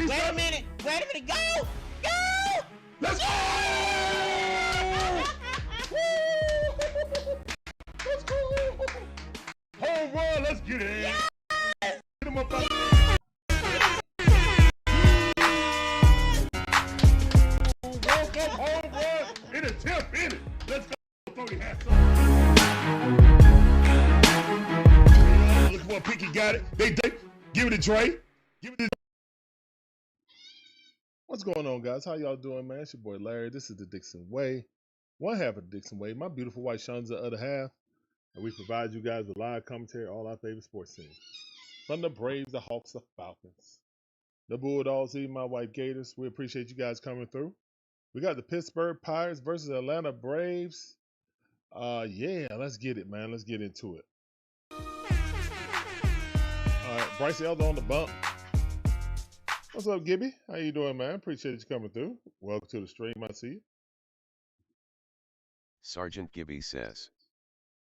Wait a minute. Go! Go! Let's go! Let's go! Home run, let's get it. Yes! Get him up out Welcome, home run. In a tip, in it. Let's go. Throw your hats up. Look what Pinky got it. They give it to Dre. Give it to. What's going on, guys? How y'all doing, man? It's your boy Larry. This is the DIXON Way. One half of the DIXON Way. My beautiful wife Shun's the other half. And we provide you guys with live commentary on all our favorite sports teams. From the Braves, the Hawks, the Falcons, the Bulldogs, even my wife Gators. We appreciate you guys coming through. We got the Pittsburgh Pirates versus Atlanta Braves. Yeah, let's get it, man. Let's get into it. All right, Bryce Elder on the bump. What's up, Gibby? How you doing, man? Appreciate you coming through. Welcome to the stream. I see you. Sergeant Gibby says,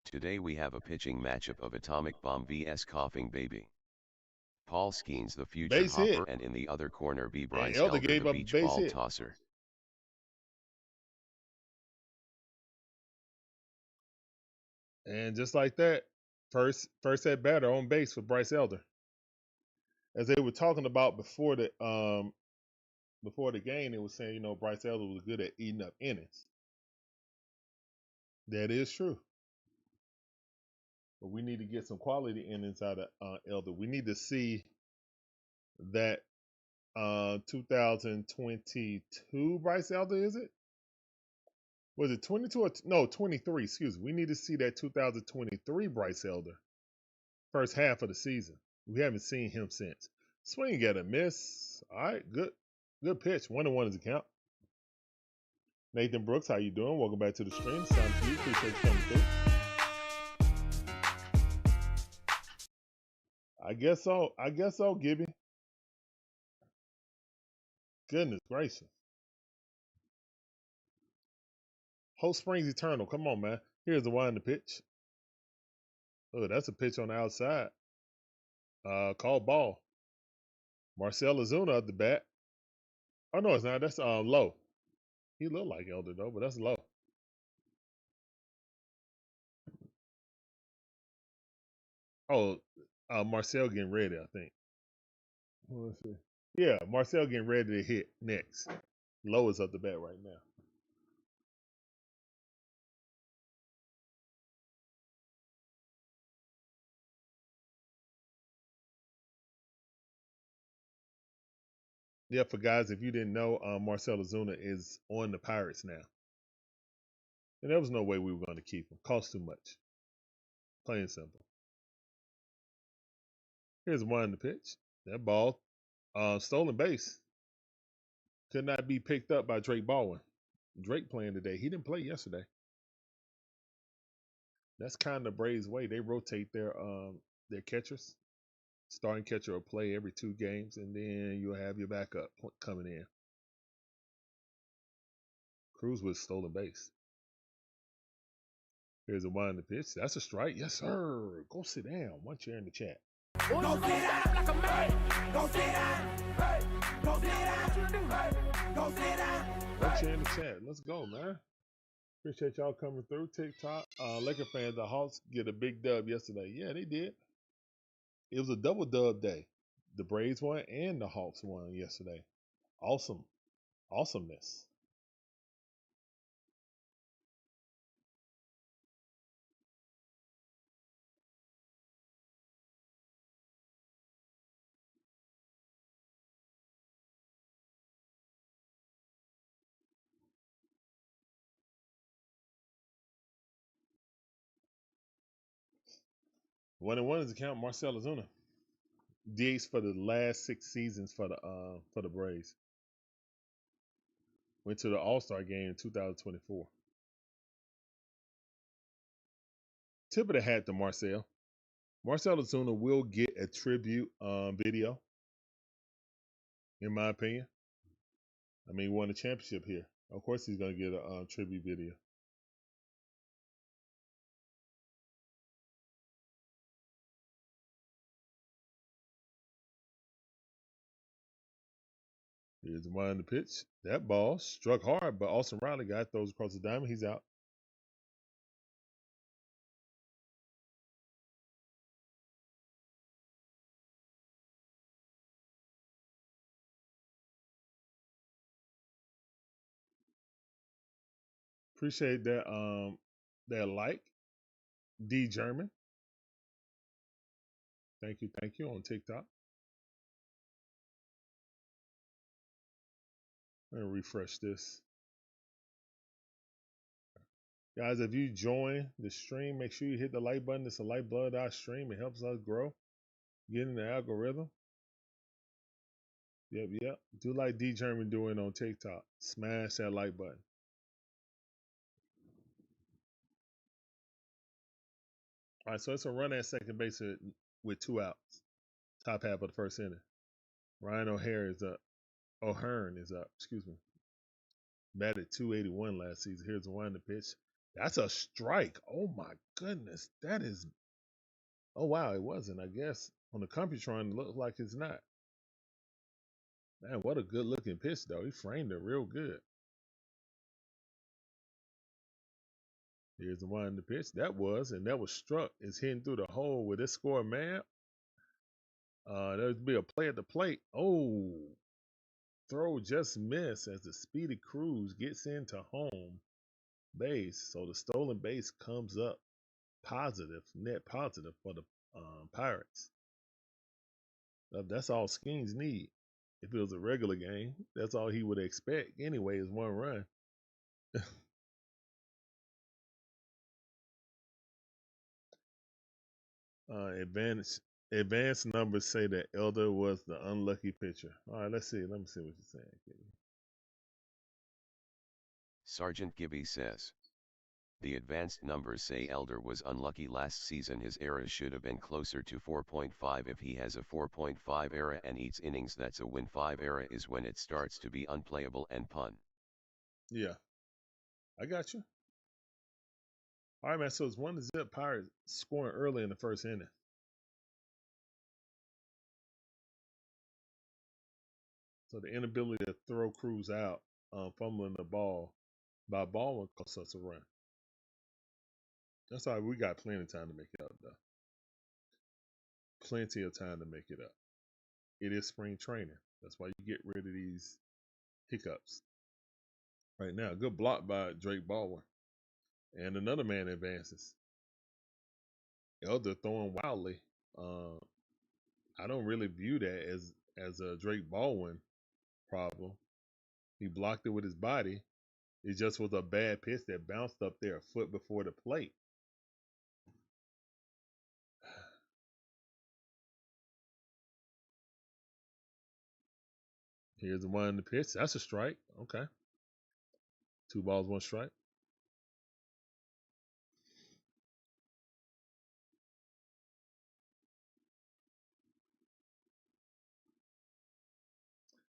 today we have a pitching matchup of Atomic Bomb vs Coughing Baby. Paul Skeens the future Base hopper hit. And in the other corner be Bryce Elder Elder gave the up beach base ball hit. tosser. And just like that, first at batter on base for Bryce Elder. As they were talking about before the game, they were saying, you know, Bryce Elder was good at eating up innings. That is true. But we need to get some quality innings out of Elder. We need to see that 2022 Bryce Elder, is it? Was it 22 or no, 23, excuse me. We need to see that 2023 Bryce Elder. First half of the season. We haven't seen him since. Swing at a miss. All right, good pitch. 1-1 is the count. Nathan Brooks, how you doing? Welcome back to the stream. Sounds good. Appreciate you coming through. I guess so, Gibby. Goodness gracious. Hope Springs Eternal. Come on, man. Here's the one in the pitch. Oh, that's a pitch on the outside. Called ball. Marcell Ozuna at the bat. Oh, no, it's not. That's low. He looked like Elder, though, but that's low. Oh, Marcell getting ready, I think. Let's see. Yeah, Marcell getting ready to hit next. Low is up the bat right now. Yeah, for guys, if you didn't know, Marcell Ozuna is on the Pirates now. And there was no way we were going to keep him. Cost too much. Plain and simple. Here's one in the pitch. That ball, stolen base. Could not be picked up by Drake Baldwin. Drake playing today. He didn't play yesterday. That's kind of the Braves' way. They rotate their catchers. Starting catcher will play every 2 games, and then you'll have your backup coming in. Cruz with stolen base. Here's a one in the pitch. That's a strike. Yes, sir. Go sit down. One chair in the chat. Go sit down like a man. Go sit down. Hey. Go sit down. Hey. Go sit down. One chair in the chat. Let's go, man. Appreciate y'all coming through. TikTok. Laker fans, the Hawks get a big dub yesterday. Yeah, they did. It was a double dub day. The Braves won and the Hawks won yesterday. Awesome. Awesomeness. One and one is the count. Marcell Ozuna. DH for the last 6 seasons for the Braves. Went to the All-Star game in 2024. Tip of the hat to Marcell. Marcell Ozuna will get a tribute video, in my opinion. I mean, he won a championship here. Of course he's going to get a tribute video. Here's the one in the pitch. That ball struck hard, but Austin Riley got throws across the diamond. He's out. Appreciate that like. D German. Thank you on TikTok. I'm gonna refresh this. Guys, if you join the stream, make sure you hit the like button. It's a light blood eye stream. It helps us grow. Get in the algorithm. Yep. Do like D German doing on TikTok. Smash that like button. All right, so it's a run at second base with 2 outs. Top half of the first inning. Ryan O'Hearn is up. Excuse me. Batted 281 last season. Here's the one in the pitch. That's a strike. Oh my goodness. That is. Oh wow, it wasn't. I guess on the Computron, it looks like it's not. Man, what a good looking pitch though. He framed it real good. Here's the one in the pitch. That was struck. It's hitting through the hole with this score, man. There'd be a play at the plate. Oh, throw just missed as the Speedy Cruz gets into home base. So the stolen base comes up positive, net positive for the Pirates. That's all Skeens need. If it was a regular game, that's all he would expect anyway is 1 run. Advanced numbers say that Elder was the unlucky pitcher. All right, let's see. Let me see what you're saying. Sergeant Gibby says, the advanced numbers say Elder was unlucky last season. His ERA should have been closer to 4.5. If he has a 4.5 ERA and eats innings, that's a win. 5 ERA is when it starts to be unplayable and pun. Yeah, I got you. All right, man. So it's 1-0 Pirates scoring early in the first inning. So the inability to throw Cruz out, fumbling the ball by Baldwin cost us a run. That's all right. We got plenty of time to make it up, though. Plenty of time to make it up. It is spring training. That's why you get rid of these hiccups. Right now, good block by Drake Baldwin. And another man advances. Elder throwing wildly. I don't really view that as a Drake Baldwin problem. He blocked it with his body. It just was a bad pitch that bounced up there a foot before the plate. Here's the one in the pitch. That's a strike. Okay. 2 balls, 1 strike.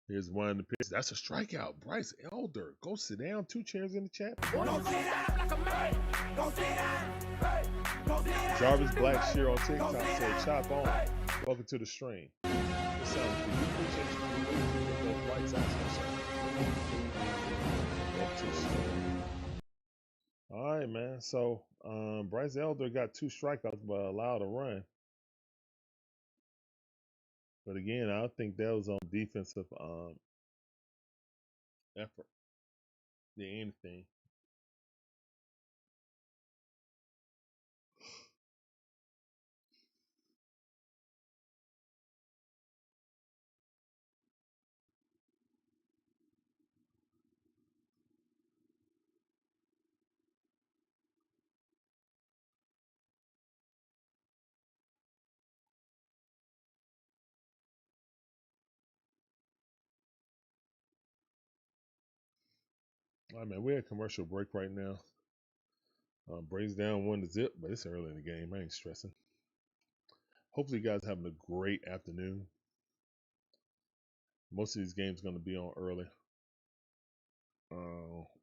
Here's one in the pitch. That's a strikeout. Bryce Elder. Go sit down. 2 chairs in the chat. Jarvis Black Shear on TikTok said, chop on. Welcome to the stream. It sounds good. We appreciate you. Those lights out. Welcome to the stream. All right, man. So Bryce Elder got 2 strikeouts but allowed a run. But again, I think that was on defensive effort than anything. All right, man. We're at commercial break right now. Braves down 1-0, but it's early in the game. I ain't stressing. Hopefully, you guys having a great afternoon. Most of these games going to be on early.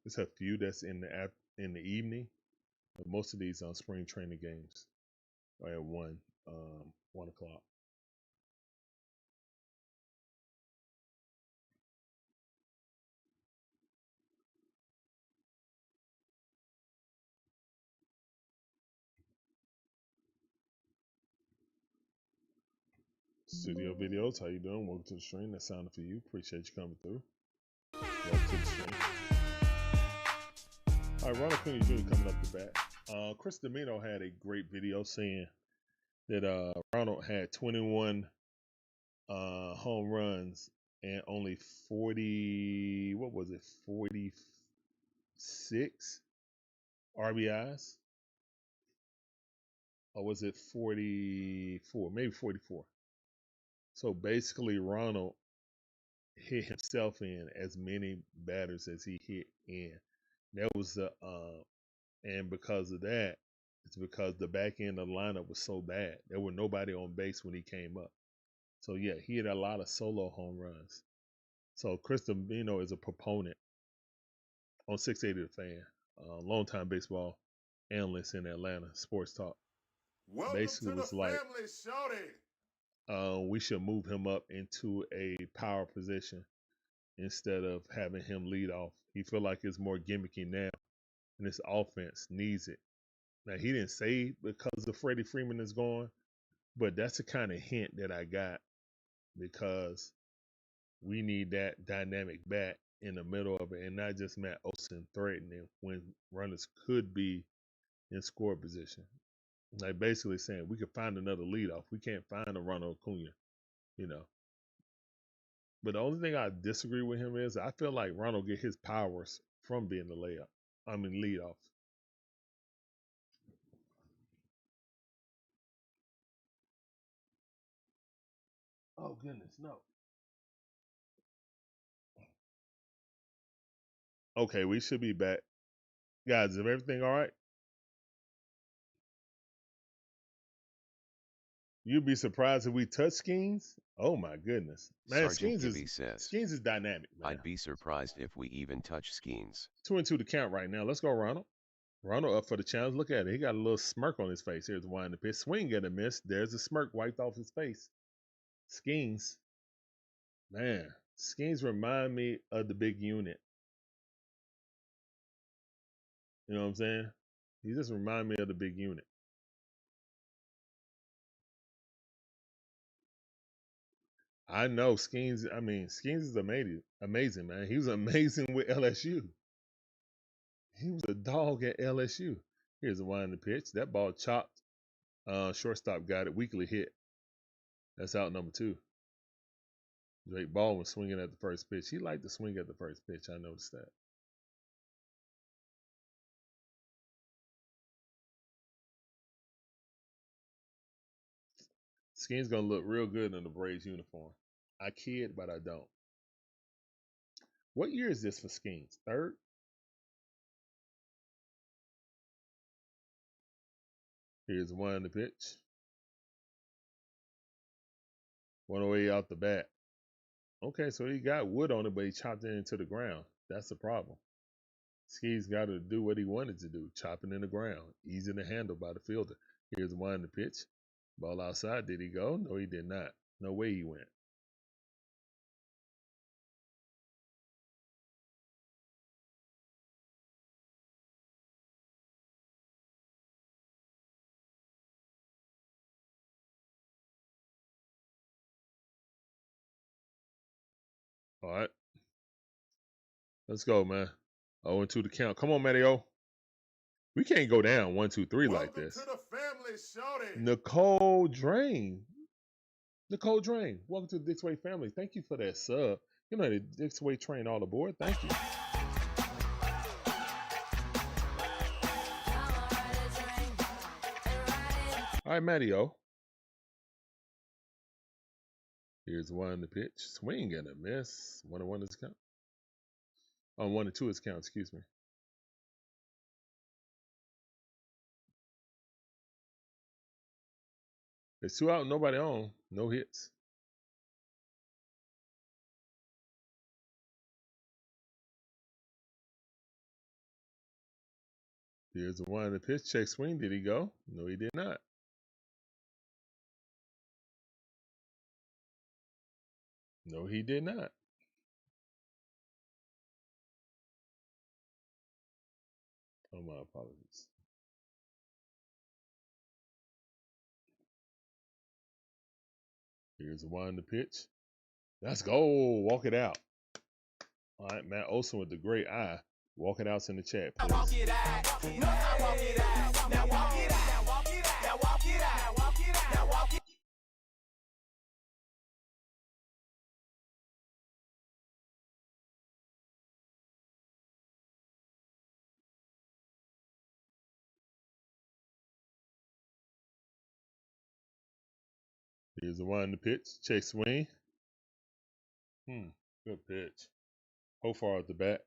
It's a few that's in the evening, but most of these spring training games are at 1 o'clock. Studio Videos, how you doing? Welcome to the stream. That sounded for you. Appreciate you coming through. Welcome to the stream. All right, Ronald Acuna Jr. coming up the bat. Chris Domino had a great video saying that Ronald had 21 home runs and only 40, what was it, 46 RBIs? Or was it 44? Maybe 44. So basically, Ronald hit himself in as many batters as he hit in. That was the and because of that, it's because the back end of the lineup was so bad. There were nobody on base when he came up. So yeah, he had a lot of solo home runs. So Chris Domino is a proponent on 680 The Fan, longtime baseball analyst in Atlanta, Sports Talk. Welcome Basically to the was like, family, shorty. we should move him up into a power position instead of having him lead off. He feel like it's more gimmicky now, and this offense needs it. Now, he didn't say because of Freddie Freeman is gone, but that's the kind of hint that I got because we need that dynamic bat in the middle of it and not just Matt Olson threatening when runners could be in score position. Like basically saying we could find another leadoff. We can't find a Ronald Acuna, you know. But the only thing I disagree with him is I feel like Ronald get his powers from being the leadoff. Oh goodness, no. Okay, we should be back. Guys, is everything all right? You'd be surprised if we touch Skeens. Oh my goodness, man! Sergeant Skeens Gibby says, is dynamic, man. I'd be surprised if we even touch Skeens. 2-2 to count right now. Let's go, Ronald. Ronald up for the challenge. Look at it. He got a little smirk on his face. Here's the wind the pitch. Swing and a miss. There's a smirk wiped off his face. Skeens, man. Skeens remind me of the big unit. You know what I'm saying? He just remind me of the big unit. I know Skeens. I mean, Skeens is amazing, man. He was amazing with LSU. He was a dog at LSU. Here's the wind the pitch. That ball chopped. Shortstop got it. Weakly hit. That's out number 2. Drake Baldwin swinging at the first pitch. He liked to swing at the first pitch. I noticed that. Skin's gonna look real good in the Braves uniform. I kid, but I don't. What year is this for Skeens? 3rd? Here's one in the pitch. 108 out the bat. Okay, so he got wood on it, but he chopped it into the ground. That's the problem. Skeens got to do what he wanted to do, chopping in the ground, easy to handle by the fielder. Here's one in the pitch. Ball outside. Did he go? No, he did not. No way he went. All right. Let's go, man. 0-2 to count. Come on, Matteo. We can't go down 1-2-3 like this. Welcome to the family, shorty. Nicole Drain. Welcome to the Dix Way family. Thank you for that sub. You know the Dix Way train all aboard. Thank you. All right, Matteo. Here's one in the pitch. Swing and a miss. 1-1 is count. Oh, 1-2 is count. Excuse me. It's 2 out, nobody on. No hits. Here's the one in the pitch. Check swing. Did he go? No, he did not. No, he did not. Oh, my apologies. Here's the one to pitch. Let's go. Walk it out. All right, Matt Olson with the great eye. Walk it out's in the chat, please. Walk it out. No, I walk it out. Now walk it out. Now walk it out. Now walk it out. Walk it out. Now walk it. Here's the one to pitch. Check swing. Good pitch. Profar at the bat.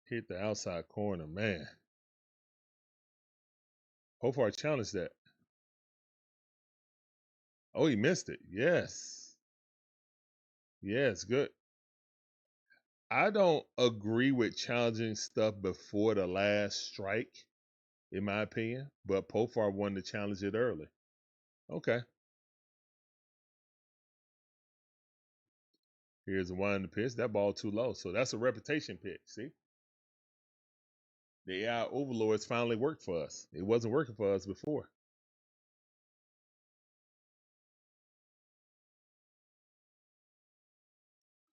Hit the outside corner, man. Profar challenged that. Oh, he missed it. Yes. Yes, good. I don't agree with challenging stuff before the last strike, in my opinion, but Profar wanted to challenge it early. Okay. Here's the one to pitch. That ball too low. So that's a reputation pitch. See? The AI overlords finally worked for us. It wasn't working for us before.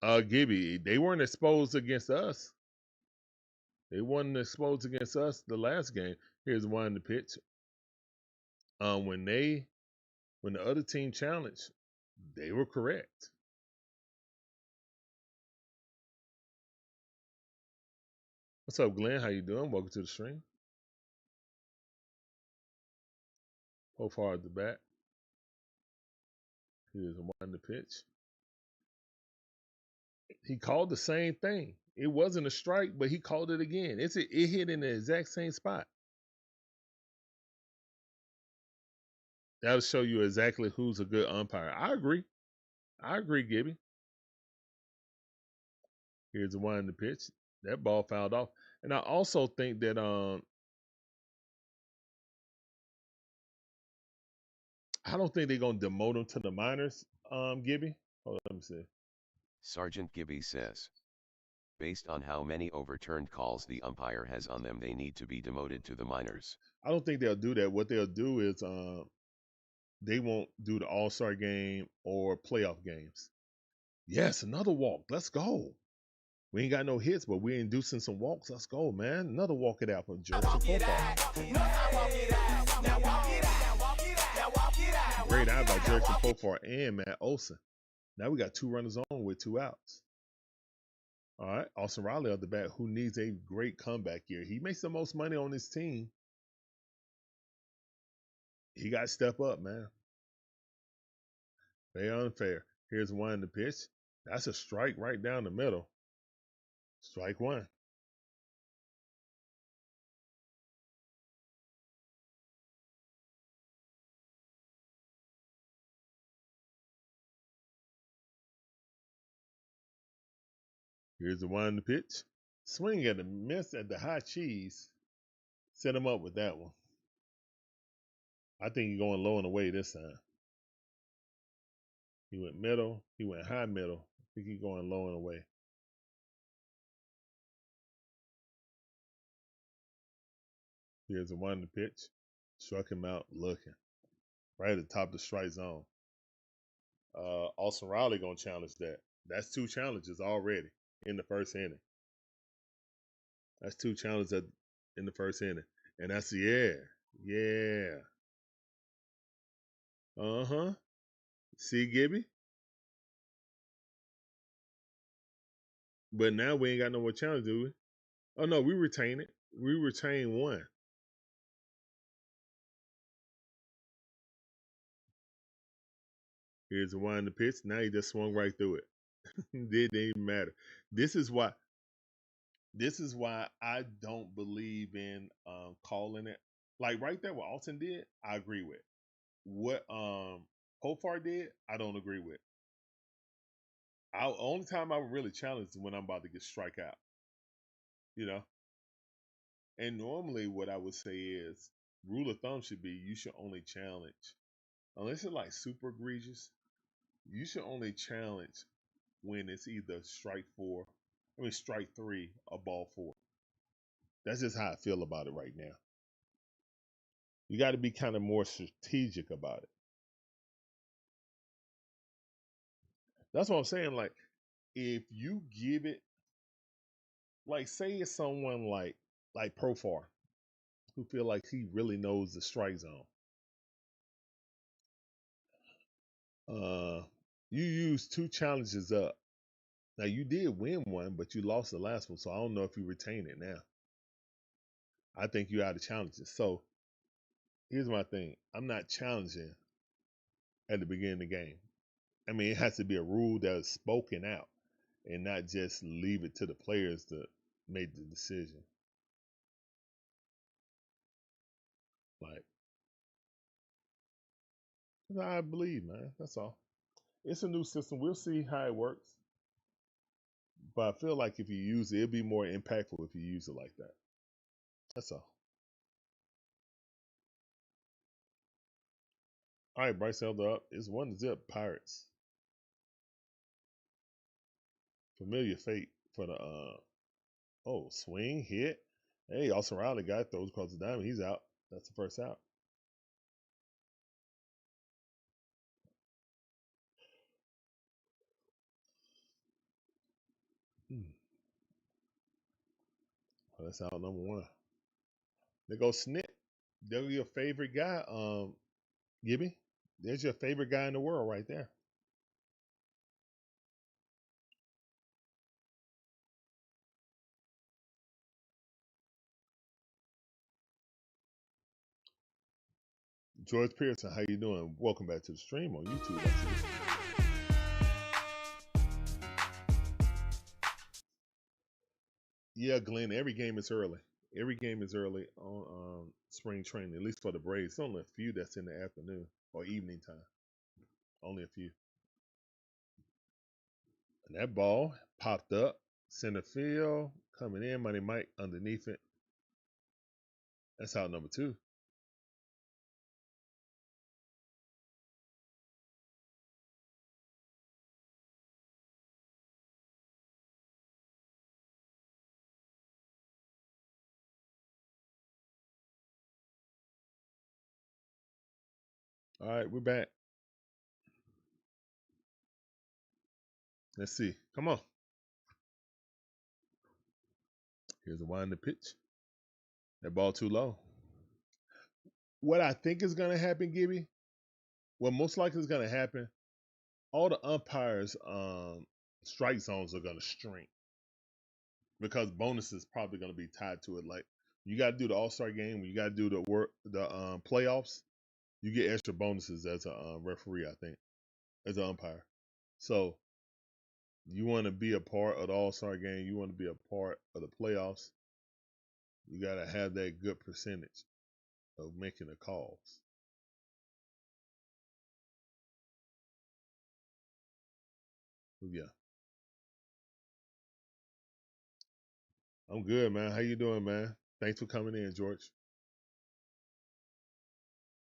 Gibby, they weren't exposed against us. They weren't exposed against us the last game. Here's one to pitch. When the other team challenged, they were correct. What's up, Glenn? How you doing? Welcome to the stream. Profar at the bat. Here's one to pitch. He called the same thing. It wasn't a strike, but he called it again. It hit in the exact same spot. That'll show you exactly who's a good umpire. I agree. I agree, Gibby. Here's the one to pitch. That ball fouled off. And I also think that I don't think they're gonna demote him to the minors, Gibby. Hold on, let me see. Sergeant Gibby says, based on how many overturned calls the umpire has on them, they need to be demoted to the minors. I don't think they'll do that. What they'll do is they won't do the All-Star game or playoff games. Yes, another walk. Let's go. We ain't got no hits, but we're inducing some walks. Let's go, man. Another walk it out from Jurickson Profar. Great eye by Jurickson Profar and Matt Olson. Now we got 2 runners on with 2 outs. All right, Austin Riley at the bat, who needs a great comeback year. He makes the most money on his team. He got to step up, man. Very unfair. Here's one to pitch. That's a strike right down the middle. Strike 1. Here's the one to pitch. Swing at the miss at the high cheese. Set him up with that one. I think he's going low and away this time. He went middle. He went high middle. I think he's going low and away. Here's the one to pitch. Struck him out looking. Right at the top of the strike zone. Austin Riley going to challenge that. That's 2 challenges already in the first inning. That's 2 challenges in the first inning. And that's, yeah. Uh-huh. See, Gibby? But now we ain't got no more challenge, do we? Oh, no, we retain it. We retain 1. Here's the one to pitch. Now he just swung right through it. Didn't even matter. This is why I don't believe in calling it. Like right there, what Alton did, I agree with. What Profar did, I don't agree with. Only time I would really challenge is when I'm about to get strike out. You know? And normally what I would say is, rule of thumb should be you should only challenge, unless it's like super egregious, you should only challenge when it's either strike 3 or ball 4. That's just how I feel about it right now. You got to be kind of more strategic about it. That's what I'm saying. Like, if you give it, like, say it's someone like Profar, who feel like he really knows the strike zone. You used 2 challenges up. Now you did win one, but you lost the last one, so I don't know if you retain it now. I think you out of challenges. So here's my thing: I'm not challenging at the beginning of the game. I mean, it has to be a rule that is spoken out, and not just leave it to the players to make the decision. Like, I believe, man. That's all. It's a new system. We'll see how it works. But I feel like if you use it, it'll be more impactful if you use it like that. That's all. All right, Bryce Elder up. It's 1-0 Pirates. Familiar fate for the swing, hit. Hey, Austin Riley guy throws across the diamond. He's out. That's the first out. Well, that's out number 1. There goes Snit. There's your favorite guy, Gibby. There's your favorite guy in the world right there. George Pearson, how you doing? Welcome back to the stream on YouTube. Yeah, Glenn, every game is early. Every game is early on spring training, at least for the Braves. There's only a few that's in the afternoon or evening time. Only a few. And that ball popped up, center field, coming in, Money Mike underneath it. That's out number 2. All right, we're back. Let's see. Come on. Here's a winding pitch. That ball too low. What I think is going to happen, Gibby, what most likely is going to happen, all the umpires' strike zones are going to shrink because bonus is probably going to be tied to it. Like, you got to do the All-Star game, when you got to do the playoffs, you get extra bonuses as a referee, I think, as an umpire. So you want to be a part of the All-Star game, you want to be a part of the playoffs, you got to have that good percentage of making the calls. Yeah. I'm good, man. How you doing, man? Thanks for coming in, George.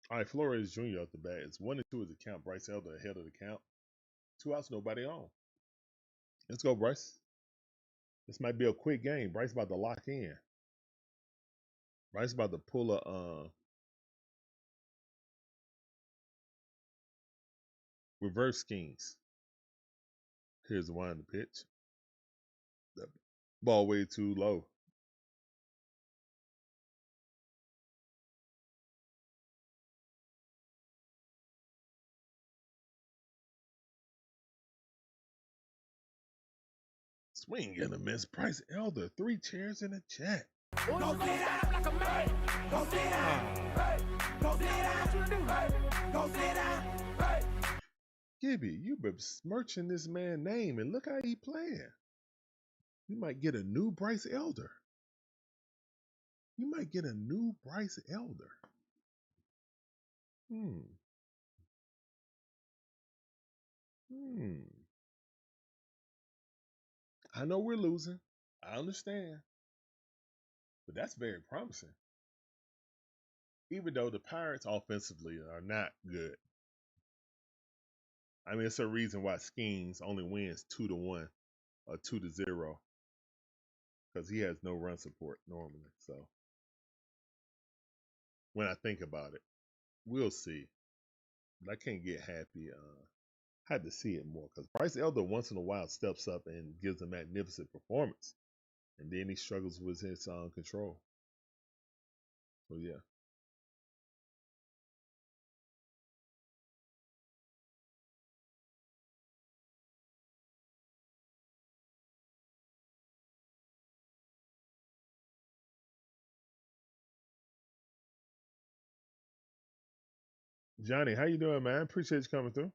All right, Flores Jr. off the bat. It's 1-2 is the count. Bryce Elder ahead of the count. 2 outs, nobody on. Let's go, Bryce. This might be a quick game. Bryce about to lock in. Bryce about to pull a reverse schemes. Here's the wind the pitch. The ball way too low. Swing and a miss. Bryce Elder, 3 chairs in the chat. Go sit down like a man. Go sit down. Hey. Go sit down. Hey. Go sit down. Hey. Gibby, you been smirching this man's name, and look how he playing. You might get a new Bryce Elder. You might get a new Bryce Elder. I know we're losing. I understand. But that's very promising. Even though the Pirates offensively are not good. I mean, it's a reason why Skeens only wins 2-1 or 2-0. Because he has no run support normally. So when I think about it, we'll see. But I can't get happy had to see it more because Bryce Elder once in a while steps up and gives a magnificent performance, and then he struggles with his control. So yeah. Johnny, how you doing, man? Appreciate you coming through.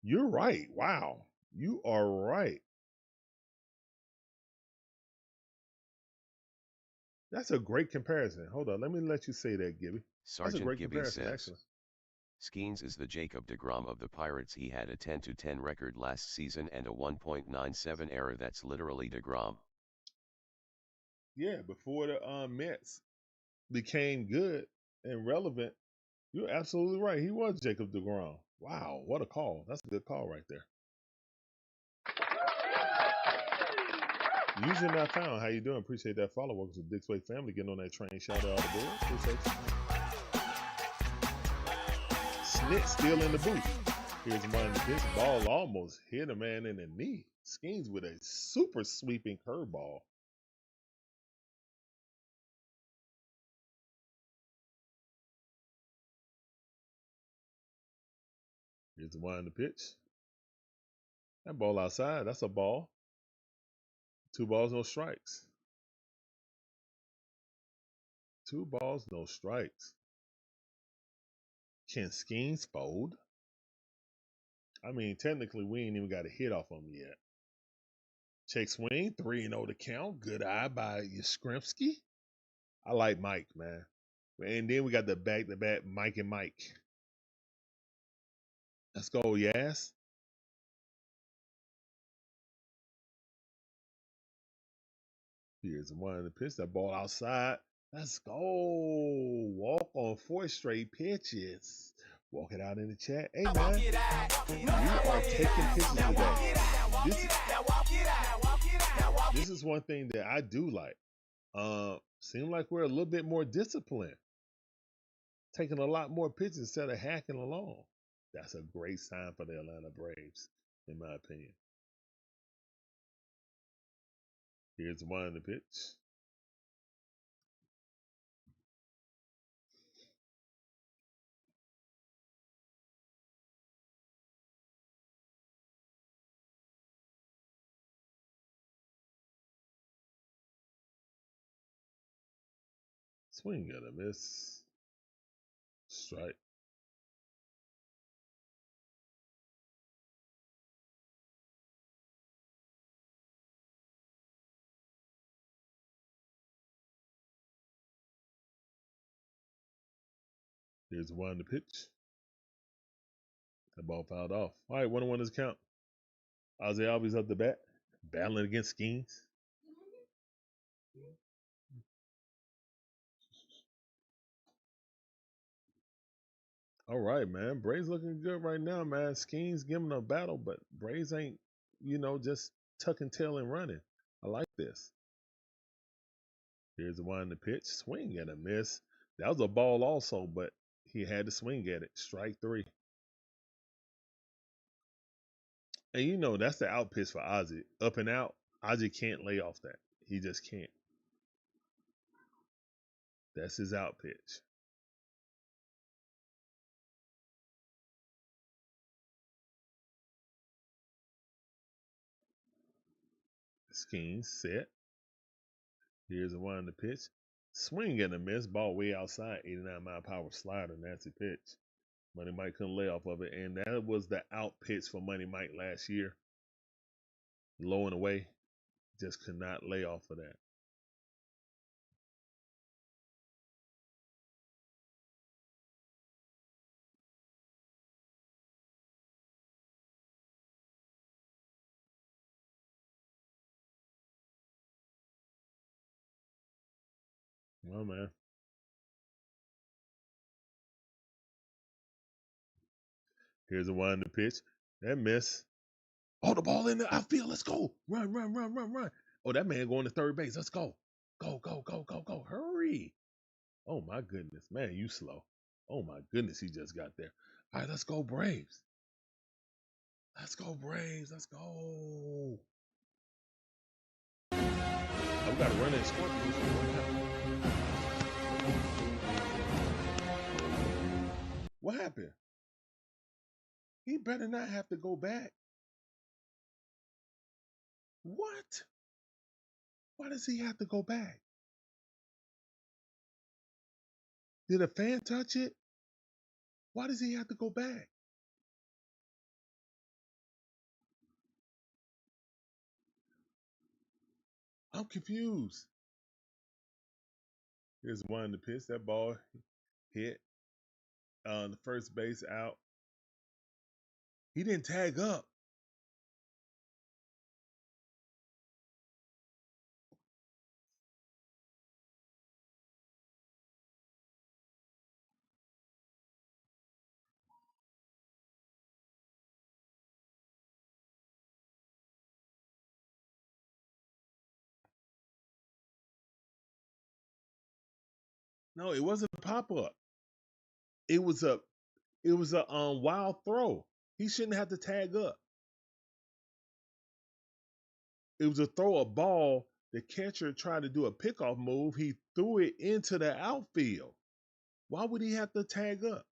You're right. Wow. You are right. That's a great comparison. Hold on. Let me let you say that, Gibby. That's a Sergeant great Gibby comparison, says, actually. Skeens is the Jacob deGrom of the Pirates. He had a 10-10 record last season and a 1.97 ERA. That's literally deGrom. Yeah, before the Mets became good and relevant, you're absolutely right. He was Jacob deGrom. Wow, what a call. That's a good call right there. Usually not found. How you doing? Appreciate that follow. Welcome to the DIXON WAY family. Getting on that train. Shout out all the board. Appreciate you. Snit still in the booth. Here's one. This ball almost hit a man in the knee. Skeens with a super sweeping curveball. Here's the one in the pitch. That ball outside. That's a ball. 2 balls, no strikes. 2 balls, no strikes. Can Skeens fold? I mean, technically, we ain't even got a hit off him yet. Check swing, 3-0 to count. Good eye by Yastrzemski. I like Mike, man. And then we got the back-to-back Mike and Mike. Let's go, Yas. Here's one in the pitch. That ball outside. Let's go. Walk on 4 straight pitches. Walk it out in the chat. Hey, man. We are taking pitches today. This is one thing that I do like. Seem like we're a little bit more disciplined. Taking a lot more pitches instead of hacking along. That's a great sign for the Atlanta Braves, in my opinion. Here's one in the pitch. Swing and a miss. Strike. Here's one in the pitch. That ball fouled off. All right, 1-1 is count. Ozzie Albies up the bat, battling against Skeens. All right, man. Braves looking good right now, man. Skeens giving a battle, but Braves ain't, just tucking tail and running. I like this. Here's the one in the pitch. Swing and a miss. That was a ball also, but he had to swing at it. Strike 3. And that's the out pitch for Ozzie. Up and out. Ozzie can't lay off that. He just can't. That's his out pitch. Skeens set. Here's the one in the pitch. Swing and a miss. Ball way outside. 89-mile-per-hour slider. Nasty pitch. Money Mike couldn't lay off of it. And that was the out pitch for Money Mike last year. Low and away. Just could not lay off of that. Well, man. Here's the one in the pitch. That miss. Oh, the ball in the outfield. Let's go. Run, run, run, run, run. Oh, that man going to third base. Let's go. Go, go, go, go, go. Hurry. Oh, my goodness. Man, you slow. Oh my goodness, he just got there. All right, let's go Braves. Let's go Braves. Let's go. Oh, we got to run and score. What happened? He better not have to go back. What? Why does he have to go back? Did a fan touch it? Why does he have to go back? I'm confused. Here's one to pitch. That ball hit the first base out. He didn't tag up. No, it wasn't a pop up. It was a wild throw. He shouldn't have to tag up. It was a throw a ball. The catcher tried to do a pickoff move. He threw it into the outfield. Why would he have to tag up?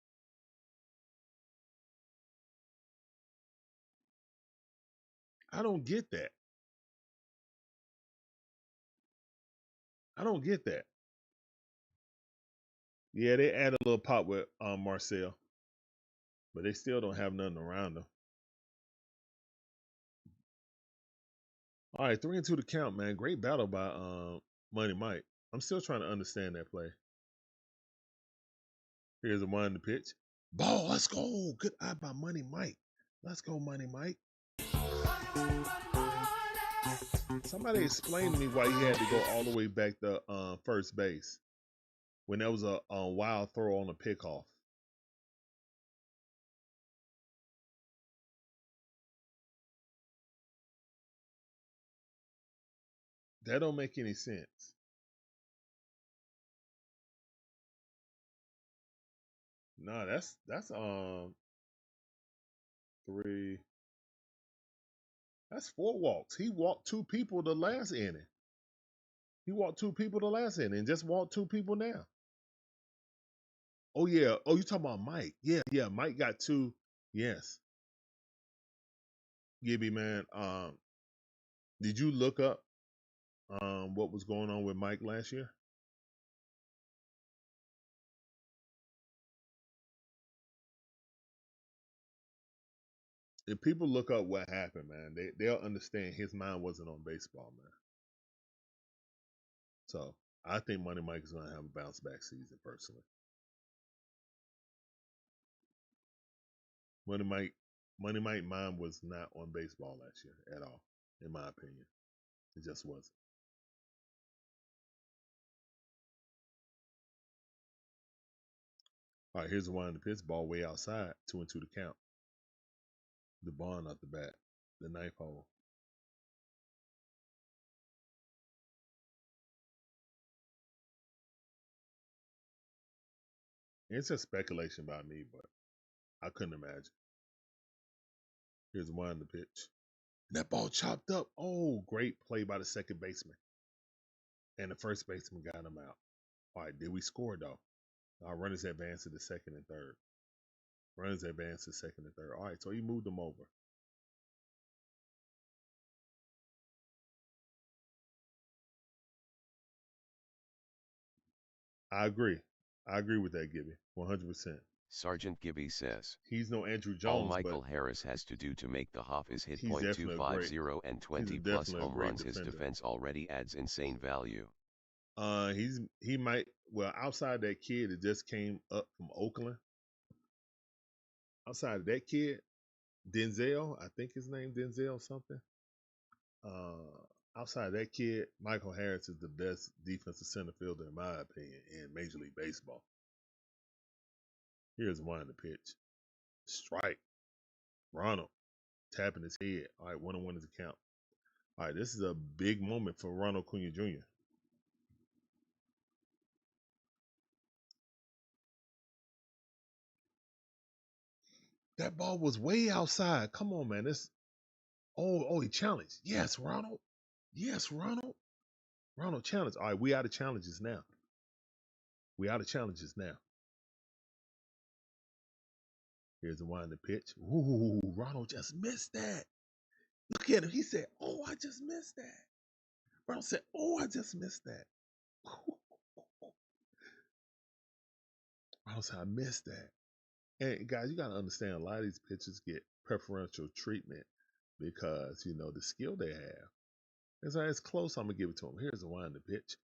I don't get that. I don't get that. Yeah, they add a little pop with Marcel, but they still don't have nothing around them. All right, 3-2 to count, man. Great battle by Money Mike. I'm still trying to understand that play. Here's a one to pitch. Ball, let's go. Good eye by Money Mike. Let's go, Money Mike. Somebody explain to me why he had to go all the way back to first base when there was a wild throw on a pickoff. That don't make any sense. No, that's 3. That's 4 walks. He walked 2 people the last inning. He walked 2 people the last inning and just walked 2 people now. Oh yeah. Oh, you talking about Mike? Yeah, yeah. Mike got 2. Yes. Gibby, man. Did you look up what was going on with Mike last year? If people look up what happened, man, they'll understand his mind wasn't on baseball, man. So I think Money Mike is gonna have a bounce back season personally. Money Mike mind was not on baseball last year at all, in my opinion. It just wasn't. All right, here's the one in the pitch, ball way outside, 2-2 to count. The bond off the bat, the 9th hole. It's just speculation by me, but I couldn't imagine. Here's one in the pitch. And that ball chopped up. Oh, great play by the second baseman. And the first baseman got him out. All right, did we score though? Our runners advanced to the second and third. Runners advanced to second and third. All right, so he moved them over. I agree. I agree with that, Gibby. 100%. Sergeant Gibby says, He's no Andrew all Jones, Michael but Harris has to do to make the Hoff's hit he's definitely .250 and 20 he's plus definitely a home great runs. His defender. defense already adds insane value. He might, well, outside that kid that just came up from Oakland, outside of that kid, Denzel, I think his name Denzel something. Outside of that kid, Michael Harris is the best defensive center fielder in my opinion in Major League Baseball. Here's one in the pitch. Strike. Ronald tapping his head. All right, 1-1 is the count. All right, this is a big moment for Ronald Acuna Jr. That ball was way outside. Come on, man. He challenged. Yes, Ronald. Yes, Ronald. Ronald challenged. All right, we out of challenges now. Here's the one in the pitch. Ooh, Ronald just missed that. Look at him. He said, "Oh, I just missed that." Ronald said, "Oh, I just missed that." Ronald said, "I missed that." And guys, you got to understand, a lot of these pitchers get preferential treatment because the skill they have. It's close. I'm gonna give it to him. Here's the one in the pitch.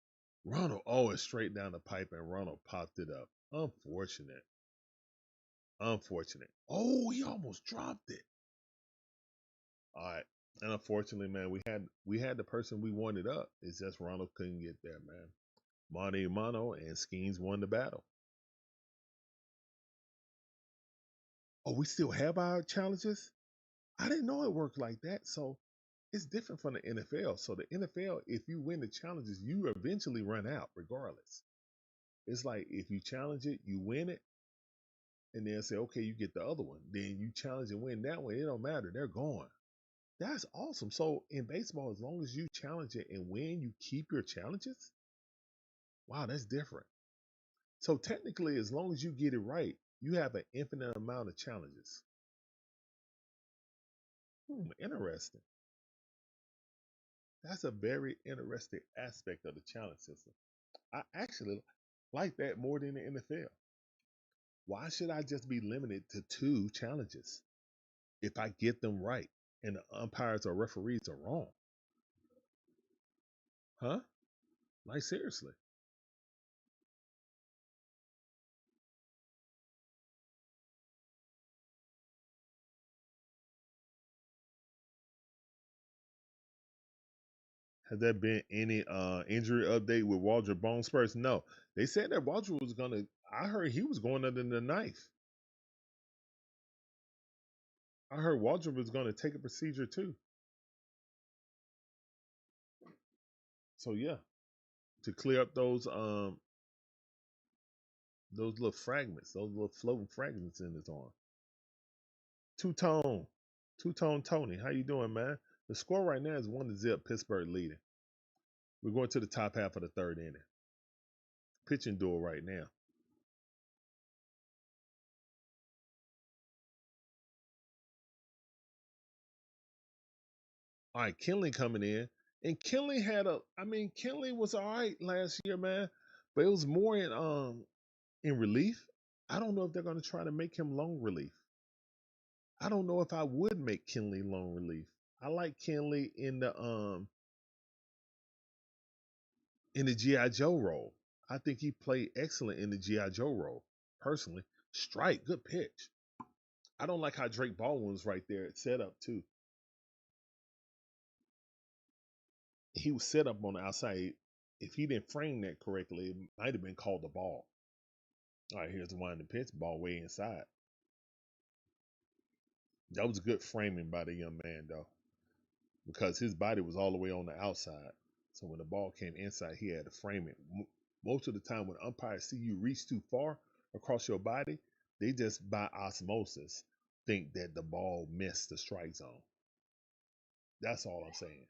Ronald, it's straight down the pipe, and Ronald popped it up. Unfortunate. Oh, he almost dropped it. All right. And unfortunately, man, we had the person we wanted up. It's just Ronald couldn't get there, man. Mano a mano, and Skeens won the battle. Oh, we still have our challenges? I didn't know it worked like that. So it's different from the NFL. So the NFL, if you win the challenges, you eventually run out regardless. It's like if you challenge it, you win it, and then say, okay, you get the other one. Then you challenge and win that one. It don't matter. They're gone. That's awesome. So in baseball, as long as you challenge it and win, you keep your challenges. Wow, that's different. So technically, as long as you get it right, you have an infinite amount of challenges. Interesting. That's a very interesting aspect of the challenge system. I actually like that more than the NFL. Why should I just be limited to 2 challenges if I get them right and the umpires or referees are wrong? Huh? Like, seriously. Has there been any injury update with Waldrop Bone Spurs? No. They said that Waldrop was gonna. I heard he was going under the knife. I heard Waldrop was gonna take a procedure too. So yeah, to clear up those little fragments, those little floating fragments in his arm. Two tone Tony, how you doing, man? The score right now is 1-0, Pittsburgh leading. We're going to the top half of the 3rd inning. Pitching duel right now. All right, Kinley coming in. And Kinley Kinley was all right last year, man. But it was more in relief. I don't know if they're gonna try to make him long relief. I don't know if I would make Kinley long relief. I like Kinley in the G.I. Joe role. I think he played excellent in the G.I. Joe role, personally. Strike, good pitch. I don't like how Drake Baldwin was right there at setup too. He was set up on the outside. If he didn't frame that correctly, it might have been called the ball. All right, here's the one in the pitch, ball way inside. That was good framing by the young man, though, because his body was all the way on the outside. So when the ball came inside, he had to frame it. Most of the time, when umpires see you reach too far across your body, they just by osmosis think that the ball missed the strike zone. That's all I'm saying.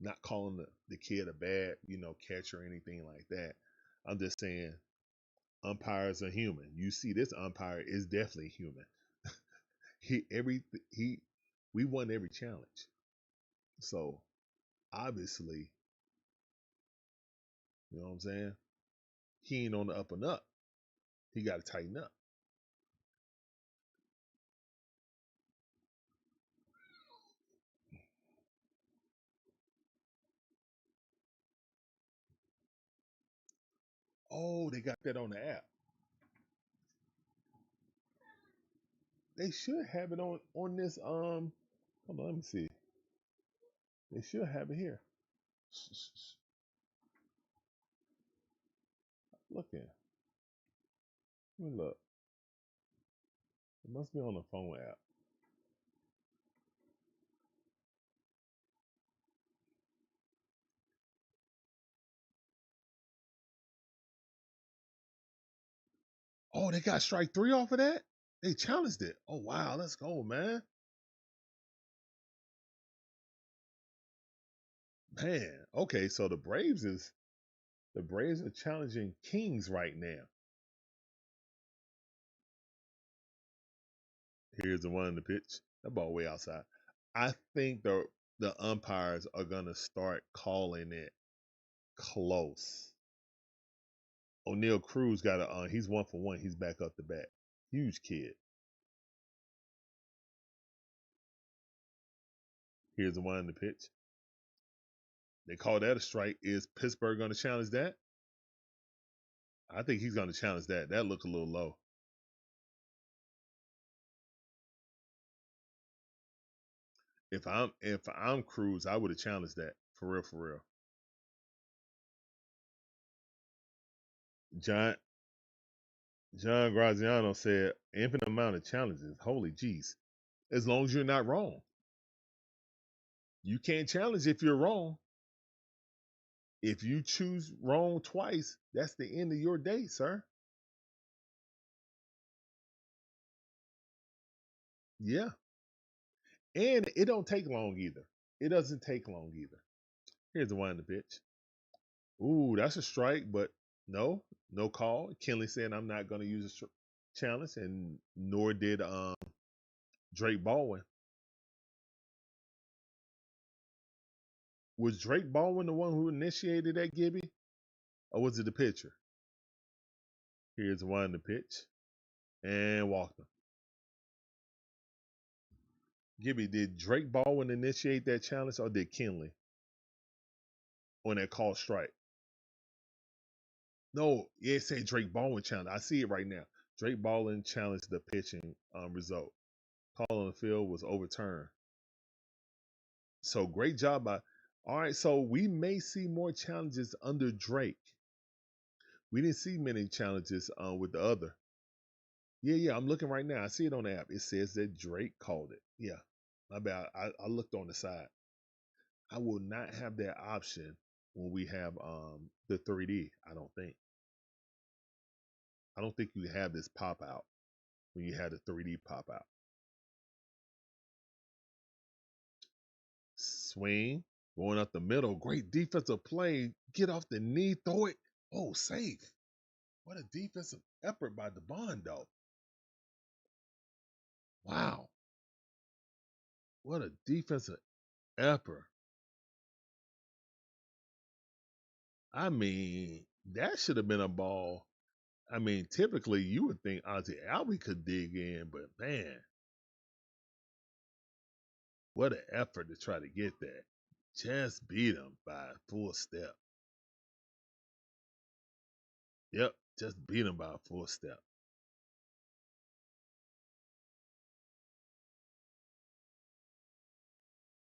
Not calling the kid a bad, catcher or anything like that. I'm just saying umpires are human. You see, this umpire is definitely human. We won every challenge. So obviously, you know what I'm saying? He ain't on the up and up. He got to tighten up. Oh, they got that on the app. They should have it on this. Hold on, let me see. They should have it here. Look in. Let me look. It must be on the phone app. Oh, they got strike 3 off of that? They challenged it. Oh wow, let's go, man. Man, okay, so the Braves are challenging Kings right now. Here's the one in the pitch. That ball way outside. I think the umpires are gonna start calling it close. O'Neal Cruz got a he's 1 for 1. He's back up the bat. Huge kid. Here's the one in the pitch. They call that a strike. Is Pittsburgh gonna challenge that? I think he's gonna challenge that. That looked a little low. If I'm Cruz, I would have challenged that. For real, for real. John Graziano said, infinite amount of challenges. Holy jeez. As long as you're not wrong. You can't challenge if you're wrong. If you choose wrong twice, that's the end of your day, sir. Yeah. And it don't take long either. It doesn't take long either. Here's the one in the pitch. Ooh, that's a strike, but no call. Kenley said, I'm not going to use a challenge, and nor did Drake Baldwin. Was Drake Baldwin the one who initiated that, Gibby? Or was it the pitcher? Here's the one in the pitch. And walked him. Gibby, did Drake Baldwin initiate that challenge or did Kenley on that call strike? No, it said Drake Baldwin challenge. I see it right now. Drake Baldwin challenged the pitching result. Call on the field was overturned. So great job by. All right, so we may see more challenges under Drake. We didn't see many challenges with the other. Yeah, I'm looking right now. I see it on the app. It says that Drake called it. Yeah, my bad. I looked on the side. I will not have that option when we have the 3D. I don't think. I don't think you have this pop out when you had the 3D pop out. Swing, going up the middle. Great defensive play. Get off the knee, throw it. Oh, safe. What a defensive effort by DeBondo. Wow. What a defensive effort. I mean, that should have been a ball. I mean, typically you would think Ozzie Albies could dig in, but man, what an effort to try to get that. Just beat him by a full step. Yep, just beat him by a full step.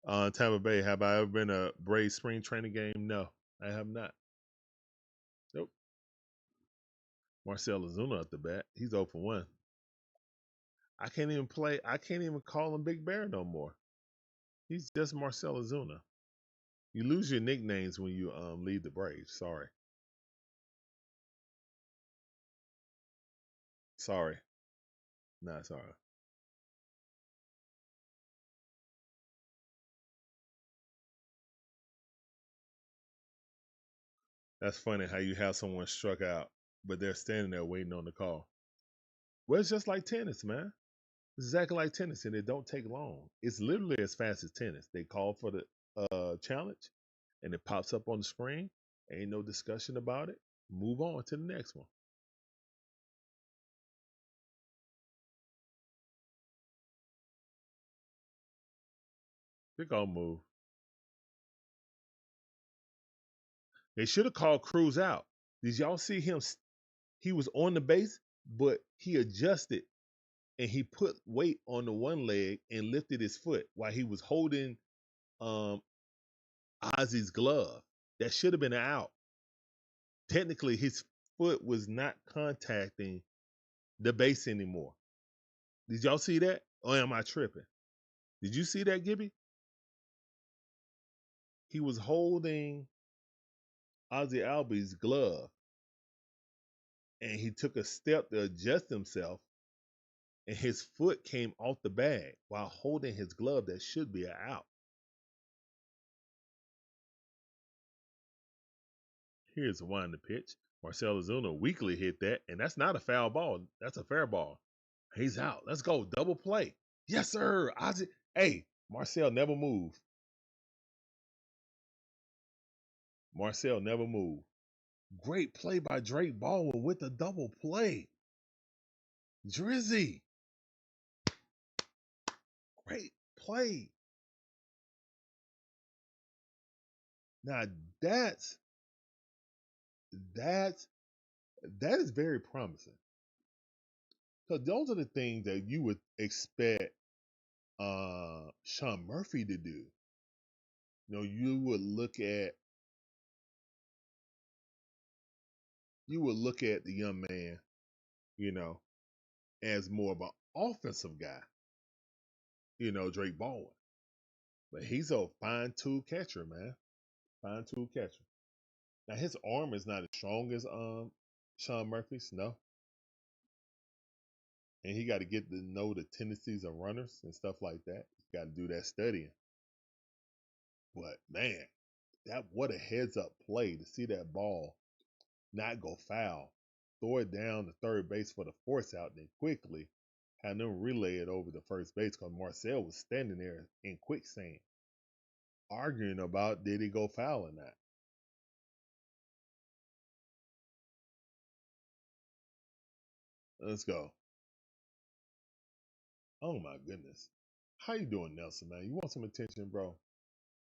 Tampa Bay, have I ever been a Braves spring training game? No, I have not. Nope. Marcell Ozuna at the bat. He's 0 for 1. I can't even call him Big Bear no more. He's just Marcell Ozuna. You lose your nicknames when you leave the Braves. Sorry. Sorry. Not sorry. That's funny how you have someone struck out, but they're standing there waiting on the call. Well, it's just like tennis, man. It's exactly like tennis, and it don't take long. It's literally as fast as tennis. They call for the challenge, and it pops up on the screen. Ain't no discussion about it. Move on to the next one. Big old move. They should have called Cruz out. Did y'all see him? He was on the base, but he adjusted and he put weight on the one leg and lifted his foot while he was holding um, Ozzie's glove. That should have been an out. Technically, his foot was not contacting the base anymore. Did y'all see that? Or am I tripping? Did you see that, Gibby? He was holding Ozzie Albies' glove and he took a step to adjust himself and his foot came off the bag while holding his glove that should be an out. Here's the one to pitch. Marcell Ozuna weakly hit that, and that's not a foul ball. That's a fair ball. He's out. Let's go. Double play. Yes, sir. Ozzie. Hey, Marcell never moved. Marcell never moved. Great play by Drake Baldwin with the double play. Drizzy. Great play. Now that is very promising. Because those are the things that you would expect Sean Murphy to do. You know, you would look at the young man, you know, as more of an offensive guy, you know, Drake Baldwin. But he's a fine-tuned catcher, man. Fine-tuned catcher. Now his arm is not as strong as Sean Murphy's, no. And he got to get to know the tendencies of runners and stuff like that. He got to do that studying. But man, what a heads up play to see that ball not go foul, throw it down to third base for the force out, and then quickly have them relay it over to first base because Marcell was standing there in quicksand, arguing about did he go foul or not. Let's go. Oh my goodness. How you doing, Nelson, man? You want some attention, bro?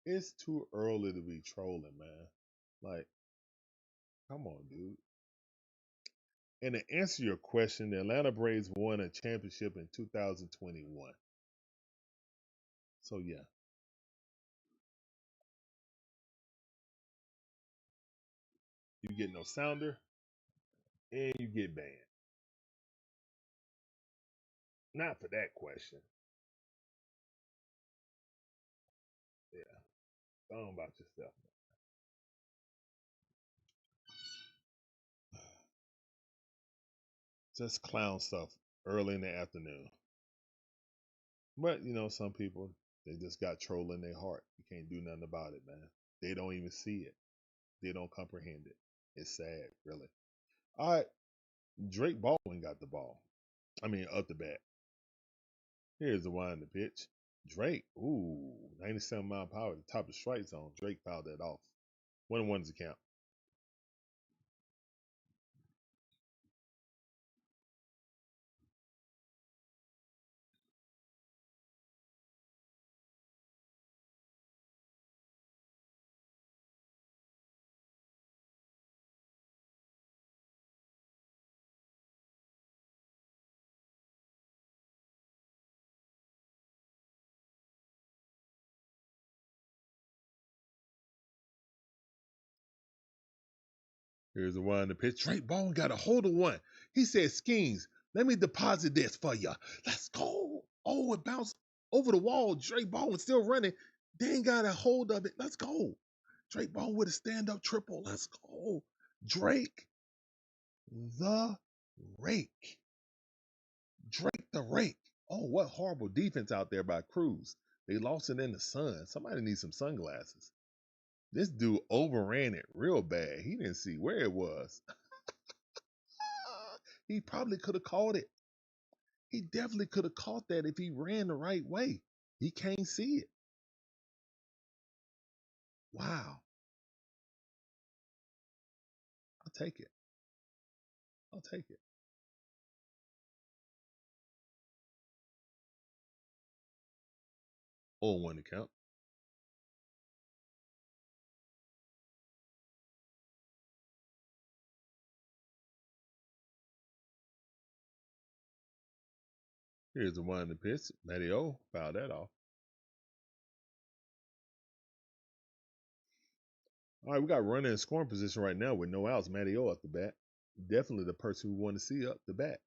It's too early to be trolling, man. Like, come on, dude. And to answer your question, the Atlanta Braves won a championship in 2021. So yeah. You get no sounder and you get banned. Not for that question. Yeah. Go on about yourself. Just clown stuff early in the afternoon. But, you know, some people, they just got troll in their heart. You can't do nothing about it, man. They don't even see it. They don't comprehend it. It's sad, really. All right. Drake Baldwin got the ball. Up the bat. Here's the wind to pitch. Drake, 97 mile per hour at the top of the strike zone. Drake fouled that off. 1-1 is the count. Here's the one to pitch. Drake Baldwin got a hold of one. He said, Schemes, let me deposit this for you. Let's go. Oh, it bounced over the wall. Drake Baldwin still running. They ain't got a hold of it. Let's go. Drake Baldwin with a stand-up triple. Let's go. Drake the Rake. Drake the Rake. Oh, what horrible defense out there by Cruz. They lost it in the sun. Somebody needs some sunglasses. This dude overran it real bad. He didn't see where it was. He probably could have caught it. He definitely could have caught that if he ran the right way. He can't see it. Wow. I'll take it. I'll take it. Oh, 1 to count. Here's the one to pitch. Matty O fouled that off. All right, we got runner in scoring position right now with no outs. Matty O up the bat. Definitely the person we want to see up the bat.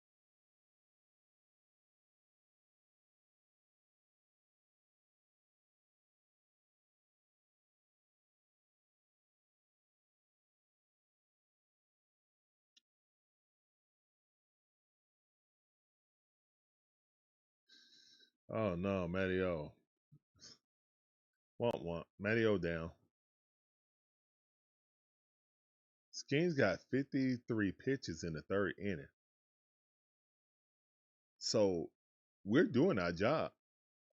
Oh no, Matty-O. Want. Matty-O down. Skeens got 53 pitches in the third inning. So we're doing our job.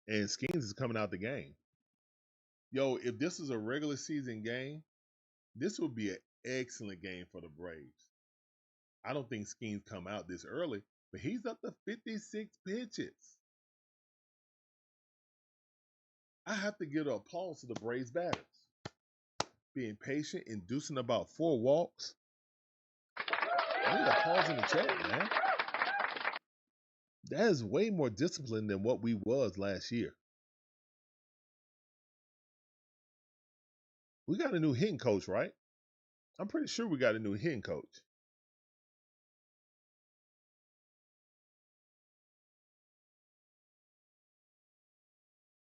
And Skeens is coming out the game. Yo, if this is a regular season game, this would be an excellent game for the Braves. I don't think Skeens come out this early, but he's up to 56 pitches. I have to give applause to the Braves batters. Being patient, inducing about 4 walks. I need applause in the chat, man. That is way more disciplined than what we was last year. We got a new hitting coach, right? I'm pretty sure we got a new hitting coach.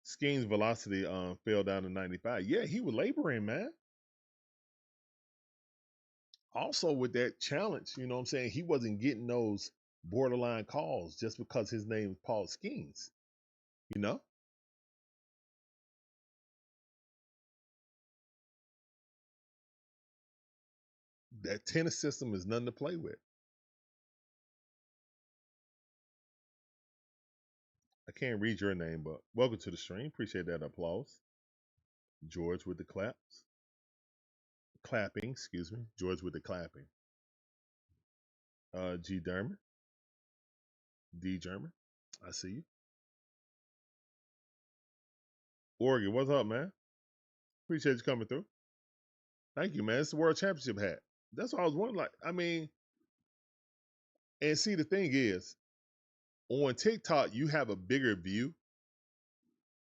Skeens' velocity fell down to 95. Yeah, he was laboring, man. Also with that challenge, you know what I'm saying? He wasn't getting those borderline calls just because his name is Paul Skeens, you know? That tennis system is nothing to play with. I can't read your name, but welcome to the stream. Appreciate that applause. George with the claps. Clapping, excuse me. George with the clapping. G Derman. D German. I see you. Oregon, what's up, man? Appreciate you coming through. Thank you, man. It's the World Championship hat. That's what I was wondering. Like, I mean, and see, the thing is, on TikTok, you have a bigger view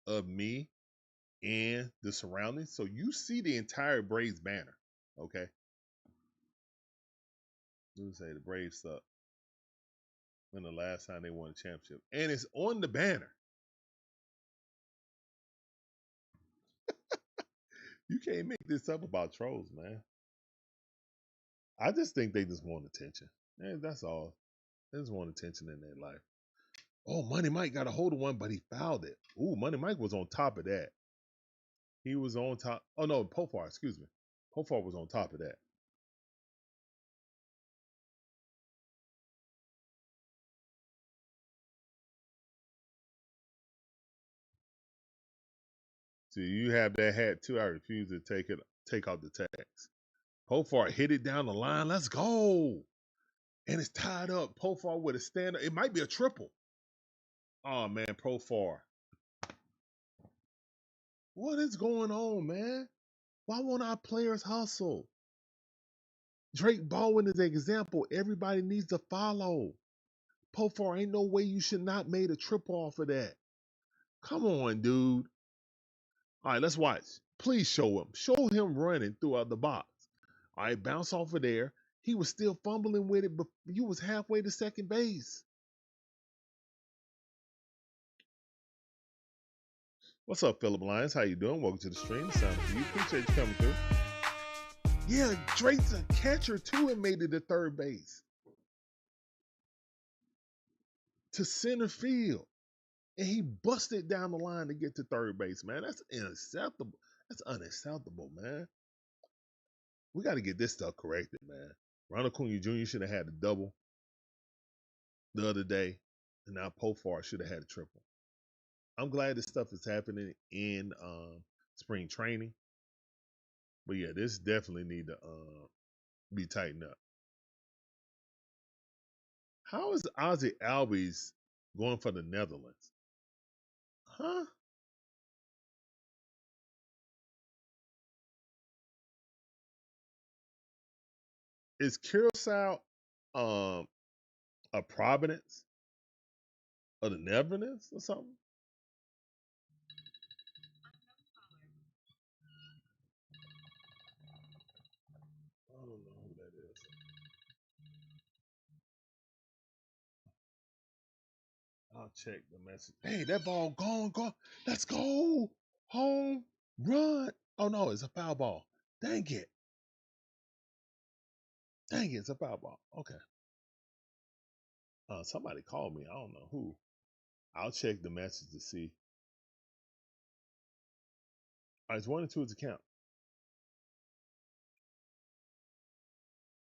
of me and the surroundings. So you see the entire Braves banner. Okay. Let me say the Braves suck. When the last time they won a championship. And it's on the banner. You can't make this up about trolls, man. I just think they just want attention. And that's all. They just want attention in their life. Oh, Money Mike got a hold of one, but he fouled it. Ooh, Money Mike was on top of that. He was on top. Oh, no, Profar, excuse me. Profar was on top of that. So you have that hat too. I refuse to take out the tags. Profar hit it down the line. Let's go. And it's tied up. Profar with a stand up. It might be a triple. Oh man, Profar. What is going on, man? Why won't our players hustle? Drake Baldwin is an example. Everybody needs to follow. Profar, ain't no way you should not made a triple off of that. Come on, dude. All right, let's watch. Please show him. Show him running throughout the box. All right, bounce off of there. He was still fumbling with it, but you was halfway to second base. What's up, Philip Lyons? How you doing? Welcome to the stream. Sound for you. Appreciate you coming through. Yeah, Drake's a catcher too and made it to third base. To center field. And he busted down the line to get to third base, man. That's unacceptable. That's unacceptable, man. We got to get this stuff corrected, man. Ronald Acuna Jr. should have had a double the other day, and now Profar should have had a triple. I'm glad this stuff is happening in spring training, but yeah, this definitely need to be tightened up. How is Ozzie Albies going for the Netherlands? Huh? Is Curacao a Providence of the Netherlands or something? I don't know who that is. I'll check the message. Hey, that ball gone. Let's go. Home run. Oh no, it's a foul ball. Dang it. It's a foul ball. Okay. Somebody called me. I don't know who. I'll check the message to see. All right, it's 1-2 is the count.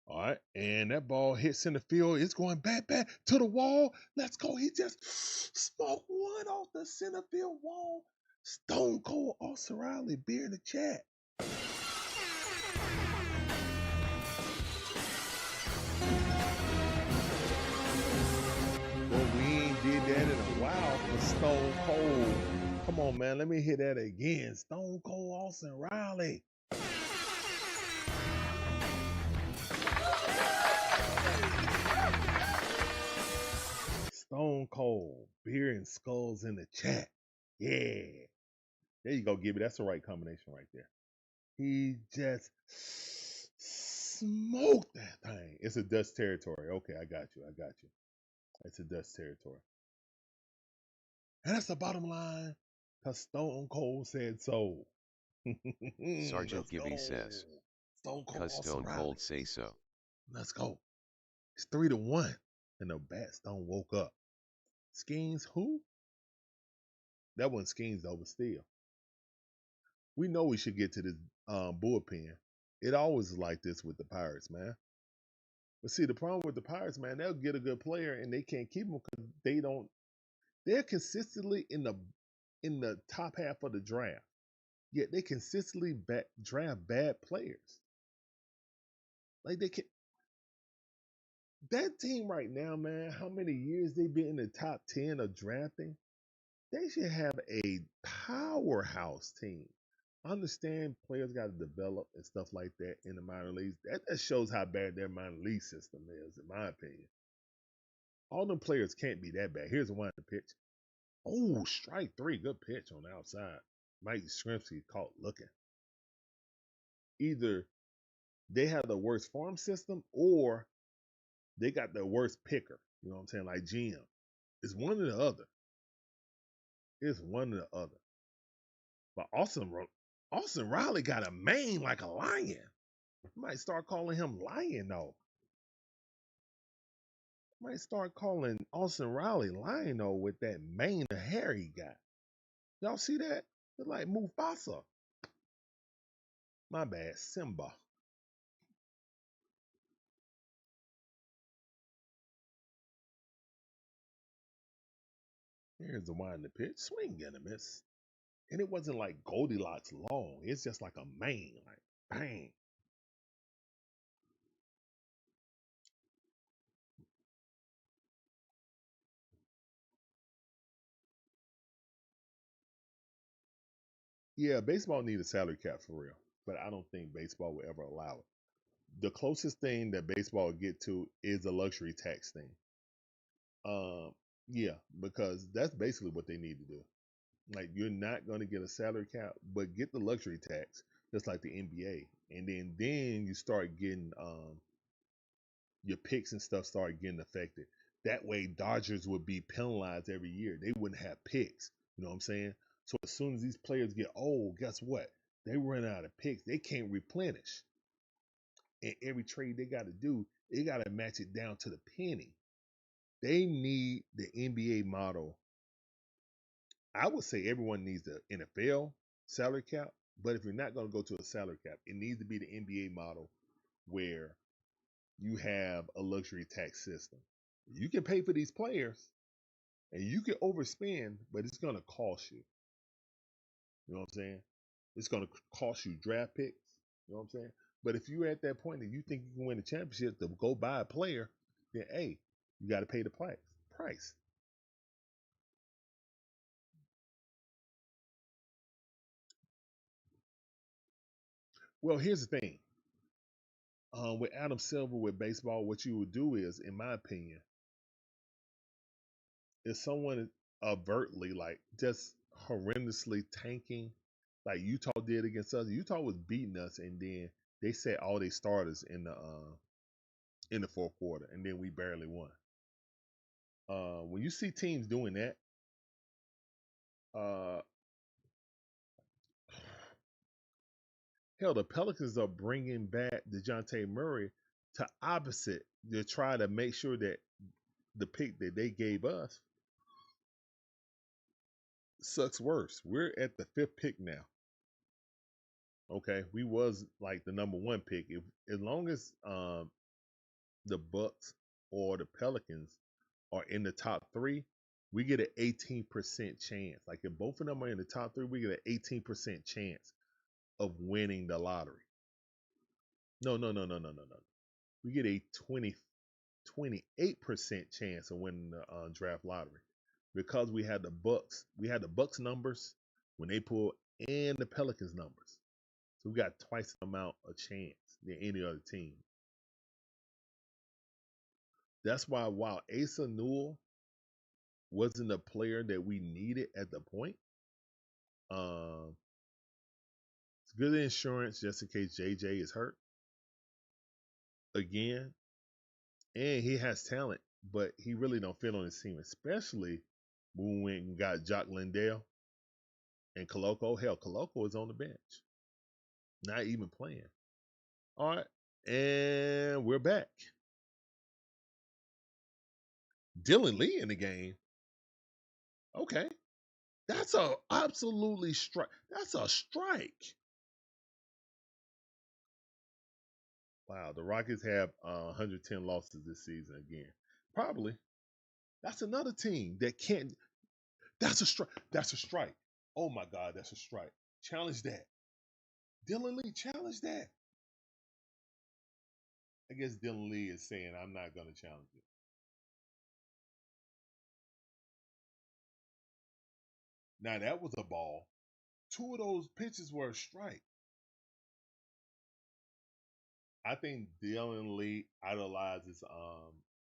All right, and that ball hits center field. It's going back to the wall. Let's go. He just smoked one off the center field wall. Stone Cold Austin Riley, beer in the chat. Well, we ain't did that in a while for Stone Cold. Come on, man. Let me hear that again. Stone Cold Austin Riley. Stone Cold, beer and skulls in the chat. Yeah. There you go, Gibby. That's the right combination right there. He just smoked that thing. It's a Dutch territory. Okay, I got you. It's a Dutch territory. And that's the bottom line, because Stone Cold said so. Sergeant Gibby says, because Stone Cold say so. Let's go. It's 3-1. And the bats don't woke up. Skeens who? That wasn't Skeens though, but still. We know we should get to this bullpen. It always is like this with the Pirates, man. But see, the problem with the Pirates, man, they'll get a good player and they can't keep them because they're consistently in the top half of the draft. Yet they consistently draft bad players. Like that team right now, man, how many years they been in the top 10 of drafting? They should have a powerhouse team. I understand players got to develop and stuff like that in the minor leagues. That shows how bad their minor league system is, in my opinion. All them players can't be that bad. Here's one to pitch. Oh, strike 3. Good pitch on the outside. Mike Yastrzemski caught looking. Either they have the worst farm system or they got the worst picker. You know what I'm saying? Like GM. It's one or the other. It's one or the other. But Austin Riley got a mane like a lion. Might start calling him Lion though. Might start calling Austin Riley Lion though with that mane of hair he got. Y'all see that? It's like Mufasa. My bad, Simba. Here's the wind the pitch. Swing and a miss. And it wasn't like Goldilocks long. It's just like a mane. Like bang. Yeah, baseball need a salary cap for real. But I don't think baseball will ever allow it. The closest thing that baseball will get to is a luxury tax thing. Yeah, because that's basically what they need to do. Like you're not going to get a salary cap, but get the luxury tax, just like the NBA, and then you start getting your picks and stuff start getting affected. That way, Dodgers would be penalized every year. They wouldn't have picks. You know what I'm saying? So as soon as these players get old, guess what? They run out of picks. They can't replenish. And every trade they got to do, they got to match it down to the penny. They need the NBA model. I would say everyone needs the NFL salary cap, but if you're not going to go to a salary cap, it needs to be the NBA model where you have a luxury tax system. You can pay for these players and you can overspend, but it's going to cost you. You know what I'm saying? It's going to cost you draft picks. You know what I'm saying? But if you're at that point and you think you can win a championship to go buy a player, then hey, you got to pay the price. Well, here's the thing. With Adam Silver with baseball, what you would do is, in my opinion, if someone overtly, like just horrendously tanking, like Utah did against us, Utah was beating us, and then they set all their starters in the fourth quarter, and then we barely won. When you see teams doing that, uh, hell, the Pelicans are bringing back DeJounte Murray to opposite to try to make sure that the pick that they gave us sucks worse. We're at the 5th pick now. Okay, we was like the number 1 pick. If as long as the Bucks or the Pelicans are in the top 3, we get an 18% chance. Like if both of them are in the top 3, we get an 18% chance of winning the lottery. No. We get a 28% chance of winning the draft lottery because we had the Bucks. We had the Bucks numbers when they pulled and the Pelicans numbers. So we got twice the amount of chance than any other team. That's why while Asa Newell wasn't a player that we needed at the point, it's good insurance just in case JJ is hurt again. And he has talent, but he really don't fit on his team, especially when we went and got Jock Lindell and Coloco. Hell, Coloco is on the bench, not even playing. All right, and we're back. Dylan Lee in the game. Okay, that's a absolutely strike. That's a strike. Wow, the Rockets have 110 losses this season again. Probably. That's another team that can't. That's a strike. That's a strike. Oh my God, that's a strike. Challenge that. Dylan Lee, challenge that. I guess Dylan Lee is saying, I'm not going to challenge it. Now, that was a ball. 2 of those pitches were a strike. I think Dylan Lee idolizes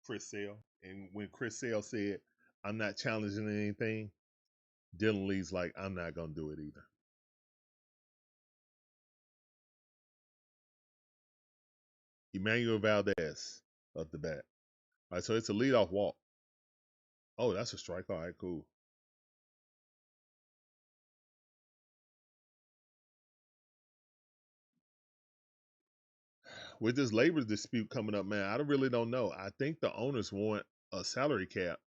Chris Sale. And when Chris Sale said, I'm not challenging anything, Dylan Lee's like, I'm not going to do it either. Emmanuel Valdez up the bat. All right, so it's a leadoff walk. Oh, that's a strike. All right, cool. With this labor dispute coming up, man, I really don't know. I think the owners want a salary cap.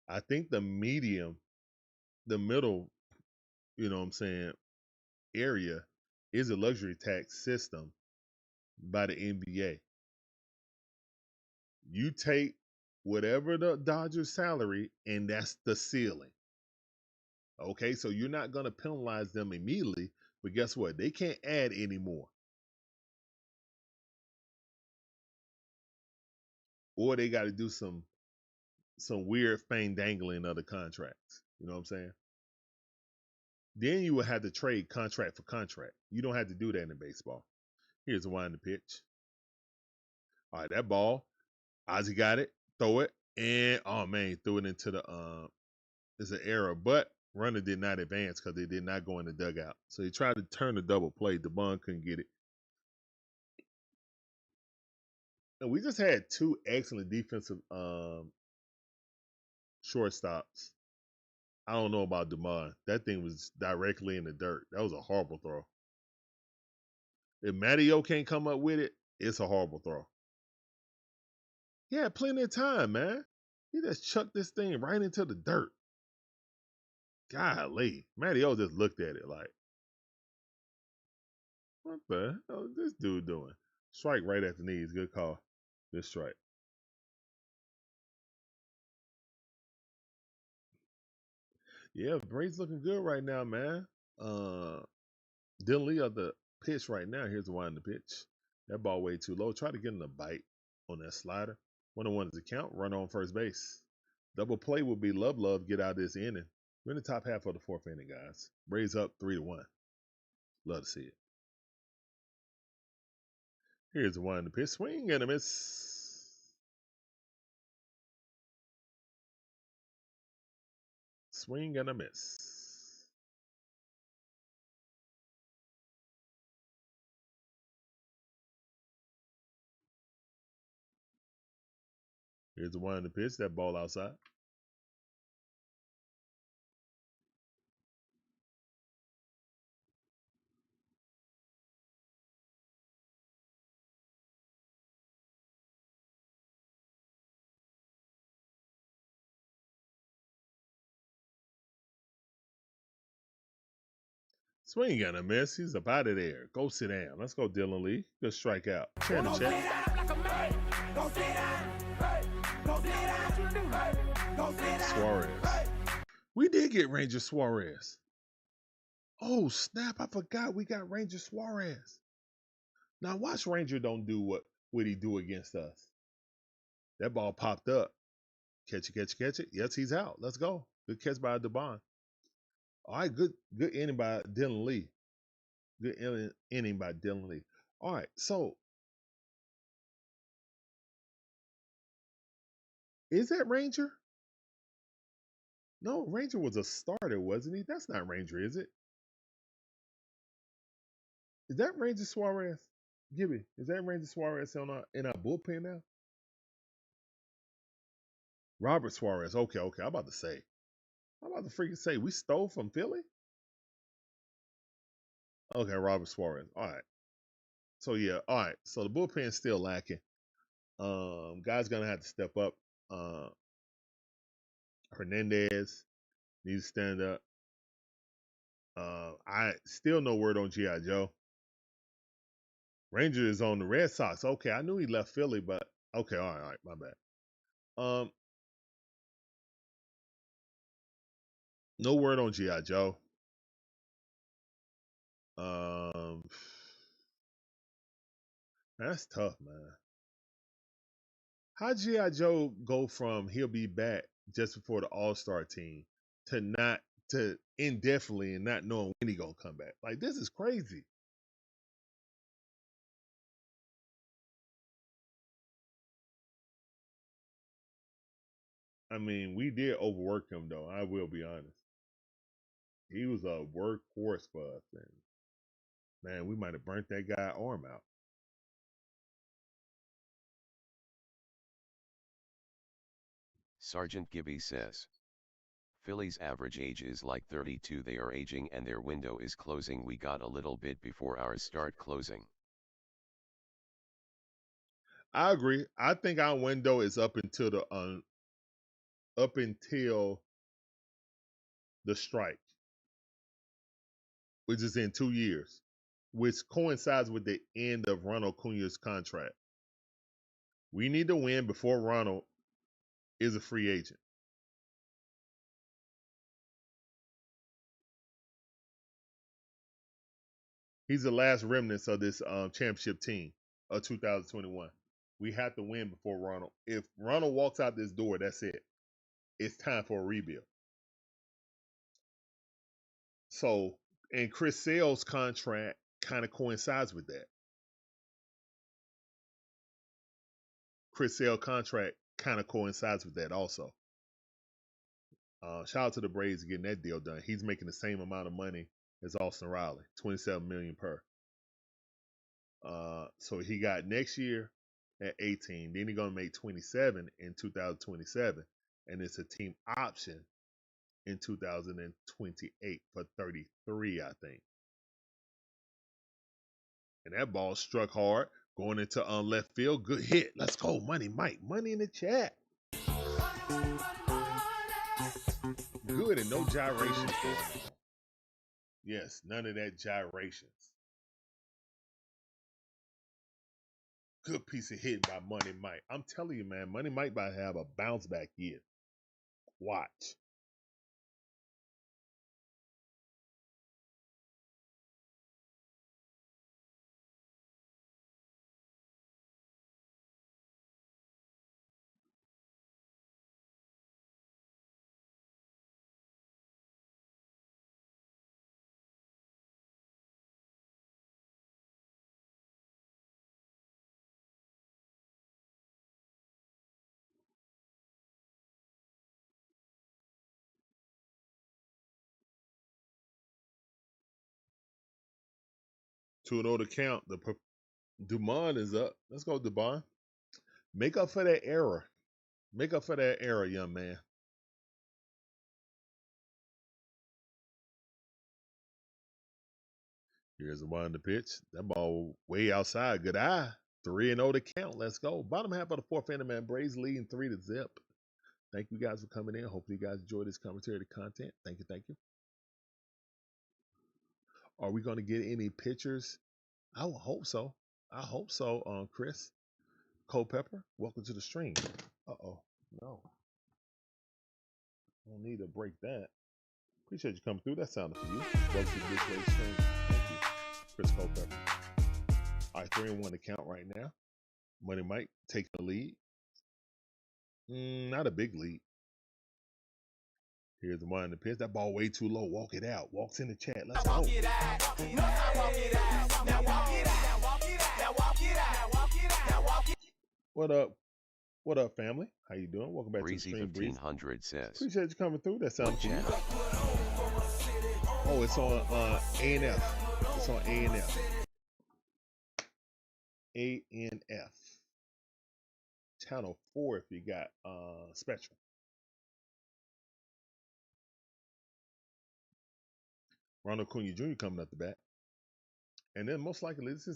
I think the middle, you know what I'm saying, area is a luxury tax system by the NBA. You take whatever the Dodgers salary, and that's the ceiling. Okay, so you're not going to penalize them immediately, but guess what? They can't add anymore. Or they got to do some weird fang dangling other contracts. You know what I'm saying? Then you will have to trade contract for contract. You don't have to do that in baseball. Here's the wind the pitch. All right, that ball. Ozzie got it. Throw it. And oh man, he threw it into the it's an error. But runner did not advance because they did not go in the dugout. So he tried to turn the double play. DeBon couldn't get it. And we just had 2 excellent defensive shortstops. I don't know about DeMond. That thing was directly in the dirt. That was a horrible throw. If Matteo can't come up with it, it's a horrible throw. He had plenty of time, man. He just chucked this thing right into the dirt. Golly. Matteo just looked at it like, what the hell is this dude doing? Strike right at the knees. Good call. Good strike. Yeah, Braves looking good right now, man. Dylan Lee of the pitch right now. Here's the wind the pitch. That ball way too low. Try to get him a bite on that slider. 1-1 is the count. Run on first base. Double play would be love. Get out of this inning. We're in the top half of the 4th inning, guys. Braves up 3-1. Love to see it. Here's the wind the pitch. Swing and a miss. Swing and a miss. Here's the wind the pitch. That ball outside. Swing and a miss. He's up out of there. Go sit down. Let's go, Dylan Lee. Good strikeout. Turn the Go sit check. down like a man. Go sit down. Hey. Go sit down. Hey. Go sit down. Suarez. Hey. We did get Ranger Suarez. Oh, snap. I forgot we got Ranger Suarez. Now watch Ranger don't do what he do against us. That ball popped up. Catch it, catch it, catch it. Yes, he's out. Let's go. Good catch by DeBon. All right, good inning by Dylan Lee. Good inning by Dylan Lee. All right, so is that Ranger? No, Ranger was a starter, wasn't he? That's not Ranger, is it? Is that Ranger Suarez? Gibby, is that Ranger Suarez in our bullpen now? Robert Suarez. Okay. I'm about to say. I'm about to freaking say we stole from Philly? Okay, Robert Suarez. All right. So yeah, all right. So the bullpen's still lacking. Guys gonna have to step up. Hernandez needs to stand up. I still no word on G.I. Joe. Ranger is on the Red Sox. Okay, I knew he left Philly, but okay, all right, my bad. No word on G.I. Joe. That's tough, man. How G.I. Joe go from he'll be back just before the All-Star team to indefinitely and not knowing when he gonna come back? Like, this is crazy. I mean, we did overwork him though. I will be honest. He was a workhorse for us, and man, we might have burnt that guy's arm out. Sergeant Gibby says. Philly's average age is like 32. They are aging and their window is closing. We got a little bit before ours start closing. I agree. I think our window is up until the strike, which is in 2 years, which coincides with the end of Ronald Acuna's contract. We need to win before Ronald is a free agent. He's the last remnants of this championship team of 2021. We have to win before Ronald. If Ronald walks out this door, that's it. It's time for a rebuild. So, and Chris Sale's contract kind of coincides with that. Chris Sale contract kind of coincides with that also. Shout out to the Braves getting that deal done. He's making the same amount of money as Austin Riley, $27 million per. So he got next year at 18. Then he's gonna make 27 in 2027, and it's a team option in 2028 for 33, I think. And that ball struck hard, going into left field. Good hit. Let's go, Money Mike. Money in the chat. Good and no gyrations going on. Yes, none of that gyrations. Good piece of hitting by Money Mike. I'm telling you, man, Money Mike might have a bounce back year. Watch. To an older count, Dumont is up. Let's go, Dumont. Make up for that error. Make up for that error, young man. Here's the one on the pitch. That ball way outside. Good eye. 3-0 to count. Let's go. Bottom half of the fourth inning, man. Braves leading 3-0. Thank you guys for coming in. Hopefully you guys enjoyed this commentary, the content. Thank you. Are we going to get any pitchers? I will hope so. I hope so, Chris. Culpepper, welcome to the stream. Uh-oh. No. I don't need to break that. Appreciate you coming through. That sounded for you. Welcome to this way stream. Thank you, Chris Culpepper. All right, 3-1 to count right now. Money Mike taking the lead. Not a big lead. Here's the one in the pitch. That ball way too low. Walk it out. Walks in the chat. Let's go. What up? What up, family? How you doing? Welcome back Breezy to the stream. 1500 says. Appreciate you coming through. That sounds What cool. Oh, it's on A&F. It's on A&F. A&F. Channel 4 if you got Spectrum. Ronald Acuna Jr. coming up the bat. And then most likely this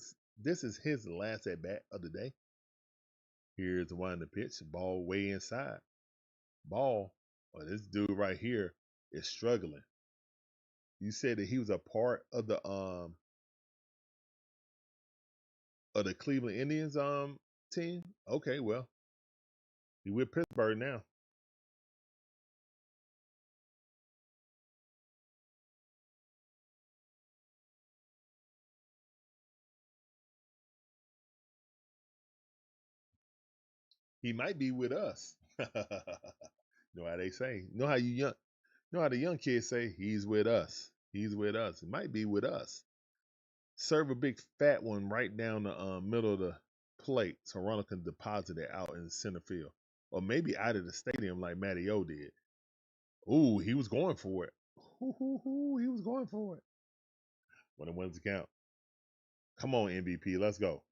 is his last at bat of the day. Here's the one in the pitch. Ball way inside. Ball. Oh, this dude right here is struggling. You said that he was a part of the Cleveland Indians team? Okay, well. He with Pittsburgh now. He might be with us. Know how they say. Know how the young kids say, he's with us. He's with us. It might be with us. Serve a big fat one right down the middle of the plate so Ronald can deposit it out in center field. Or maybe out of the stadium like Matty O did. Ooh, he was going for it. Ooh, he was going for it. When it wins the count. Come on, MVP. Let's go.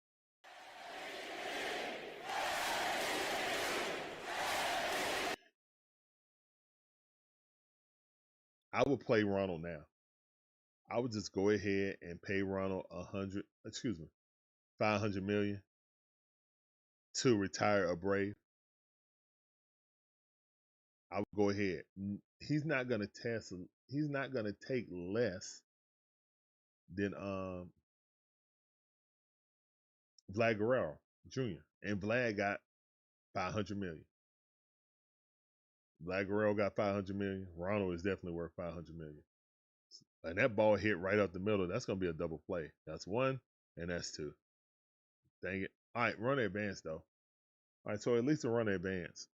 I would play Ronald now. I would just go ahead and pay Ronald $500 million to retire a Brave. I would go ahead. He's not gonna take less than Vlad Guerrero Jr. And Vlad got $500 million. Vlad Guerrero got $500 million. Ronald is definitely worth $500 million. And that ball hit right up the middle. That's gonna be a double play. That's one, and that's two. Dang it. All right, run advance though. All right, so at least a run advance.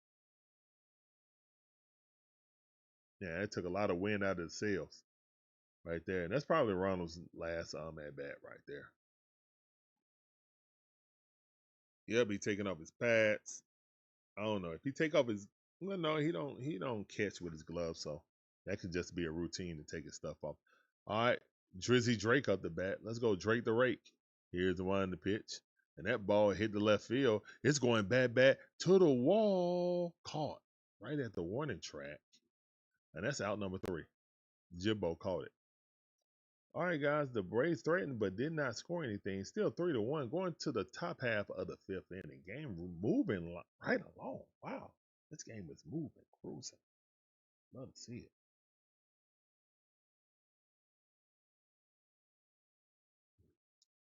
Yeah, it took a lot of wind out of the sails right there. And that's probably Ronald's last at bat right there. Yep, he taking off his pads. I don't know. If he take off his no, he don't catch with his gloves, so that could just be a routine to take his stuff off. All right, Drizzy Drake up the bat. Let's go, Drake the Rake. Here's the one in the pitch. And that ball hit the left field. It's going back to the wall. Caught right at the warning track. And that's out number 3. Jibbo caught it. All right, guys. The Braves threatened but did not score anything. Still 3-1. Going to the top half of the 5th inning. Game moving right along. Wow. This game is moving, cruising. Love to see it.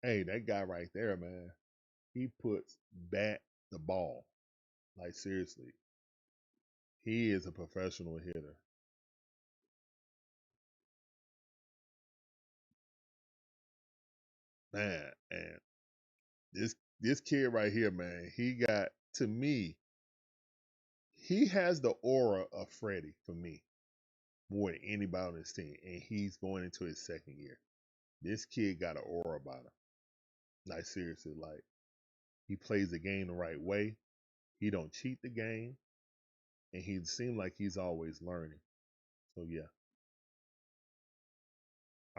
Hey, that guy right there, man. He puts back the ball. Like, seriously. He is a professional hitter. Man, and this kid right here, man, he got, to me, he has the aura of Freddie for me more than anybody on this team, and he's going into his 2nd year. This kid got an aura about him. Like, seriously, like, he plays the game the right way. He don't cheat the game, and he seems like he's always learning. So, yeah.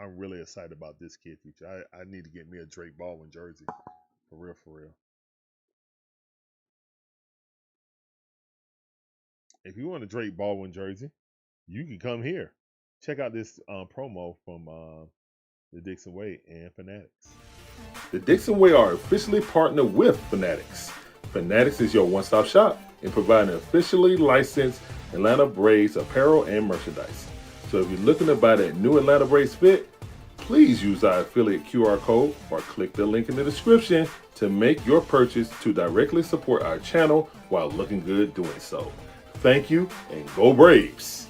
I'm really excited about this kid future. I need to get me a Drake Baldwin jersey. For real, for real. If you want a Drake Baldwin jersey, you can come here. Check out this promo from the DIXON Way and Fanatics. The DIXON Way are officially partnered with Fanatics. Fanatics is your one-stop shop in providing officially licensed Atlanta Braves apparel and merchandise. So if you're looking to buy that new Atlanta Braves fit, please use our affiliate QR code or click the link in the description to make your purchase to directly support our channel while looking good doing so. Thank you, and go Braves!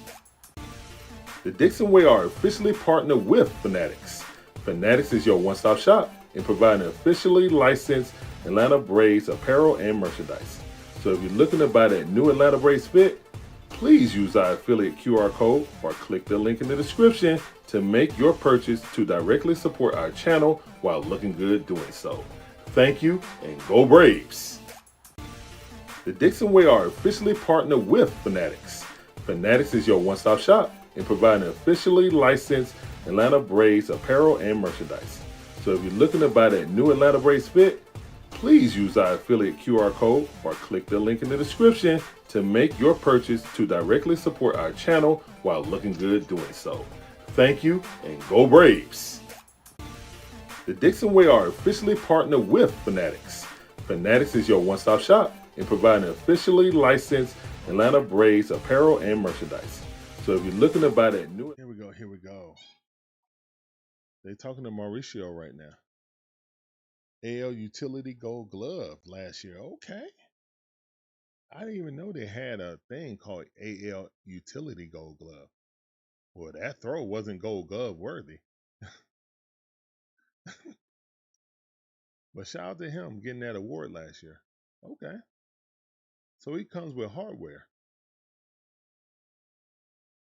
The DIXON Way are officially partnered with Fanatics. Fanatics is your one-stop shop in providing officially licensed Atlanta Braves apparel and merchandise. So if you're looking to buy that new Atlanta Braves fit, please use our affiliate QR code or click the link in the description to make your purchase to directly support our channel while looking good doing so. Thank you, and go Braves! The DIXON Way are officially partnered with Fanatics. Fanatics is your one-stop shop in providing officially licensed Atlanta Braves apparel and merchandise. So if you're looking to buy that new Atlanta Braves fit, please use our affiliate QR code or click the link in the description to make your purchase to directly support our channel while looking good doing so. Thank you, and go Braves! The DIXON Way are officially partnered with Fanatics. Fanatics is your one-stop shop in providing officially licensed Atlanta Braves apparel and merchandise. So if you're looking to buy that new... Here we go. They're talking to Mauricio right now. AL Utility Gold Glove last year. Okay. I didn't even know they had a thing called AL Utility Gold Glove. Well, that throw wasn't Gold Glove worthy. But shout out to him getting that award last year. Okay. So he comes with hardware.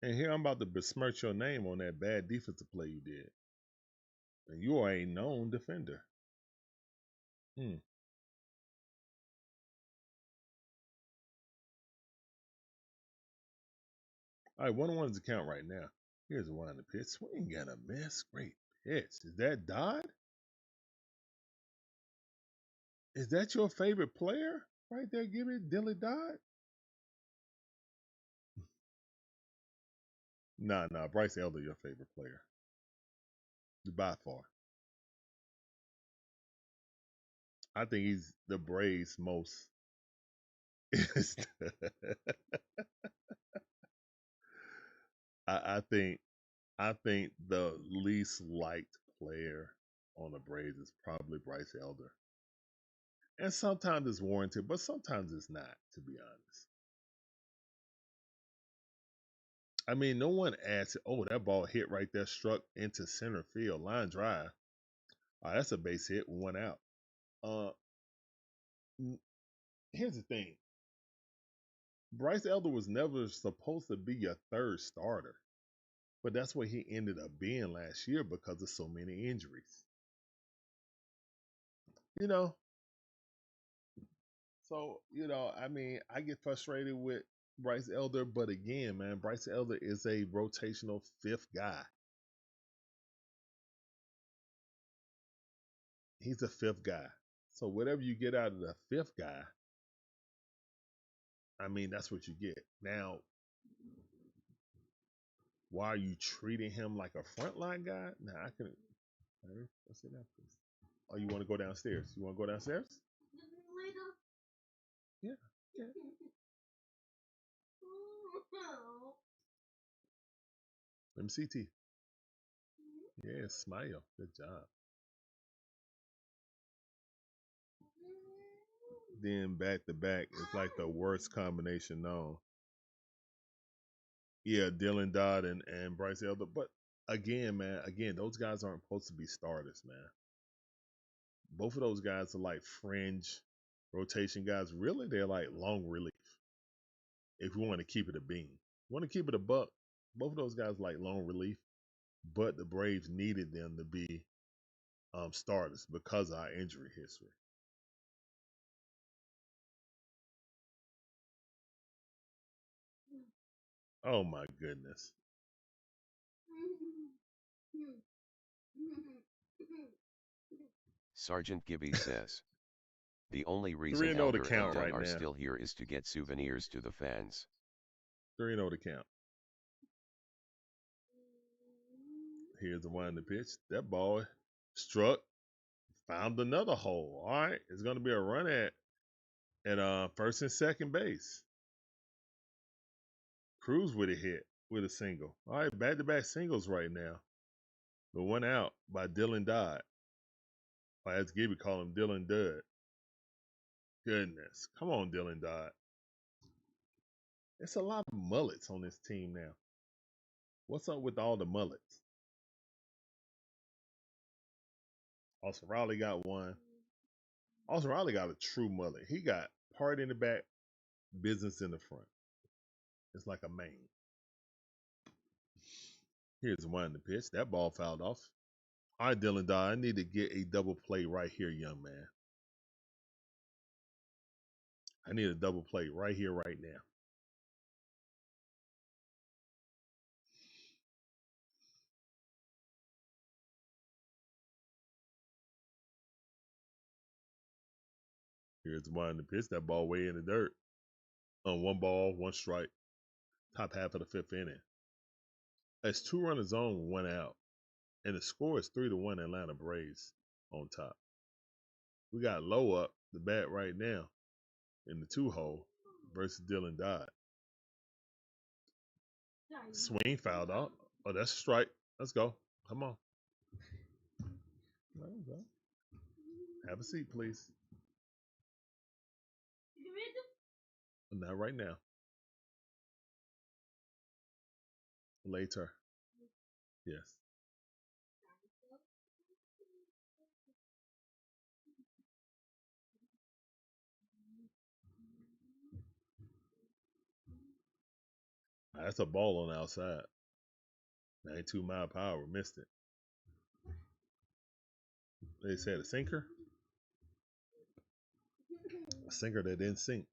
And here I'm about to besmirch your name on that bad defensive play you did. And you are a known defender. All right, 1-on-1 is the count right now. Here's one on the pitch. Swing and a miss. Great pitch. Is that Dodd? Is that your favorite player right there? Give it Dilly Dodd? Nah. Bryce Elder, your favorite player. By far. I think he's the Braves' most. I think the least liked player on the Braves is probably Bryce Elder. And sometimes it's warranted, but sometimes it's not, to be honest. I mean, no one asks, oh, that ball hit right there, struck into center field, line drive. That's a base hit, 1 out. Here's the thing. Bryce Elder was never supposed to be your third starter. But that's what he ended up being last year because of so many injuries. You know? So, I mean, I get frustrated with Bryce Elder, but again, man, Bryce Elder is a rotational fifth guy. He's a fifth guy. So whatever you get out of the fifth guy, I mean, that's what you get. Now, why are you treating him like a frontline guy? Now, I can. Let's sit down, please. Oh, you want to go downstairs? You want to go downstairs? Yeah. Let me see teeth. Yeah, smile. Good job. Then back to back is like the worst combination known. Yeah, Dylan Dodd and Bryce Elder. But again, man, those guys aren't supposed to be starters, man. Both of those guys are like fringe rotation guys. Really, they're like long relief. If you want to keep it a bean. Want to keep it a buck, both of those guys like long relief. But the Braves needed them to be starters because of our injury history. Oh my goodness. Sergeant Gibby says, the only reason 3-0 Elder to count and Dunn right are now. still here is to get souvenirs to the fans. 3-0 to count. Here's the one in the pitch. That ball struck, found another hole. All right, it's going to be a run at first and second base. Cruz with a hit with a single. All right, back-to-back singles right now. But one out by Dylan Dodd. Or as Gibby call him, Dylan Dud. Goodness. Come on, Dylan Dodd. It's a lot of mullets on this team now. What's up with all the mullets? Austin Riley got one. Austin Riley got a true mullet. He got part in the back, business in the front. It's like a mane. Here's one in the pitch. That ball fouled off. All right, Dylan Dodd, I need to get a double play right here, young man. I need a double play right here, right now. Here's one in the pitch. That ball way in the dirt. On one ball, one strike. Top half of the fifth inning. That's 2 runners on, 1 out. And the score is 3-1 Atlanta Braves on top. We got Low up the bat right now in the 2-hole versus Dylan Dodd. Swing fouled out. Oh, that's a strike. Let's go. Come on. There we go. Have a seat, please. Not right now. Later. Yes. That's a ball on the outside. 92-mile per hour. Missed it. They said a sinker. A sinker that didn't sink.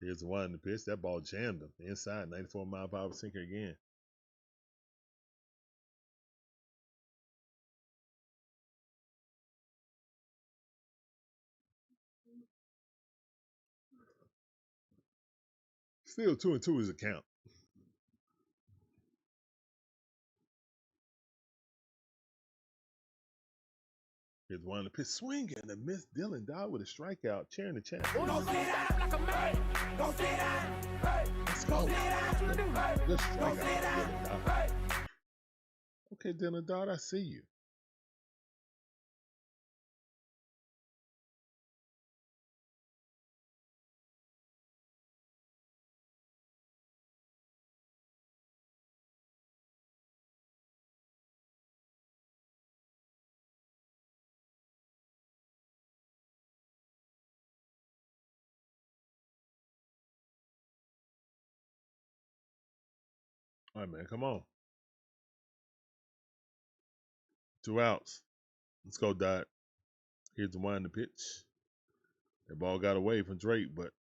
Here's the one in the pitch. That ball jammed him. Inside, 94-mile per hour sinker again. Still 2-2 is a count. Here's one in the pitch. Swinging and miss. Dylan Dodd with a strikeout. Cheering the champ. Go sit down like a man. Go sit down. Hey. Let's go. Sit down. Good Go strikeout. sit down. Dylan Dodd. Hey. Okay, Dylan Dodd, I see you. All right, man, come on. 2 outs. Let's go, Dodd. Here's the one in the pitch. The ball got away from Drake, but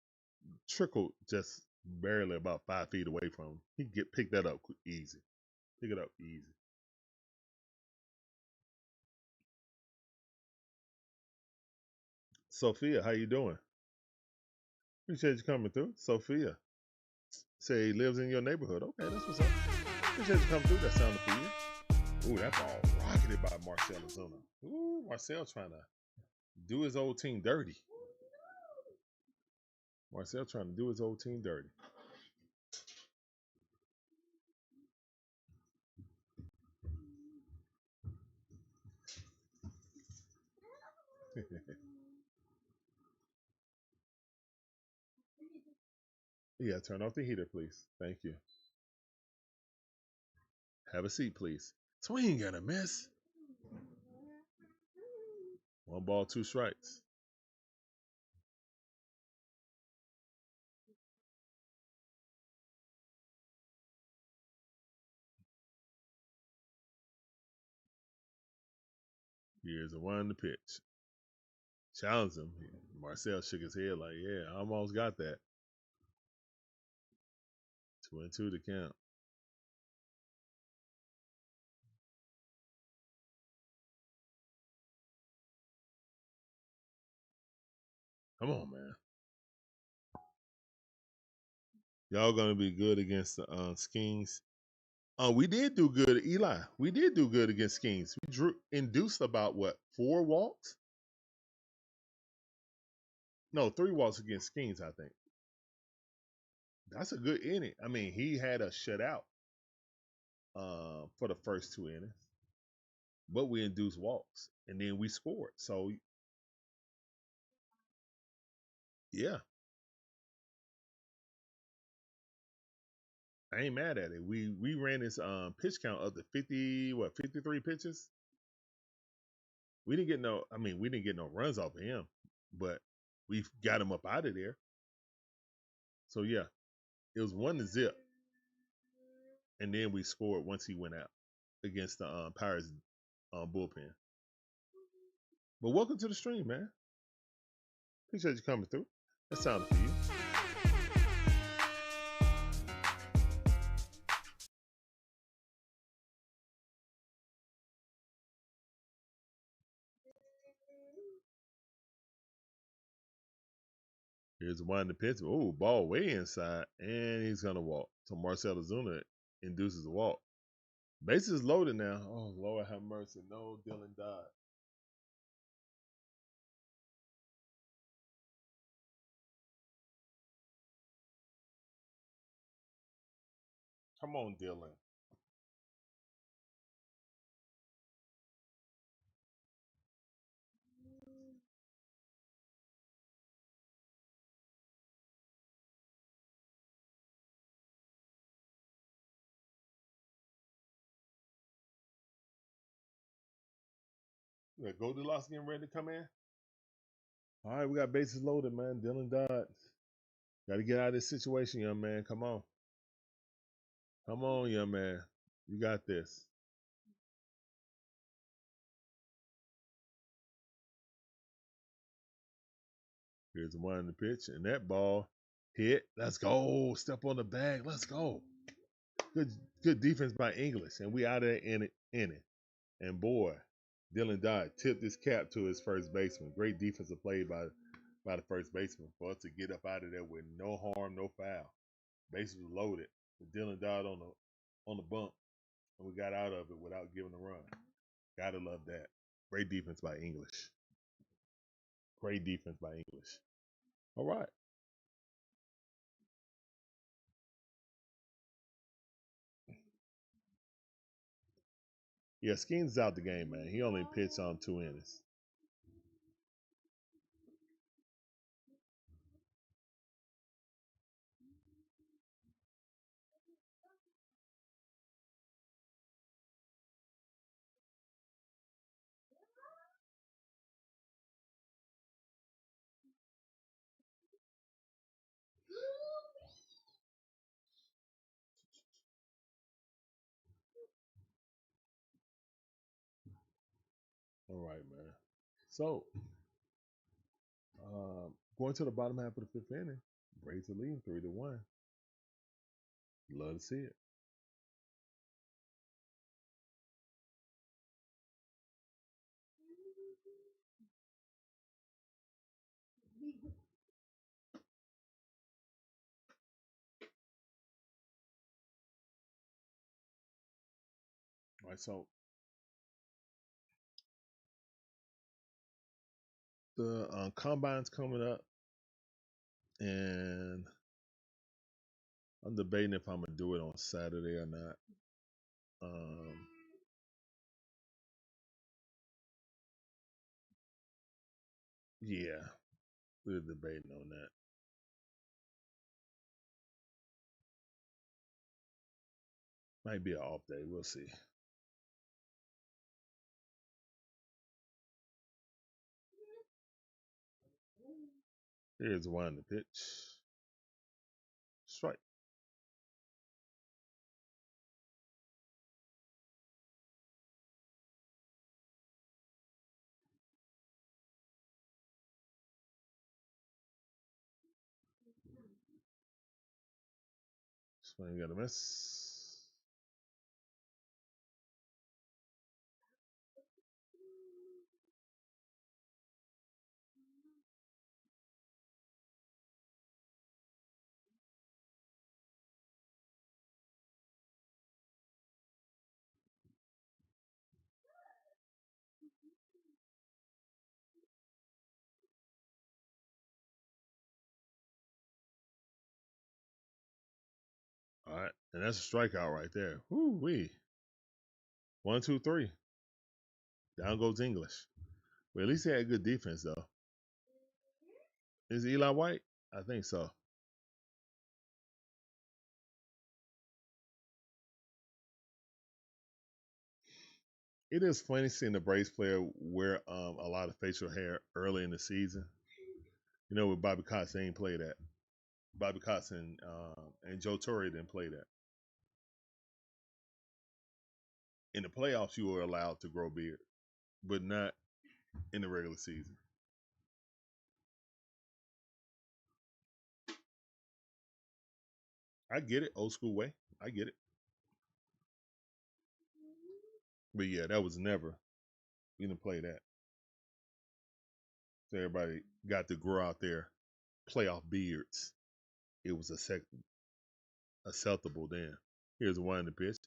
trickled just barely about 5 feet away from him. He can pick that up easy. Pick it up easy. Sophia, how you doing? Appreciate you coming through. Sophia. Say he lives in your neighborhood. Okay, that's what's up. Appreciate you coming through. That sounded for you. Ooh, that ball rocketed by Marcell Ozuna. Ooh, Marcell trying to do his old team dirty. Marcell trying to do his old team dirty. Yeah, turn off the heater, please. Thank you. Have a seat, please. Swing and a miss. 1 ball, 2 strikes. Here's a 1 in the pitch. Challenged him. Marcell shook his head like, yeah, I almost got that. 2-2 to count. Come on, man. Y'all gonna be good against the Skings. We did do good, Eli. We did do good against Skings. We induced about what, 4 walks? No, 3 walks against Skings, I think. That's a good inning. I mean, he had us shut out. for the first 2 innings, but we induced walks and then we scored. So yeah, I ain't mad at it. We ran this pitch count up to 53 pitches. We didn't get no runs off of him, but we got him up out of there. So yeah, it was 1-0, and then we scored once he went out against the Pirates bullpen. But welcome to the stream, man. Appreciate you coming through. That sounded for you. Here's one in the pitch. Oh, ball way inside, and he's gonna walk. So Marcell Ozuna induces a walk. Bases loaded now. Oh, Lord have mercy. No, Dylan Dodd. Come on, Dylan. Goldilocks getting ready to come in. All right, we got bases loaded, man. Dylan Dodd. Got to get out of this situation, young man. Come on. Come on, young man. You got this. Here's one in the pitch, and that ball hit. Let's go. Step on the bag. Let's go. Good defense by English, and we out of there in it. And boy, Dylan Dodd tipped his cap to his first baseman. Great defensive play by the first baseman for us to get up out of there with no harm, no foul. Bases was loaded. With Dylan Dodd on the bump, and we got out of it without giving a run. Gotta love that. Great defense by English. Great defense by English. All right. Yeah, Skeens out the game, man. He only pitched on 2 innings. All right, man. So, going to the bottom half of the 5th inning, Braves are leading 3-1. Love to see it. All right, so the combine's coming up, and I'm debating if I'm gonna do it on Saturday or not. Yeah, we're debating on that. Might be an off day. We'll see. Here's one in the pitch. Strike. Swing got a miss. All right, and that's a strikeout right there. Woo wee. 1, 2, 3. Down goes English. But at least he had good defense, though. Is it Eli White? I think so. It is funny seeing the Braves player wear a lot of facial hair early in the season. You know, with Bobby Cox, they ain't play that. Bobby Cox and Joe Torre didn't play that. In the playoffs, you were allowed to grow beard, but not in the regular season. I get it, old school way. I get it. But yeah, that was never. You didn't play that. So everybody got to grow out their playoff beards. It was acceptable then. Here's one in the pitch.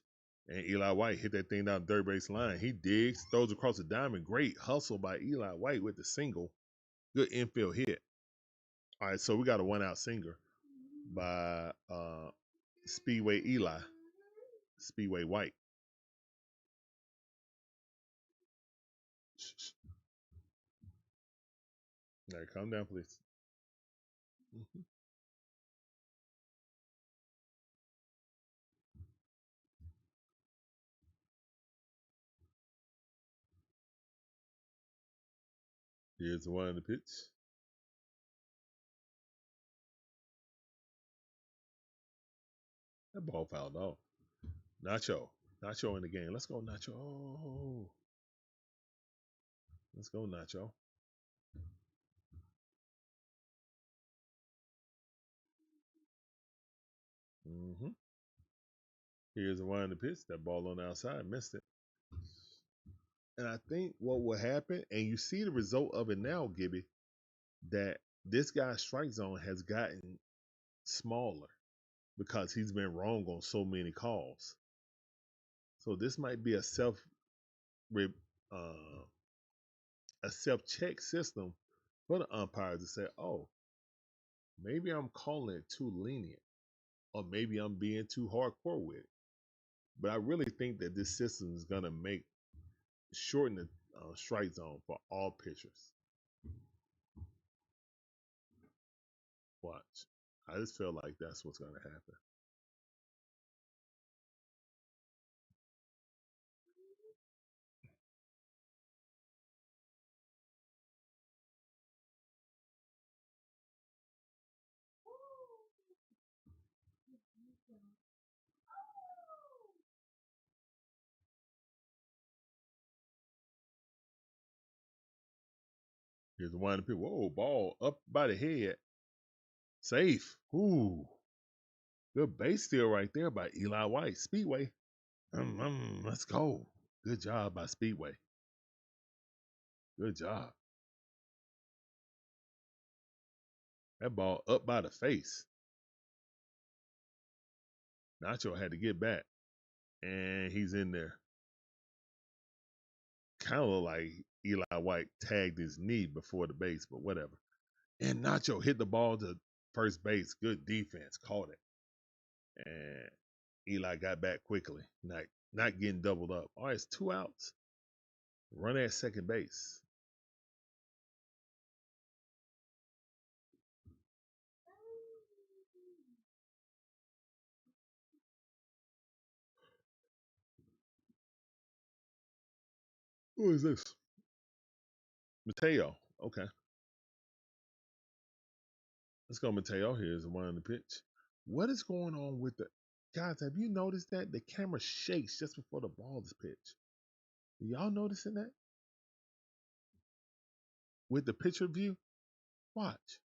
And Eli White hit that thing down the third base line. He digs, throws across the diamond. Great hustle by Eli White with the single. Good infield hit. All right, so we got a 1-out single by Speedway Eli. Speedway White. All right, calm down, please. Mm-hmm. Here's the one in the pitch. That ball fouled off. Nacho. Nacho in the game. Let's go, Nacho. Oh. Let's go, Nacho. Mm-hmm. Here's the one in the pitch. That ball on the outside. Missed it. And I think what will happen, and you see the result of it now, Gibby, that this guy's strike zone has gotten smaller because he's been wrong on so many calls. So this might be uh, a self check system for the umpires to say, oh, maybe I'm calling it too lenient, or maybe I'm being too hardcore with it. But I really think that this system is gonna shorten the strike zone for all pitchers. Watch. I just feel like that's what's gonna happen. Here's the one people. Whoa, ball up by the head. Safe. Ooh. Good base steal right there by Eli White. Speedway. Let's go. Good job by Speedway. Good job. That ball up by the face. Nacho had to get back. And he's in there. Kind of look like Eli White tagged his knee before the base, but whatever. And Nacho hit the ball to first base. Good defense. Caught it. And Eli got back quickly. Not getting doubled up. All right, it's 2 outs. Run at second base. Who is this? Mateo. Okay. Let's go, Mateo. Here's the one on the pitch. What is going on with the guys? Have you noticed that the camera shakes just before the ball is pitched? Y'all noticing that? With the picture view? Watch.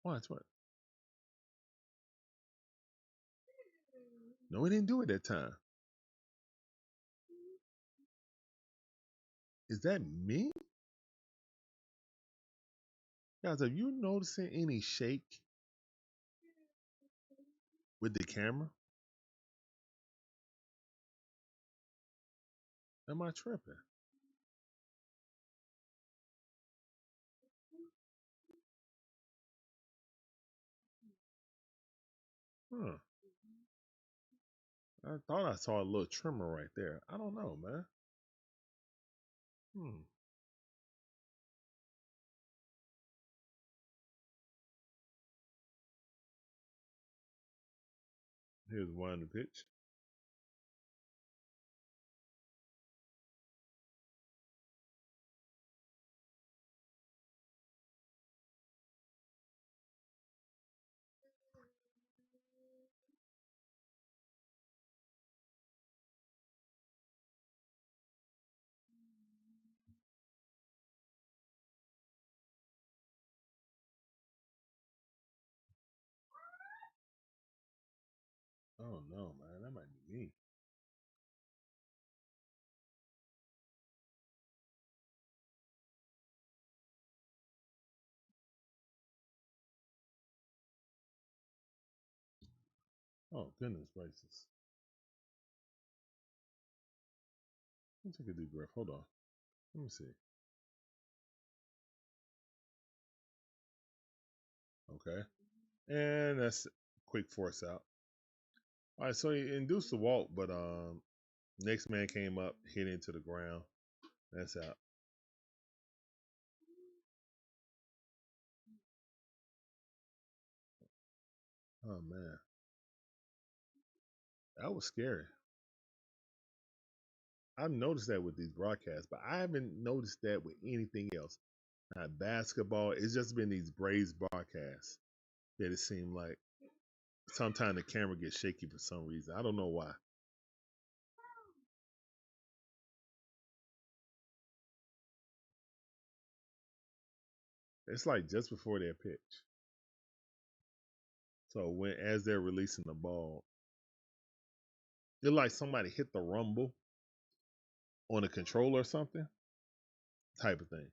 Watch what? No, he didn't do it that time. Is that me? Guys, have you noticing any shake with the camera? Am I tripping? Huh. I thought I saw a little trimmer right there. I don't know, man. Here's one to pitch. Oh no, man, that might be me. Oh goodness gracious. Let me take a deep breath. Hold on. Let me see. Okay. And that's quick force out. All right, so he induced the walk, but next man came up, hit into the ground. That's out. Oh man, that was scary. I've noticed that with these broadcasts, but I haven't noticed that with anything else. Not basketball. It's just been these Braves broadcasts that it seemed like sometimes the camera gets shaky for some reason. I don't know why. It's like just before their pitch. So when as they're releasing the ball, it's like somebody hit the rumble on a controller or something type of thing.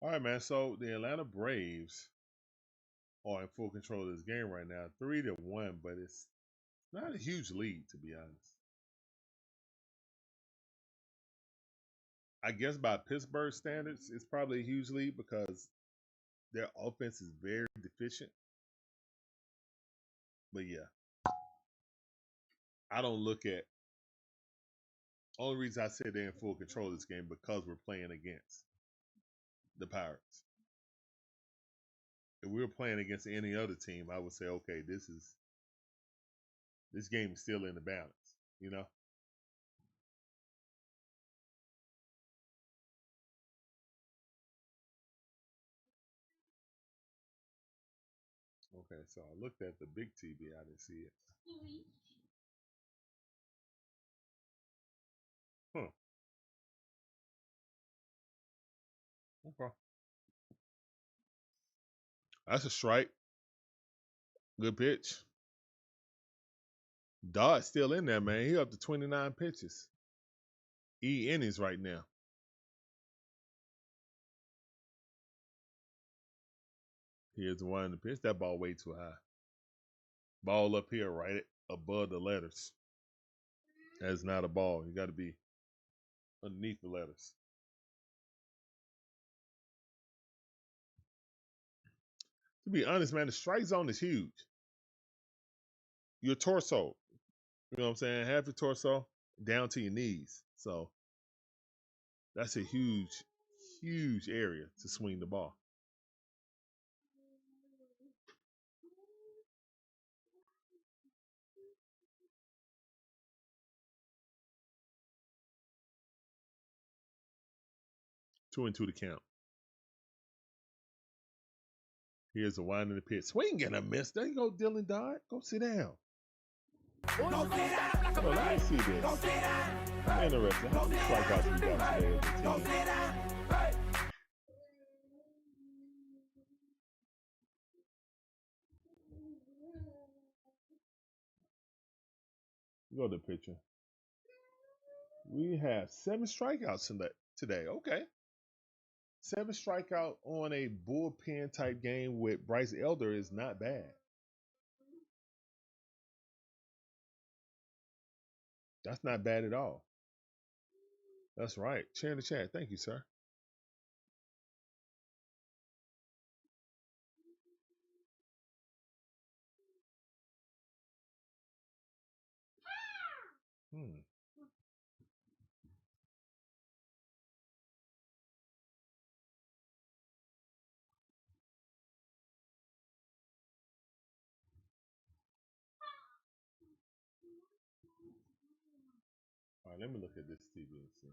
All right, man. So the Atlanta Braves are in full control of this game right now, 3-1, but it's not a huge lead to be honest. I guess by Pittsburgh standards, it's probably a huge lead because their offense is very deficient. But yeah, I don't look at. Only reason I said they're in full control of this game because we're playing against the Pirates. If we were playing against any other team, I would say, okay, this game is still in the balance, you know. Okay, so I looked at the big TV, I didn't see it. Huh. Okay. That's a strike. Good pitch. Dodd's still in there, man. He up to 29 pitches. Innings right now. Here's the one in the pitch. That ball way too high. Ball up here, right above the letters. That's not a ball. You got to be underneath the letters. To be honest, man, the strike zone is huge. Your torso, you know what I'm saying? Half your torso down to your knees. So that's a huge, huge area to swing the ball. Two and two to count. Here's a wind in the pitch. Swing and a miss. There you go, Dylan Dodd. Go sit down. Go sit down like a Well, let me man. see this. Go sit down. I'm interested. How many strikeouts we got today as a Go team? sit down. Hey. Go to the picture. We have 7 strikeouts today. Okay. 7 strikeout on a bullpen type game with Bryce Elder is not bad. That's not bad at all. That's right. Share in the chat. Thank you, sir. All right, let me look at this TV and see.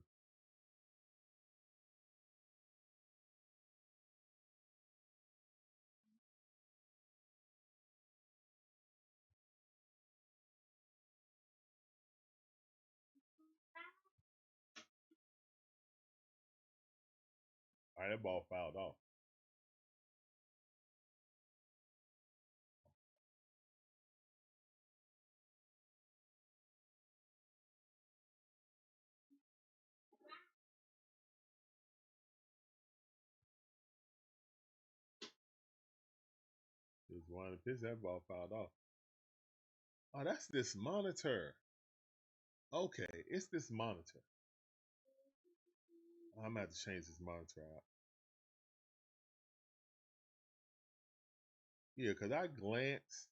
All right, that ball fouled off. There's one pitch. That ball fouled off. Oh, that's this monitor. Okay, it's this monitor. I'm gonna have to change this monitor out. Yeah, because I glanced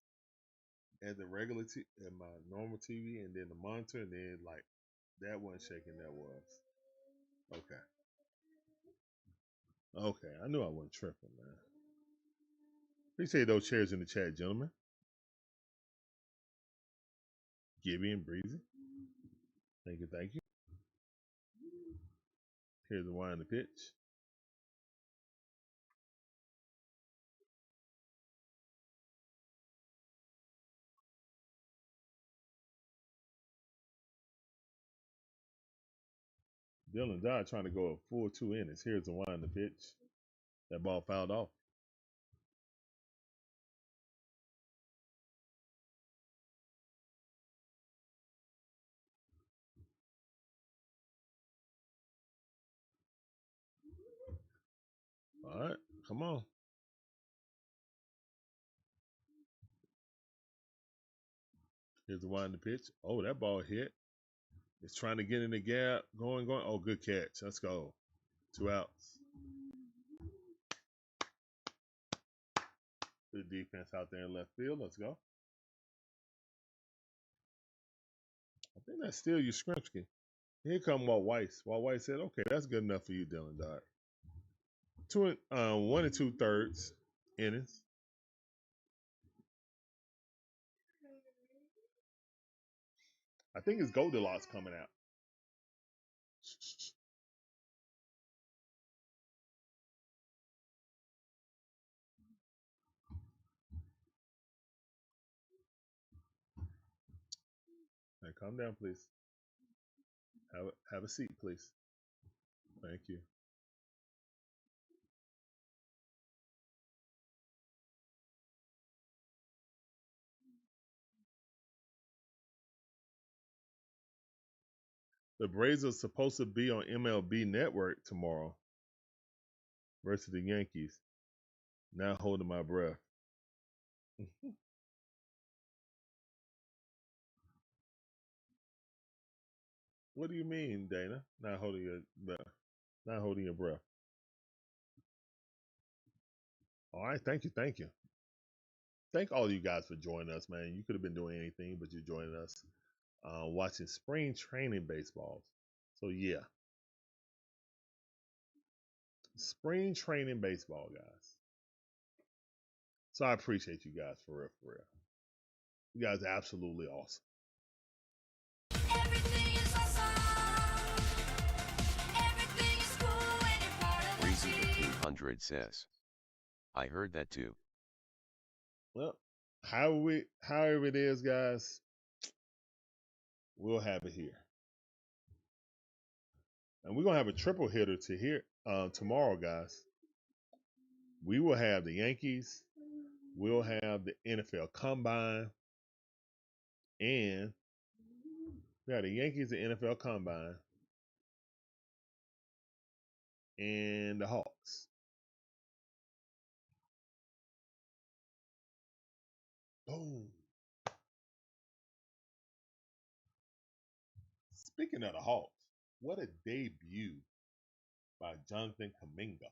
at the regular at my normal TV and then the monitor, and then like that wasn't shaking. That was okay. Okay, I knew I wasn't tripping, man. Appreciate those shares in the chat, gentlemen. Gibby and Breezy. Thank you, thank you. Here's the wind the pitch. Dylan Dodd trying to go a full 2 innings. Here's the wind the pitch. That ball fouled off. All right, come on. Here's the wind the pitch. Oh, that ball hit. It's trying to get in the gap. Going. Oh, good catch. Let's go. 2 outs. Good defense out there in left field. Let's go. I think that's still Yastrzemski. Here come Walt Weiss. Walt Weiss said, okay, that's good enough for you, Dylan Dodd. 1 2/3 innings. I think it's Goldilocks coming out. Hey, calm down, please. Have a seat, please. Thank you. The Braves are supposed to be on MLB Network tomorrow versus the Yankees. Not holding my breath. What do you mean, Dana? Not holding your breath. Not holding your breath. All right, thank you. Thank all you guys for joining us, man. You could have been doing anything, but you're joining us, watching spring training baseballs. So yeah, spring training baseball, guys. So I appreciate you guys for real, for real. You guys are absolutely awesome. Everything is awesome. Everything is cool when you're part of the Breezy team. 1500 says, I heard that too. Well, however it is, guys, we'll have it here. And we're gonna have a triple hitter to here tomorrow, guys. We will have the Yankees, we'll have the NFL Combine, and we have the Yankees, the NFL Combine, and the Hawks. Boom. Speaking of the Hawks, what a debut by Jonathan Kuminga.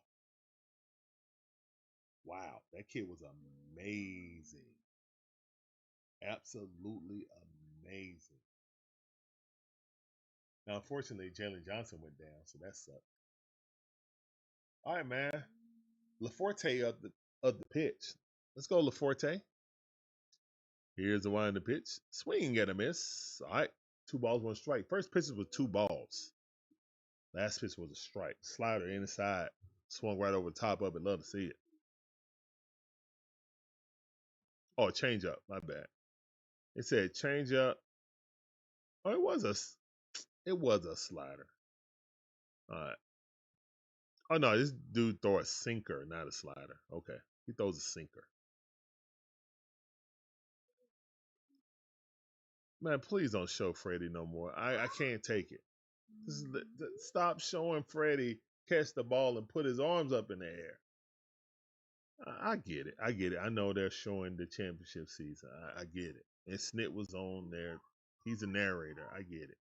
Wow, that kid was amazing. Absolutely amazing. Now, unfortunately, Jalen Johnson went down, so that sucked. All right, man. LaForte of the pitch. Let's go, LaForte. Here's the one in the pitch. Swing and a miss. All right. 2 balls, 1 strike. First pitch was 2 balls. Last pitch was a strike. Slider inside. Swung right over the top of it. Love to see it. Oh, change up. My bad. It said change up. Oh, it was a slider. All right. Oh no, this dude throw a sinker, not a slider. Okay. He throws a sinker. Man, please don't show Freddie no more. I can't take it. Stop showing Freddie catch the ball and put his arms up in the air. I get it. I get it. I know they're showing the championship season. I get it. And Snit was on there. He's a narrator. I get it.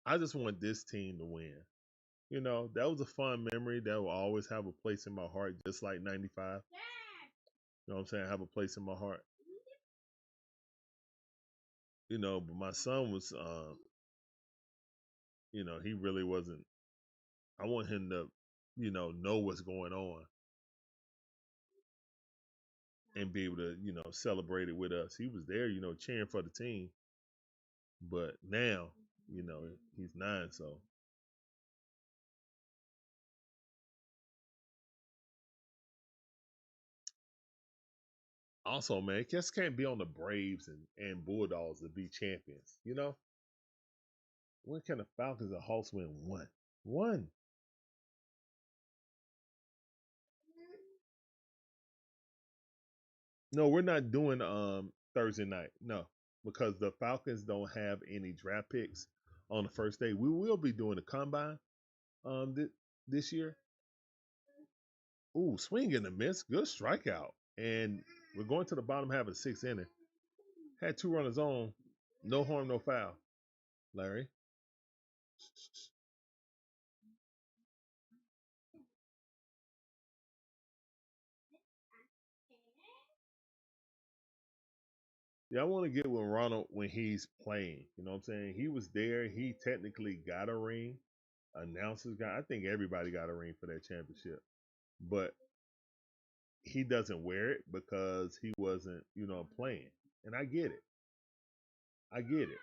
I just want this team to win. You know, that was a fun memory that will always have a place in my heart, just like 95. You know what I'm saying? Have a place in my heart. You know, but my son was, you know, he really wasn't. I want him to, know what's going on and be able to, celebrate it with us. He was there, cheering for the team. But now, he's 9, so. Also, man, just can't be on the Braves and Bulldogs to be champions, When can the Falcons and Hawks win one? One. No, we're not doing Thursday night. No, because the Falcons don't have any draft picks on the first day. We will be doing the combine this year. Ooh, swing and a miss. Good strikeout. And we're going to the bottom half of the 6th inning. Had 2 runners on. No harm, no foul. Larry. Yeah, I want to get with Ronald when he's playing. You know what I'm saying? He was there. He technically got a ring. Announcers got. I think everybody got a ring for that championship, but he doesn't wear it because he wasn't, playing. And I get it. I get it.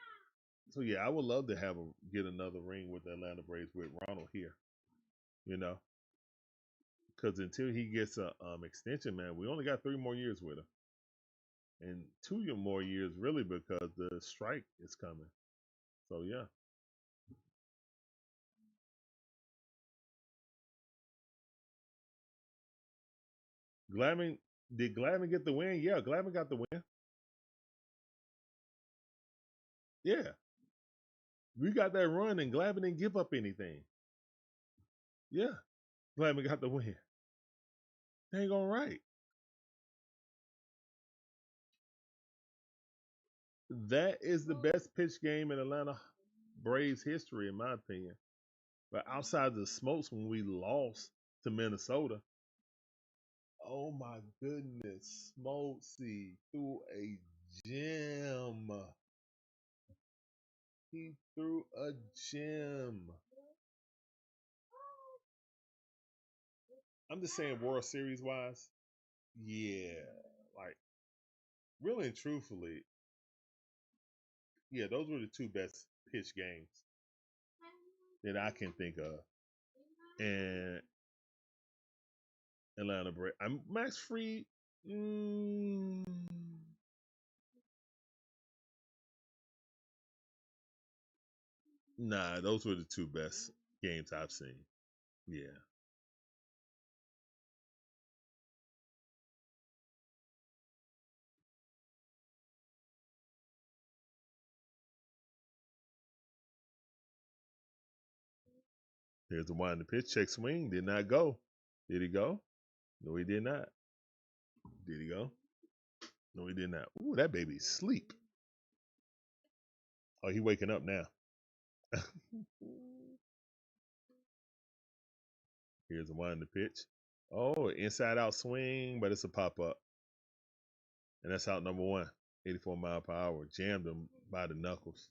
So yeah, I would love to get another ring with the Atlanta Braves with Ronald here. You know, because until he gets a extension, man, we only got 3 more years with him, and 2 more years really because the strike is coming. So yeah. Glavin did Glavin get the win? Yeah, Glavin got the win. Yeah, we got that run, and Glavin didn't give up anything. Yeah, Glavin got the win. Dang all right. That is the best pitch game in Atlanta Braves history, in my opinion. But outside the smokes when we lost to Minnesota, oh my goodness, Smokesy threw a gem. He threw a gem. I'm just saying, World Series wise, yeah, like really and truthfully, yeah, those were the 2 best pitch games that I can think of. And Atlanta Braves. I'm Max Fried. Nah, those were the two best games I've seen. Yeah. Here's the one. The pitch. Check swing. Did not go. Did he go? No, he did not. Did he go? No, he did not. Ooh, that baby's asleep. Oh, he waking up now. Here's the one. The pitch. Oh, inside out swing, but it's a pop up. And that's out number one. 84 mile per hour. Jammed him by the knuckles.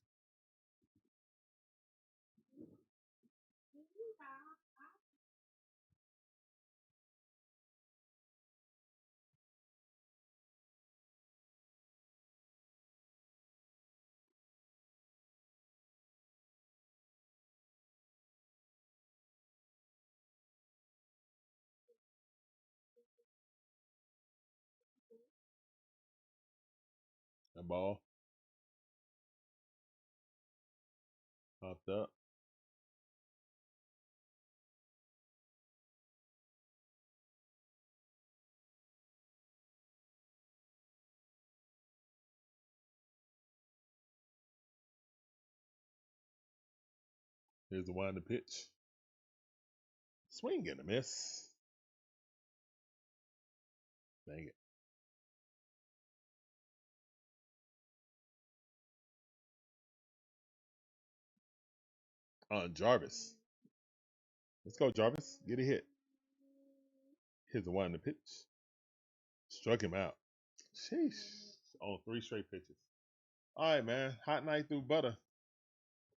That ball popped up. Here's the one. The pitch. Swing and a miss. Dang it. On Jarvis. Let's go, Jarvis. Get a hit. Here's the one. The pitch. Struck him out. Sheesh. On 3 straight pitches. All right, man. Hot night through butter.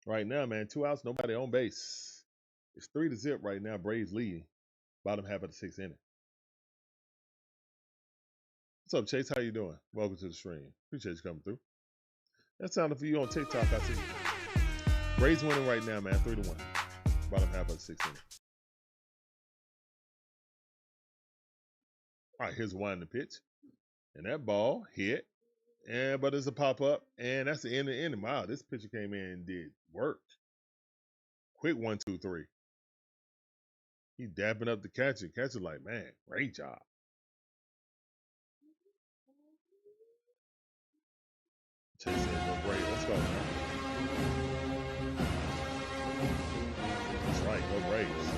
Right now, man. 2 outs, nobody on base. It's 3-0 right now. Braves leading. Bottom half of the 6th inning. What's up, Chase? How you doing? Welcome to the stream. Appreciate you coming through. That sounded for you on TikTok. I see. Braves winning right now, man. 3-1. Bottom half of the 6th inning. All right, here's one in the pitch. And that ball hit. But it's a pop up. And that's the end of the inning. Wow, this pitcher came in and did work. Quick 1, 2, 3. He dapping up the catcher. Catcher like, man, great job. Chase said, go Braves. Let's go, man. That's right, go Braves.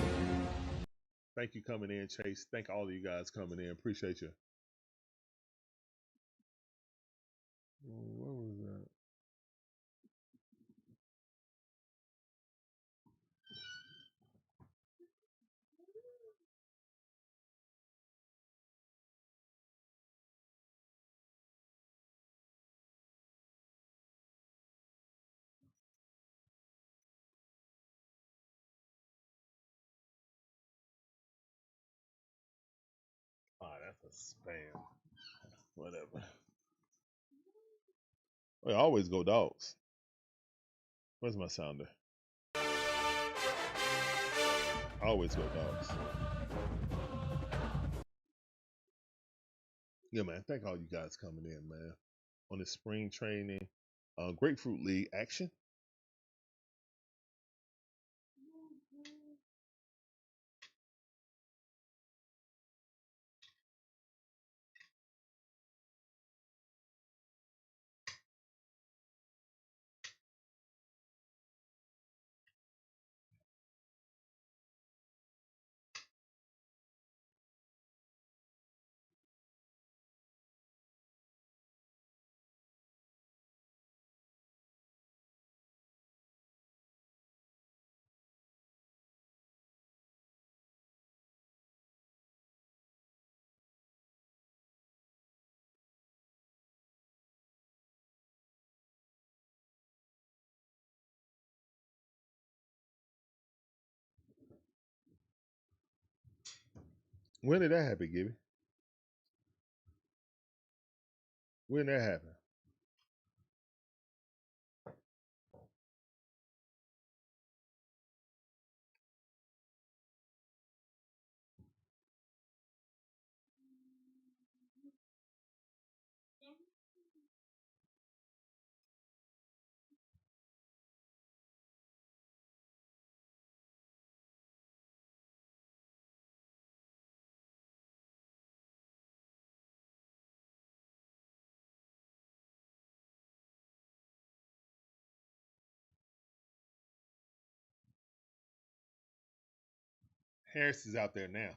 Thank you coming in, Chase. Thank all of you guys coming in. Appreciate you. What was that? Ah, that's a spam. Whatever. Well, I always go dogs. Where's my sounder? I always go dogs. Yeah, man. Thank all you guys coming in, man. On this spring training, Grapefruit League action. When did that happen, Gibby? When did that happen? Harris is out there now.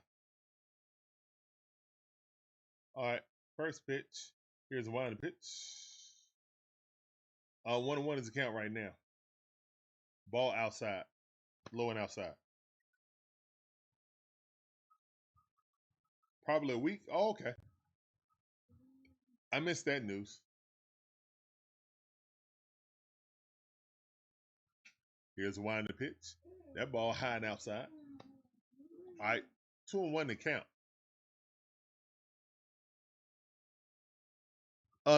All right, first pitch. Here's a wind pitch. 1-1 is the count right now. Ball outside, low and outside. Probably a week. Oh, okay. I missed that news. Here's a wind pitch. That ball high and outside. All right, 2-1 to count.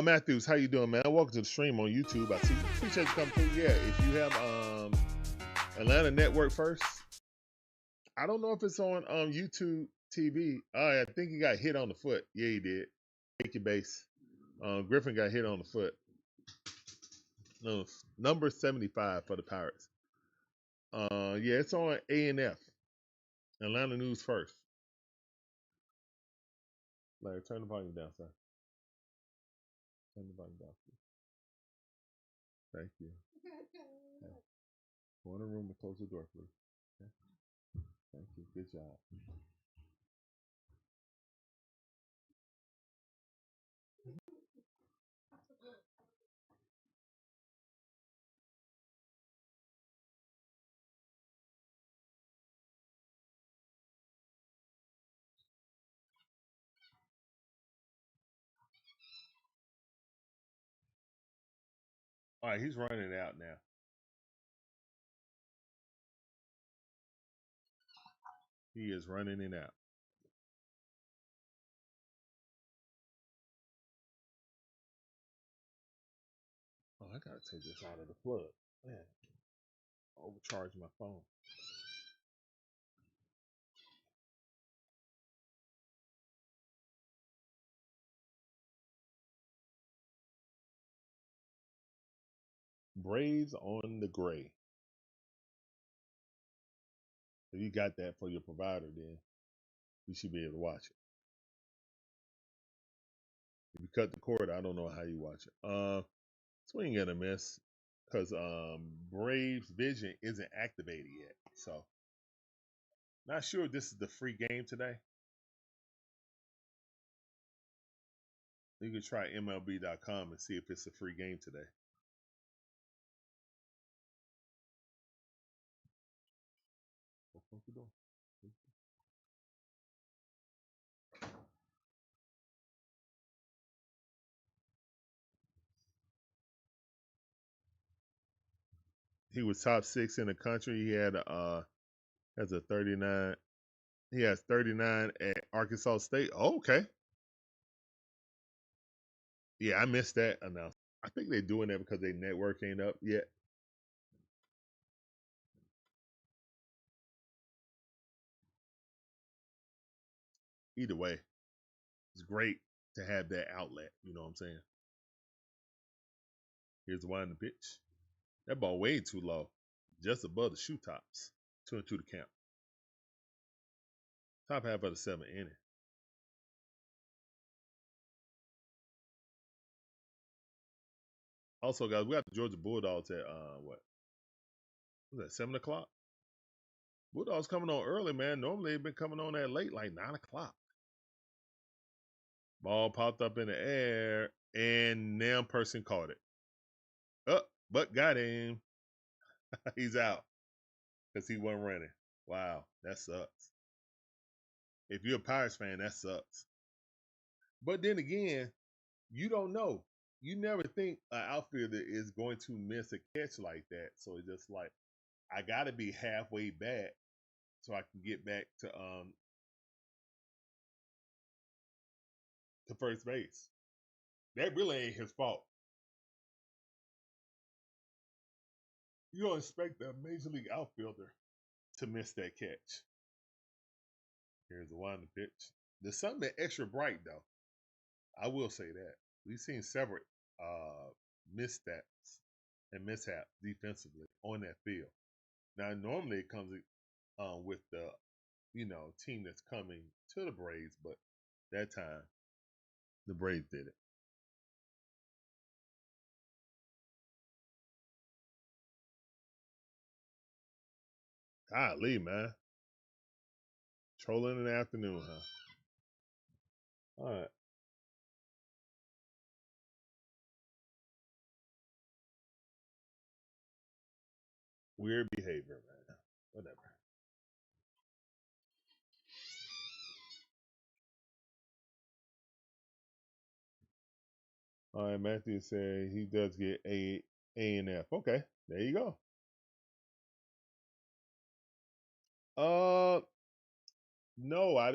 Matthews, how you doing, man? Welcome to the stream on YouTube. I see you. Appreciate you coming through. Yeah, if you have Atlanta Network first, I don't know if it's on YouTube TV. I think he got hit on the foot. Yeah, he did. Take your base. Griffin got hit on the foot. No, number 75 for the Pirates. Yeah, it's on A&F. Atlanta News First. Larry, turn the volume down, sir. Turn the volume down, please. Thank you. Okay. Go in the room and close the door, please. Okay. Thank you. Good job. All right, he's running it out now. He is running it out. Oh, I gotta take this out of the plug. Man, I overcharged my phone. Braves on the gray. If you got that for your provider, then you should be able to watch it. If you cut the cord, I don't know how you watch it. Swing and a miss because Braves Vision isn't activated yet. So, not sure if this is the free game today. You can try MLB.com and see if it's a free game today. What you doing? He was top 6 in the country. He had has a 39. He has 39 at Arkansas State. Oh, okay. Yeah, I missed that announcement. I think they're doing that because their network ain't up yet. Either way, it's great to have that outlet. You know what I'm saying? Here's the wind pitch. That ball way too low, just above the shoe tops. 2-2 to count. Top half of the 7th inning. Also, guys, we got the Georgia Bulldogs at what? Was that 7 o'clock? Bulldogs coming on early, man. Normally they've been coming on that late, like 9 o'clock. Ball popped up in the air, and damn person caught it. But got him. He's out because he wasn't running. Wow, that sucks. If you're a Pirates fan, that sucks. But then again, you don't know. You never think an outfielder is going to miss a catch like that. So it's just like, I got to be halfway back so I can get back to first base. That really ain't his fault. You don't expect a major league outfielder to miss that catch. Here's the wind pitch. The sun been extra bright though. I will say that. We've seen several missteps and mishaps defensively on that field. Now normally it comes with the team that's coming to the Braves, but that time the Braves did it. Golly, man. Trolling in the afternoon, huh? All right. Weird behavior, man. Whatever. All right, Matthew said he does get A and F. Okay, there you go. No,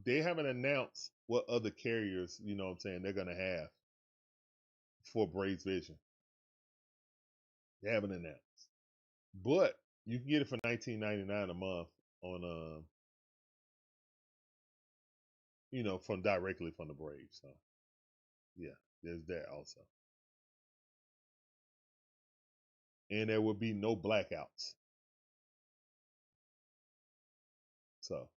they haven't announced what other carriers, you know what I'm saying, they're gonna have for Braves Vision. They haven't announced. But you can get it for $19.99 a month on from directly from the Braves. So yeah, there's that also. And there will be no blackouts. So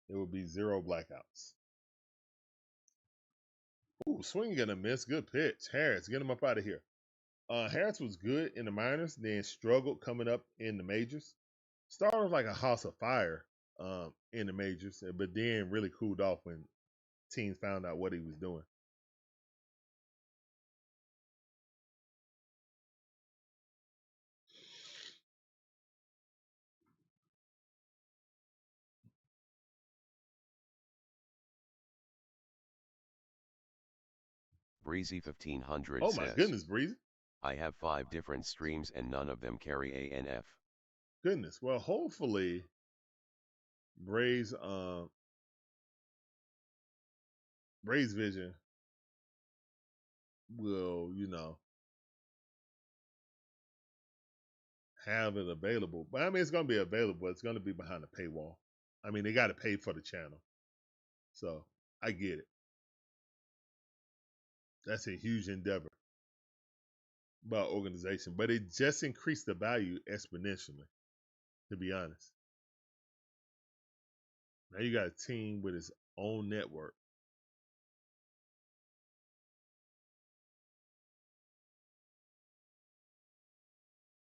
there will be zero blackouts. Ooh, swing and a miss. Good pitch. Harris, get him up out of here. Harris was good in the minors, then struggled coming up in the majors. Started like a house of fire in the majors, but then really cooled off when teams found out what he was doing. Breezy 1500 Oh says, my goodness, Breezy. I have 5 different streams and none of them carry A and F. Goodness. Well, hopefully Braves Vision will, have it available. But I mean, it's going to be available. It's going to be behind the paywall. I mean, they got to pay for the channel. So I get it. That's a huge endeavor by organization. But it just increased the value exponentially, to be honest. Now you got a team with its own network.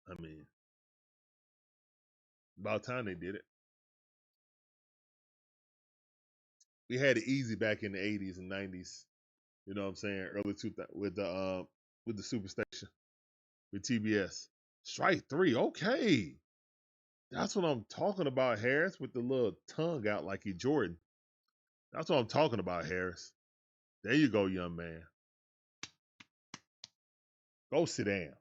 I mean, about time they did it. We had it easy back in the 80s and 90s. You know what I'm saying? Early 2000 with the Superstation with TBS. Strike 3, okay. That's what I'm talking about, Harris, with the little tongue out like he Jordan. That's what I'm talking about, Harris. There you go, young man. Go sit down.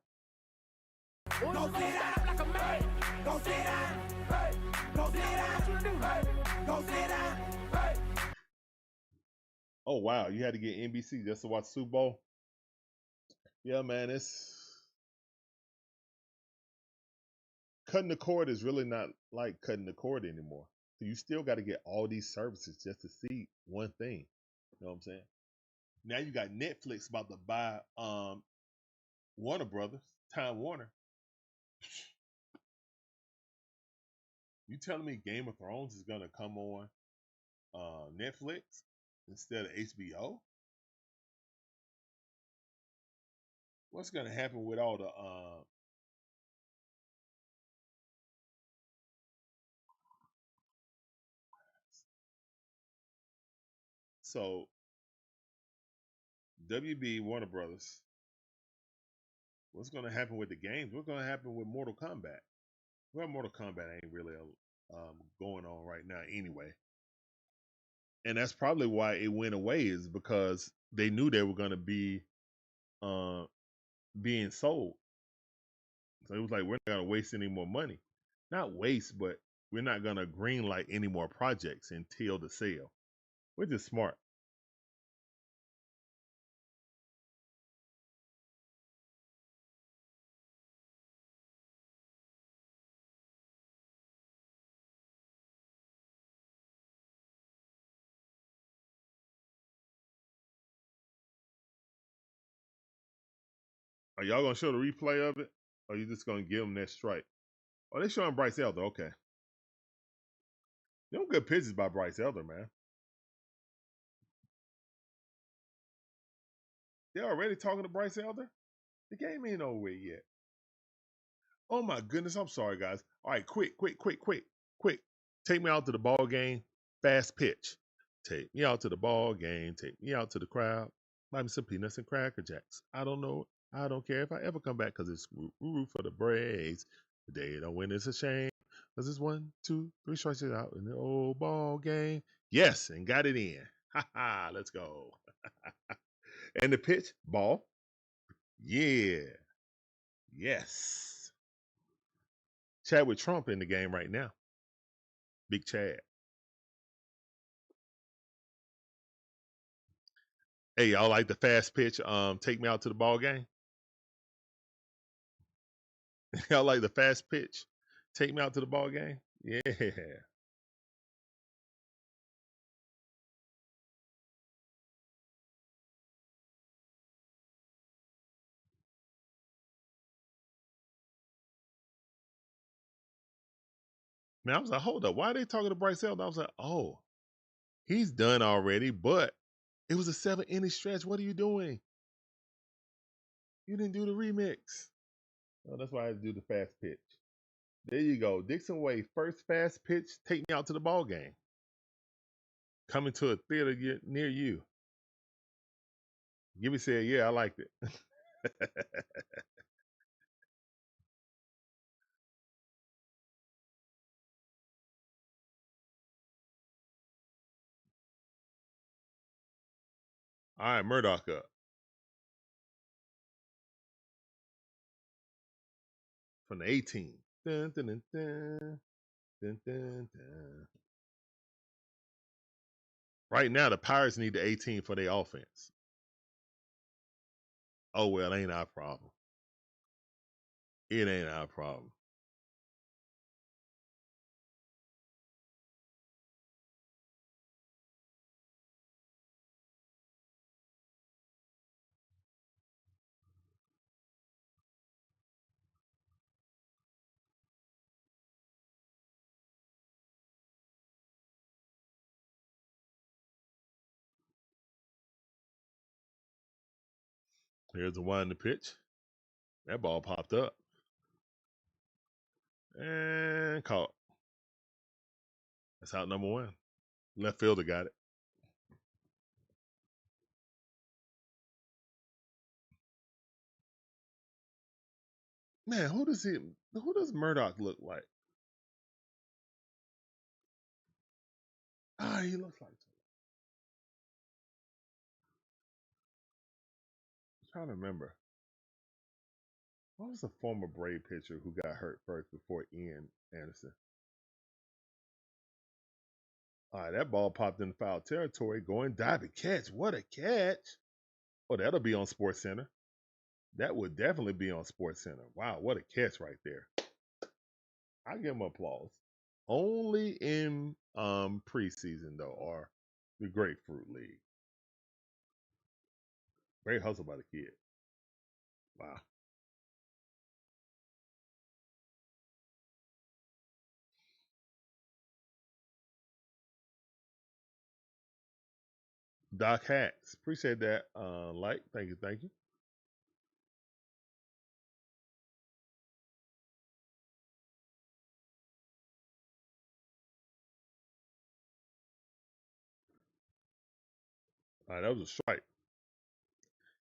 Go sit down like a man. Go sit down. Hey. Go sit down. Hey. Go sit down. Hey. Oh wow, you had to get NBC just to watch Super Bowl? Yeah, man, it's cutting the cord is really not like cutting the cord anymore. So you still got to get all these services just to see one thing. You know what I'm saying? Now you got Netflix about to buy Warner Brothers, Time Warner. You telling me Game of Thrones is gonna come on Netflix instead of HBO? What's gonna happen with all the so WB Warner Brothers? What's gonna happen with the games? What's gonna happen with Mortal Kombat? Well, Mortal Kombat ain't really going on right now anyway. And that's probably why it went away, is because they knew they were going to be being sold. So it was like, we're not going to waste any more money. Not waste, but we're not going to greenlight any more projects until the sale, which is smart. Are y'all going to show the replay of it? Or are you just going to give them that strike? Oh, they showing Bryce Elder. Okay. Them good pitches by Bryce Elder, man. They're already talking to Bryce Elder? The game ain't over yet. Oh my goodness, I'm sorry, guys. All right, quick. Take me out to the ball game. Fast pitch. Take me out to the ball game. Take me out to the crowd. Buy me some peanuts and Cracker Jacks. I don't know. I don't care if I ever come back because it's root for the Braves. The day they don't win, it's a shame. Because it's 1, 2, 3 strikes out in the old ball game. Yes, and got it in. Ha ha, let's go. And the pitch, ball. Yeah. Yes. Chad with Trump in the game right now. Big Chad. Hey, y'all like the fast pitch? Take me out to the ball game. Y'all like the fast pitch? Take me out to the ball game. Yeah. Man, I was like, hold up. Why are they talking to Bryce Elder? I was like, oh, he's done already, but it was a 7-inning stretch. What are you doing? You didn't do the remix. Oh, that's why I had to do the fast pitch. There you go. DIXON WAY, first fast pitch. Take me out to the ball game. Coming to a theater near you. Gibby said, yeah, I liked it. All right, Murdoch up. From the 18. Dun, dun, dun, dun, dun, dun, dun. Right now, the Pirates need the 18 for their offense. Oh, well, ain't our problem. It ain't our problem. Here's the one in the pitch. That ball popped up. And caught. That's out number 1. Left fielder got it. Man, who does Murdoch look like? Ah, he looks like. I'm trying to remember. What was the former Brave pitcher who got hurt first before Ian Anderson? All right, that ball popped in foul territory, going diving catch. What a catch! Oh, that'll be on Sports Center. That would definitely be on Sports Center. Wow, what a catch right there. I give him applause. Only in preseason though, or the Grapefruit League. Great hustle by the kid. Wow. Doc Hacks. Appreciate that. Like. Thank you. All right, that was a strike.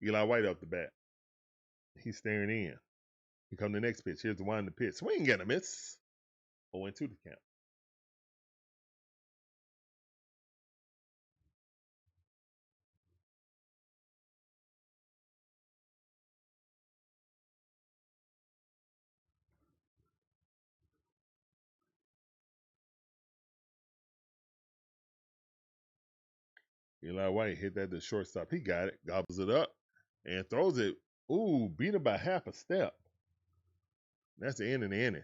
Eli White up the bat. He's staring in. Here come the next pitch. Here's the one in the pitch. Swing and a miss. 0-2 the count. Eli White hit that to shortstop. He got it, gobbles it up, and throws it. Ooh, beat him by half a step. That's the end of the inning.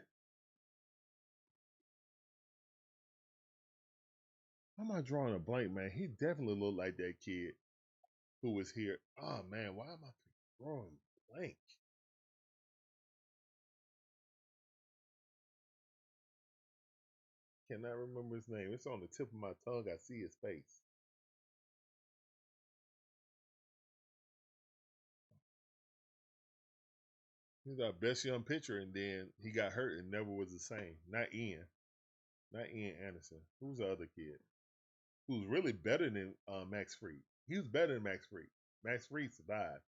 How am I drawing a blank, man? He definitely looked like that kid who was here. Oh man, why am I drawing blank? Cannot remember his name. It's on the tip of my tongue. I see his face. He's our best young pitcher, and then he got hurt and never was the same. Not Ian Anderson. Who's the other kid? Who's really better than Max Fried? He was better than Max Fried. Max Fried survived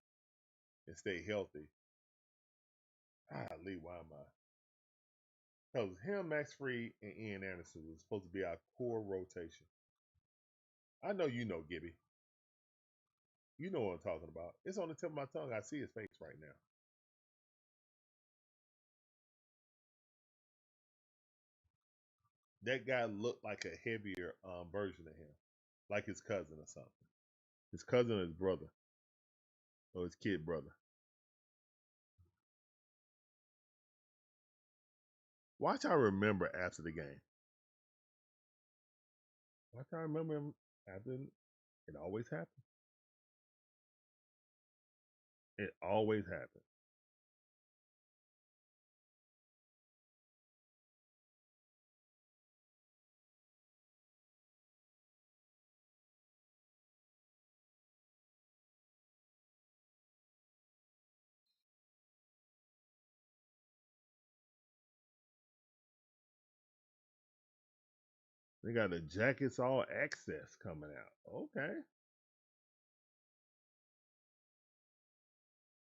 and stayed healthy. Lee, why am I? Because him, Max Fried, and Ian Anderson was supposed to be our core rotation. I know you know, Gibby. You know what I'm talking about. It's on the tip of my tongue. I see his face right now. That guy looked like a heavier version of him, like his cousin or something. His cousin or his brother, or his kid brother. Watch I remember after the game. Watch I remember him after. It always happens. It always happens. They got the Jackets All Access coming out. Okay.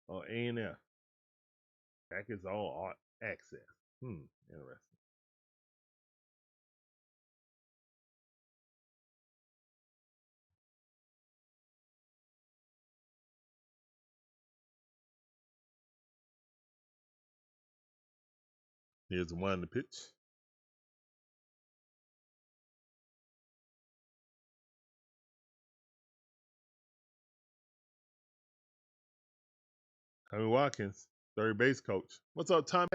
Oh, A&F. Jackets All Access. Interesting. Here's the one to pitch. Tommy Watkins, third base coach. What's up, Tommy?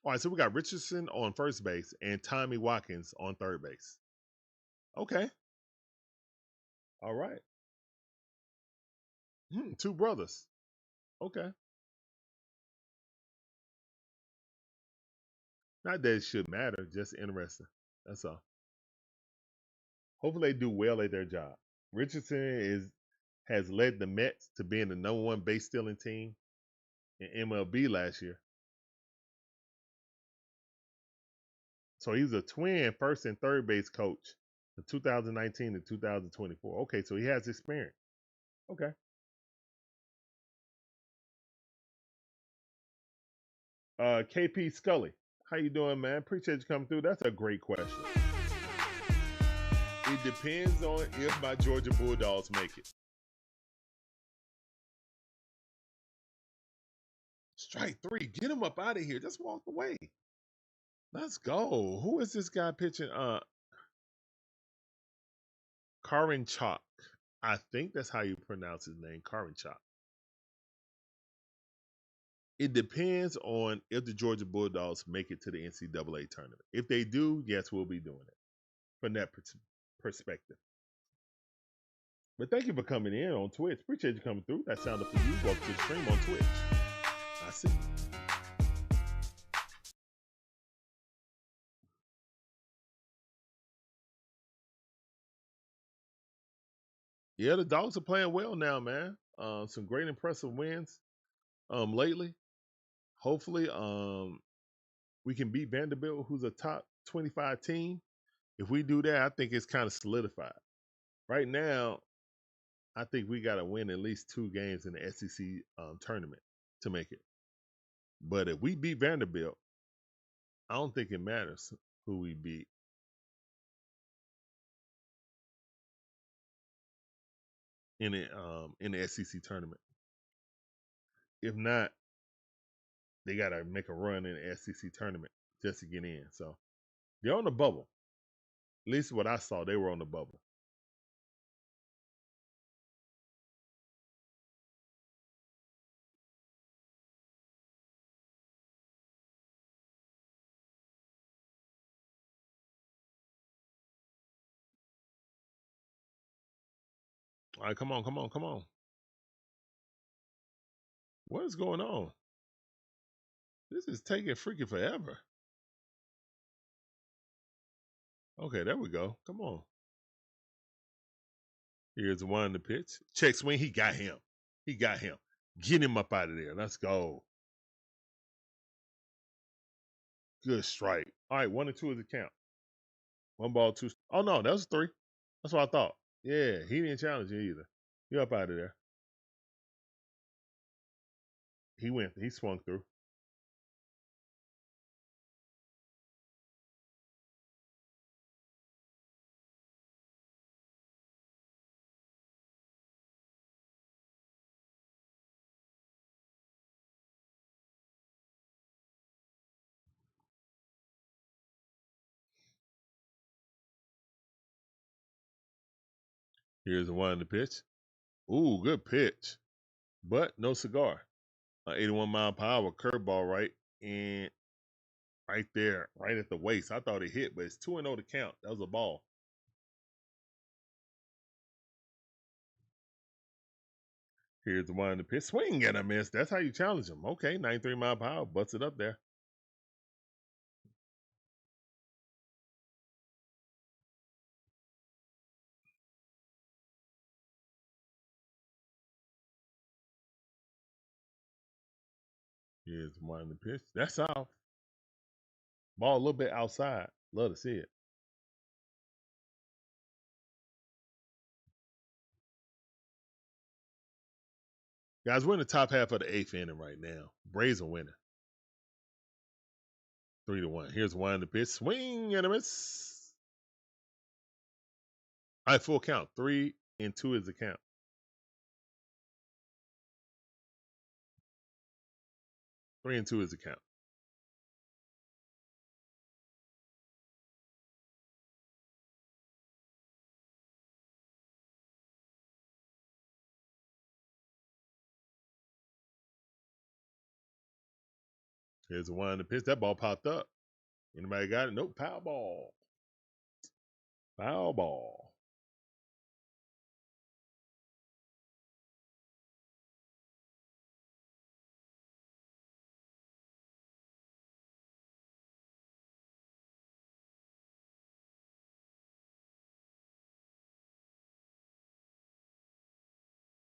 All right, so we got Richardson on first base and Tommy Watkins on third base. Okay. All right. Two brothers. Okay. Not that it should matter, just interesting. That's all. Hopefully they do well at their job. Richardson has led the Mets to being the number one base stealing team in MLB last year. So he's a twin first and third base coach from 2019 to 2024. Okay, so he has experience. Okay. KP Scully, how you doing, man? Appreciate you coming through. That's a great question. It depends on if my Georgia Bulldogs make it. Strike three. Get him up out of here. Just walk away. Let's go. Who is this guy pitching? Karin Chalk. I think that's how you pronounce his name, Karin Chalk. It depends on if the Georgia Bulldogs make it to the NCAA tournament. If they do, yes, we'll be doing it from that perspective. But thank you for coming in on Twitch. Appreciate you coming through. That sounded for you. Welcome to the stream on Twitch. I see. Yeah, the Dogs are playing well now, man. Some great impressive wins lately. Hopefully, we can beat Vanderbilt, who's a top 25 team. If we do that, I think it's kind of solidified. Right now, I think we got to win at least 2 games in the SEC tournament to make it. But if we beat Vanderbilt, I don't think it matters who we beat. In the SEC tournament. If not, they got to make a run in the SEC tournament just to get in. So they're on the bubble. At least what I saw, they were on the bubble. All right, come on. What is going on? This is taking freaking forever. Okay, there we go. Come on. Here's one to pitch. Check swing. He got him. Get him up out of there. Let's go. Good strike. All right, 1 and 2 is the count. 1 ball, 2. Oh, no, that was 3. That's what I thought. Yeah, he didn't challenge you either. You up out of there. He went. He swung through. Here's the 1 in the pitch. Ooh, good pitch. But no cigar. 81-mile-per-hour curveball and right there, right at the waist. I thought it hit, but it's 2-0 to count. That was a ball. Here's the 1 in the pitch. Swing and a miss. That's how you challenge him. Okay, 93-mile-per-hour. Butts it up there. Here's the 1 in the pitch. That's off. Ball a little bit outside. Love to see it. Guys, we're in the top half of the 8th inning right now. Braves are winning. 3-1. Here's 1 in the pitch. Swing and a miss. All right, full count. 3 and 2 is the count. 3 and 2 is the count. Here's the 1 in the pitch. That ball popped up. Anybody got it? Nope. Foul ball. Foul ball.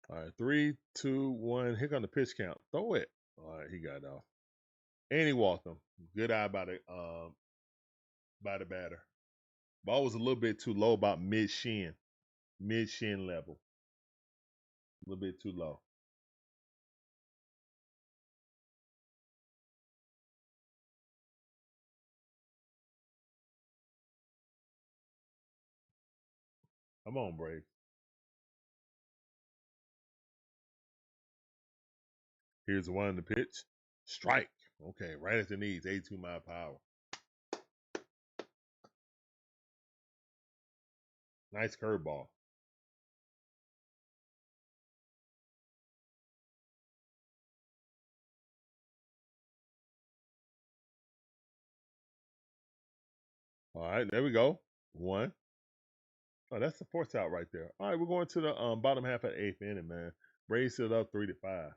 All right, 3, 2, 1. Here come the pitch count. Throw it. All right, he got it off. And he walked him. Good eye by the batter. Ball was a little bit too low, about mid shin level. A little bit too low. Come on, Braves. Here's the 1 in the pitch. Strike. Okay, right at the knees. 82-mile-per-hour. Nice curveball. All right, there we go. 1. Oh, that's the 4th out right there. All right, we're going to the bottom half of the 8th inning, man. Braves still up 3-5.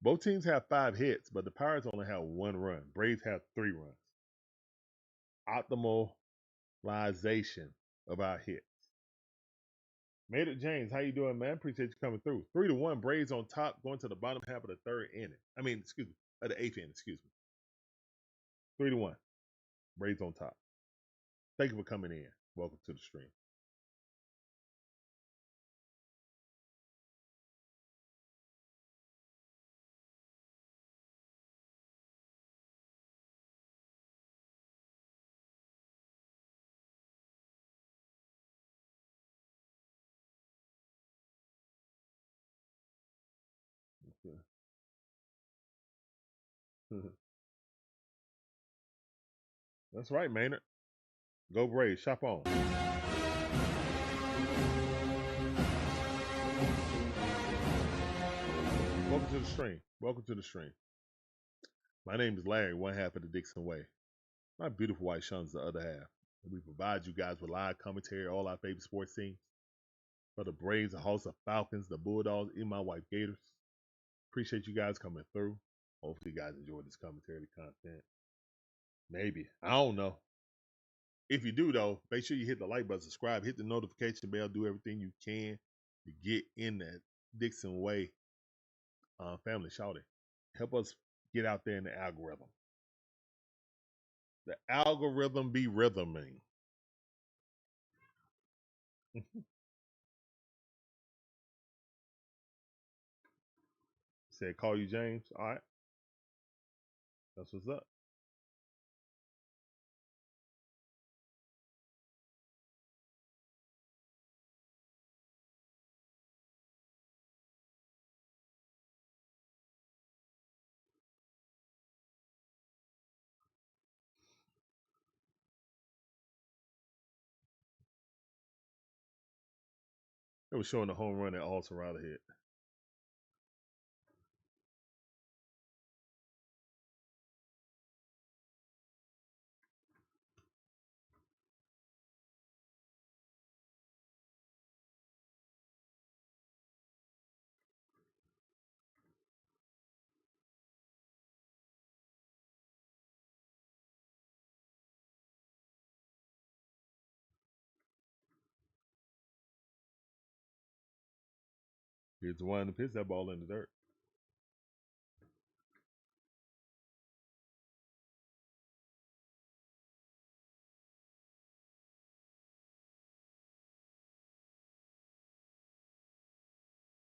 Both teams have 5 hits, but the Pirates only have 1 run. Braves have 3 runs. Optimalization of our hits. Made it, James. How you doing, man? Appreciate you coming through. 3-1. Braves on top, going to the bottom half of the 3rd inning. Of the 8th inning. Excuse me. 3-1. Braves on top. Thank you for coming in. Welcome to the stream. That's right, Maynard. Go Braves. Shop on. Welcome to the stream. Welcome to the stream. My name is Larry, one half of the DIXON Way. My beautiful wife, Shun's the other half. And we provide you guys with live commentary, all our favorite sports teams. For the Braves, the Hawks, the Falcons, the Bulldogs, and my wife, Gators. Appreciate you guys coming through. Hopefully you guys enjoy this commentary, the content. Maybe. I don't know. If you do, though, make sure you hit the like button, subscribe, hit the notification bell, do everything you can to get in that DIXON Way family shouty. Help us get out there in the algorithm. The algorithm be rhythming. Said, call you James. All right. That's what's up. It was showing the home run that Alvarado hit. Here's the one to pitch that ball in the dirt.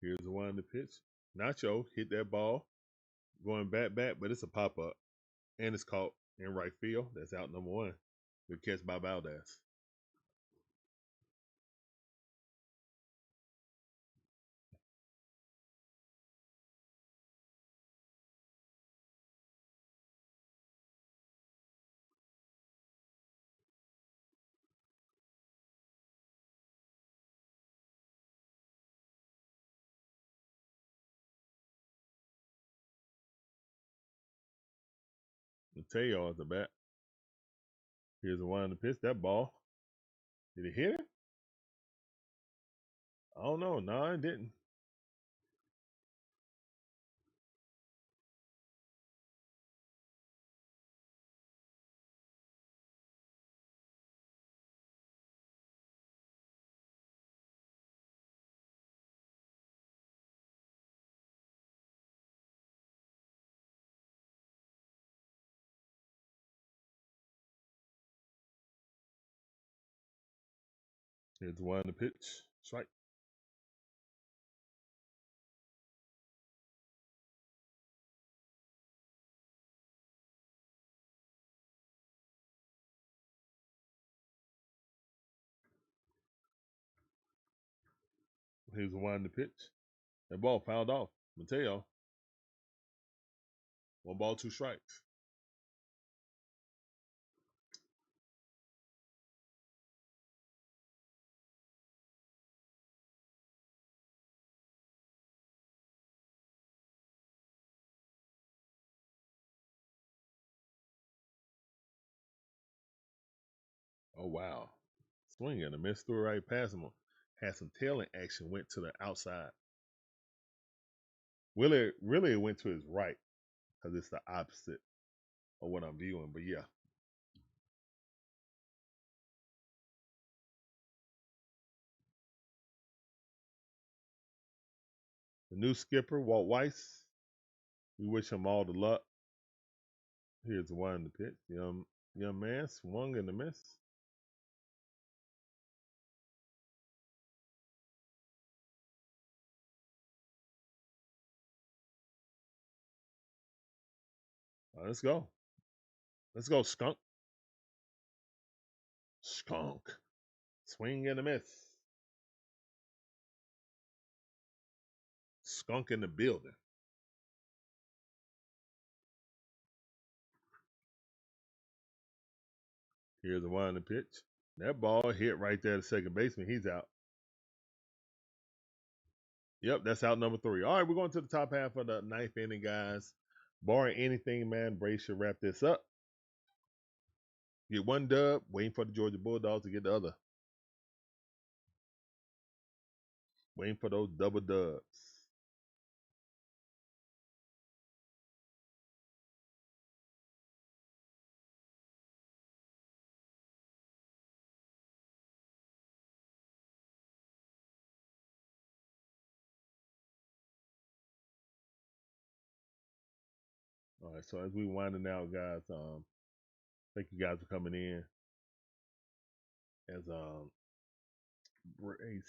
Here's the one to pitch. Nacho hit that ball going back, but it's a pop up. And it's caught in right field. That's out number one. Good catch by Valdez. Mateo at the bat. Here's the one to pitch that ball. Did it hit it? I don't know. No, it didn't. Here's the one to pitch. Strike. Here's the one to pitch. That ball fouled off. Mateo. 1 ball, 2 strikes. Oh, wow. Swing and a miss, threw right past him. Had some tailing action, went to the outside. Really, it went to his right because it's the opposite of what I'm viewing. But yeah. The new skipper, Walt Weiss. We wish him all the luck. Here's the one in the pitch. Young man swung and a miss. Let's go. Let's go, skunk. Skunk. Swing and a miss. Skunk in the building. Here's the one in the pitch. That ball hit right there to second baseman. He's out. Yep, that's out number 3. All right, we're going to the top half of the 9th inning, guys. Barring anything, man, Brace should wrap this up. Get 1 dub, waiting for the Georgia Bulldogs to get the other. Waiting for those double dubs. All right, so as we winding out, guys, thank you guys for coming in. As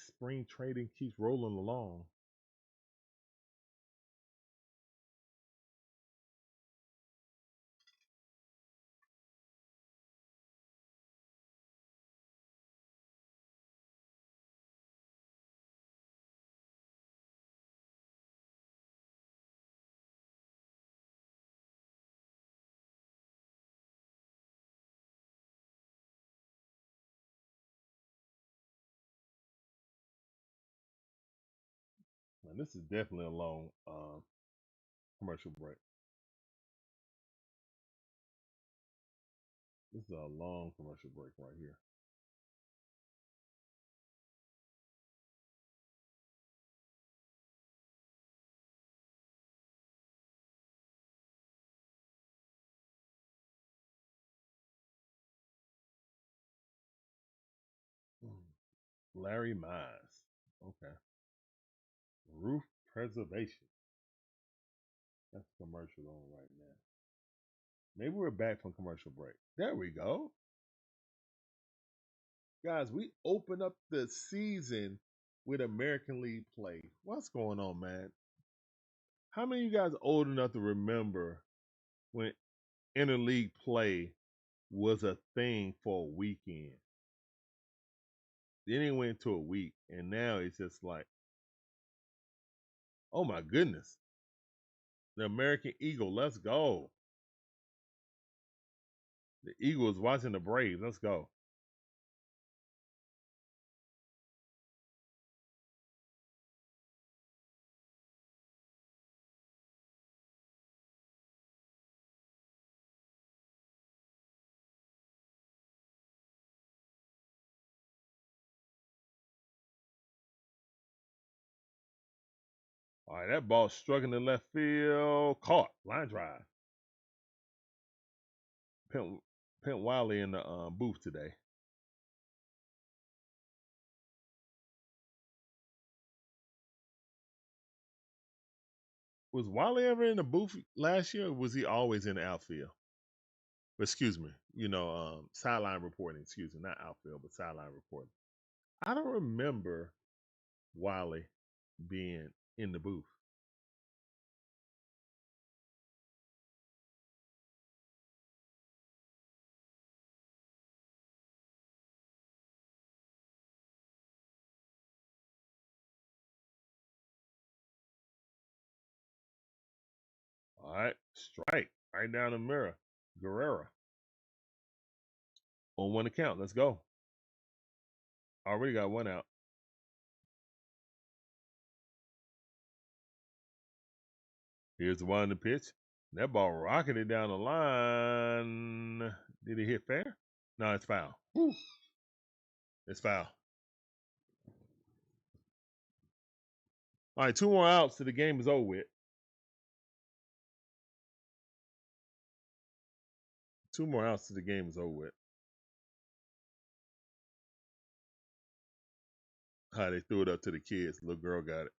spring trading keeps rolling along. Now, this is definitely a long commercial break. This is a long commercial break right here. Larry Mize. Okay. Roof preservation. That's a commercial on right now. Maybe we're back from commercial break. There we go. Guys, we open up the season with American League play. What's going on, man? How many of you guys are old enough to remember when interleague play was a thing for a weekend? Then it went to a week, and now it's just like, oh my goodness. The American Eagle, let's go. The Eagle is watching the Braves. Let's go. All right, that ball struck in the left field. Caught. Line drive. Pent Wiley in the booth today. Was Wiley ever in the booth last year, or was he always in the outfield? Excuse me, sideline reporting. Excuse me, not outfield, but sideline reporting. I don't remember Wiley being in the booth. All right, strike right down the mirror. Guerrero on one account. Let's go. Already got one out. Here's the one in the pitch. That ball rocketed down the line. Did it hit fair? No, it's foul. Woo. It's foul. All right, 2 more outs to the game is over with. 2 more outs to the game is over with. How they threw it up to the kids. Little girl got it.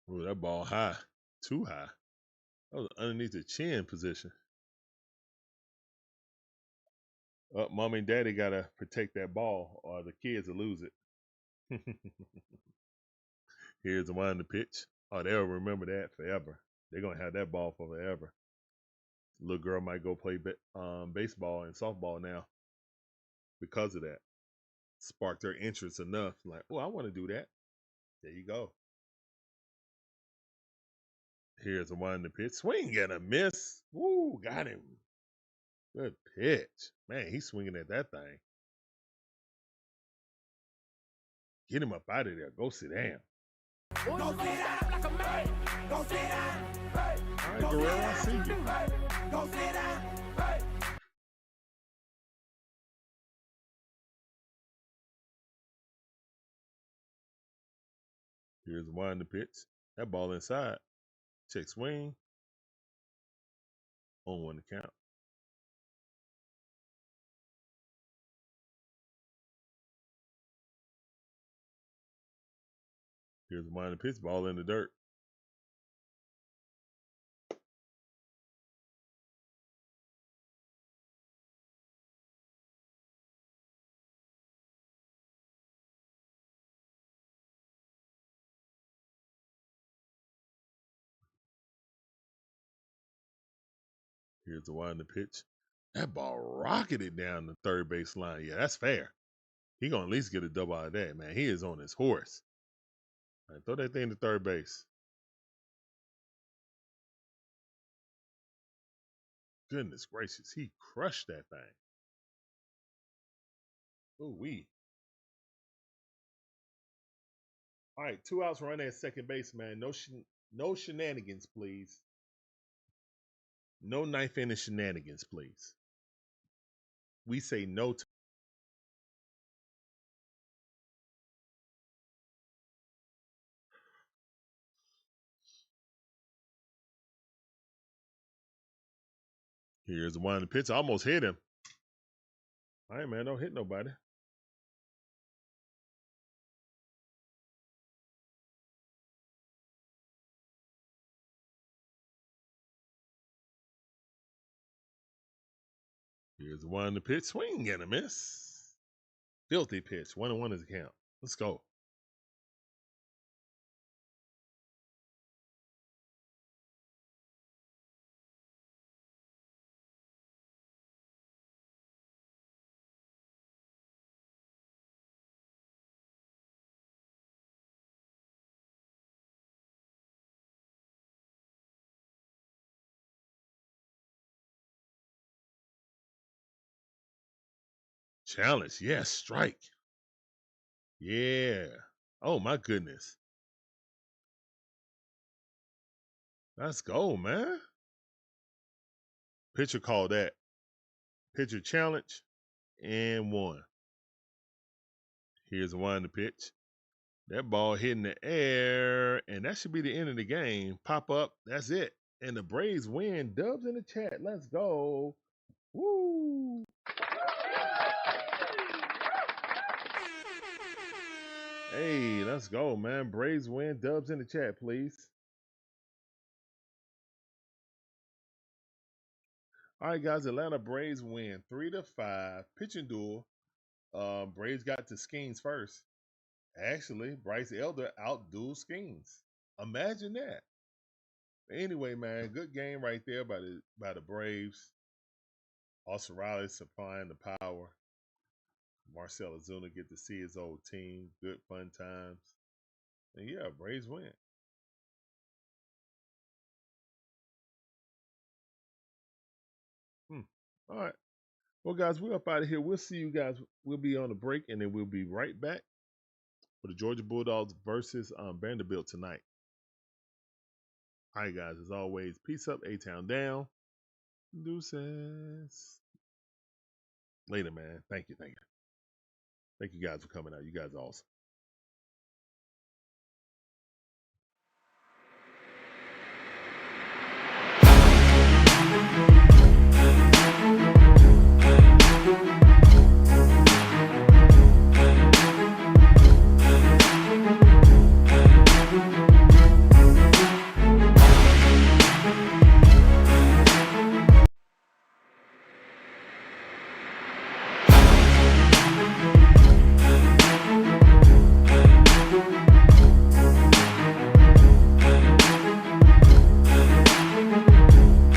Ooh, that ball high. Too high. That was underneath the chin position. Mommy and daddy got to protect that ball or the kids will lose it. Here's the one in the pitch. Oh, they'll remember that forever. They're going to have that ball for forever. Little girl might go play baseball and softball now because of that. Sparked her interest enough. Like, oh, I want to do that. There you go. Here's the one in the pitch. Swing and a miss. Woo, got him. Good pitch. Man, he's swinging at that thing. Get him up out of there. Go sit down. Go sit down like a man. Go sit down. Hey. All right, Guerrero, I see you. Go sit down. Hey. Here's one in the pitch. That ball inside. Check swing. 0-1 to count. Here's the wind and pitch, ball in the dirt. Here's the wind and pitch. That ball rocketed down the third base line. Yeah, that's fair. He gonna at least get a double out of that, man. He is on his horse. All right, throw that thing to third base. Goodness gracious, he crushed that thing. Ooh wee. All right, 2 outs running at second base, man. No shenanigans, please. No knife inning shenanigans, please. We say no to. Here's the wind and pitch. I almost hit him. All right, man, don't hit nobody. Here's the wind and pitch. Swing and a miss. Filthy pitch. 1-1 is the count. Let's go. Challenge. Yes, strike. Yeah. Oh, my goodness. Let's go, man. Pitcher called that. Pitcher challenge and 1. Here's the wind and pitch. That ball hit in the air, and that should be the end of the game. Pop up. That's it. And the Braves win. Dubs in the chat. Let's go. Woo. Hey, let's go, man. Braves win. Dubs in the chat, please. All right, guys. Atlanta Braves win 3-5. Pitching duel. Braves got to Skeens first. Actually, Bryce Elder outdueled Skeens. Imagine that. Anyway, man, good game right there by the Braves. Austin Riley supplying the power. Marcell Ozuna get to see his old team. Good fun times. And yeah, Braves win. All right. Well, guys, we're up out of here. We'll see you guys. We'll be on a break, and then we'll be right back for the Georgia Bulldogs versus Vanderbilt tonight. All right, guys. As always, peace up, A-Town down. Deuces. Later, man. Thank you. Thank you guys for coming out. You guys are awesome.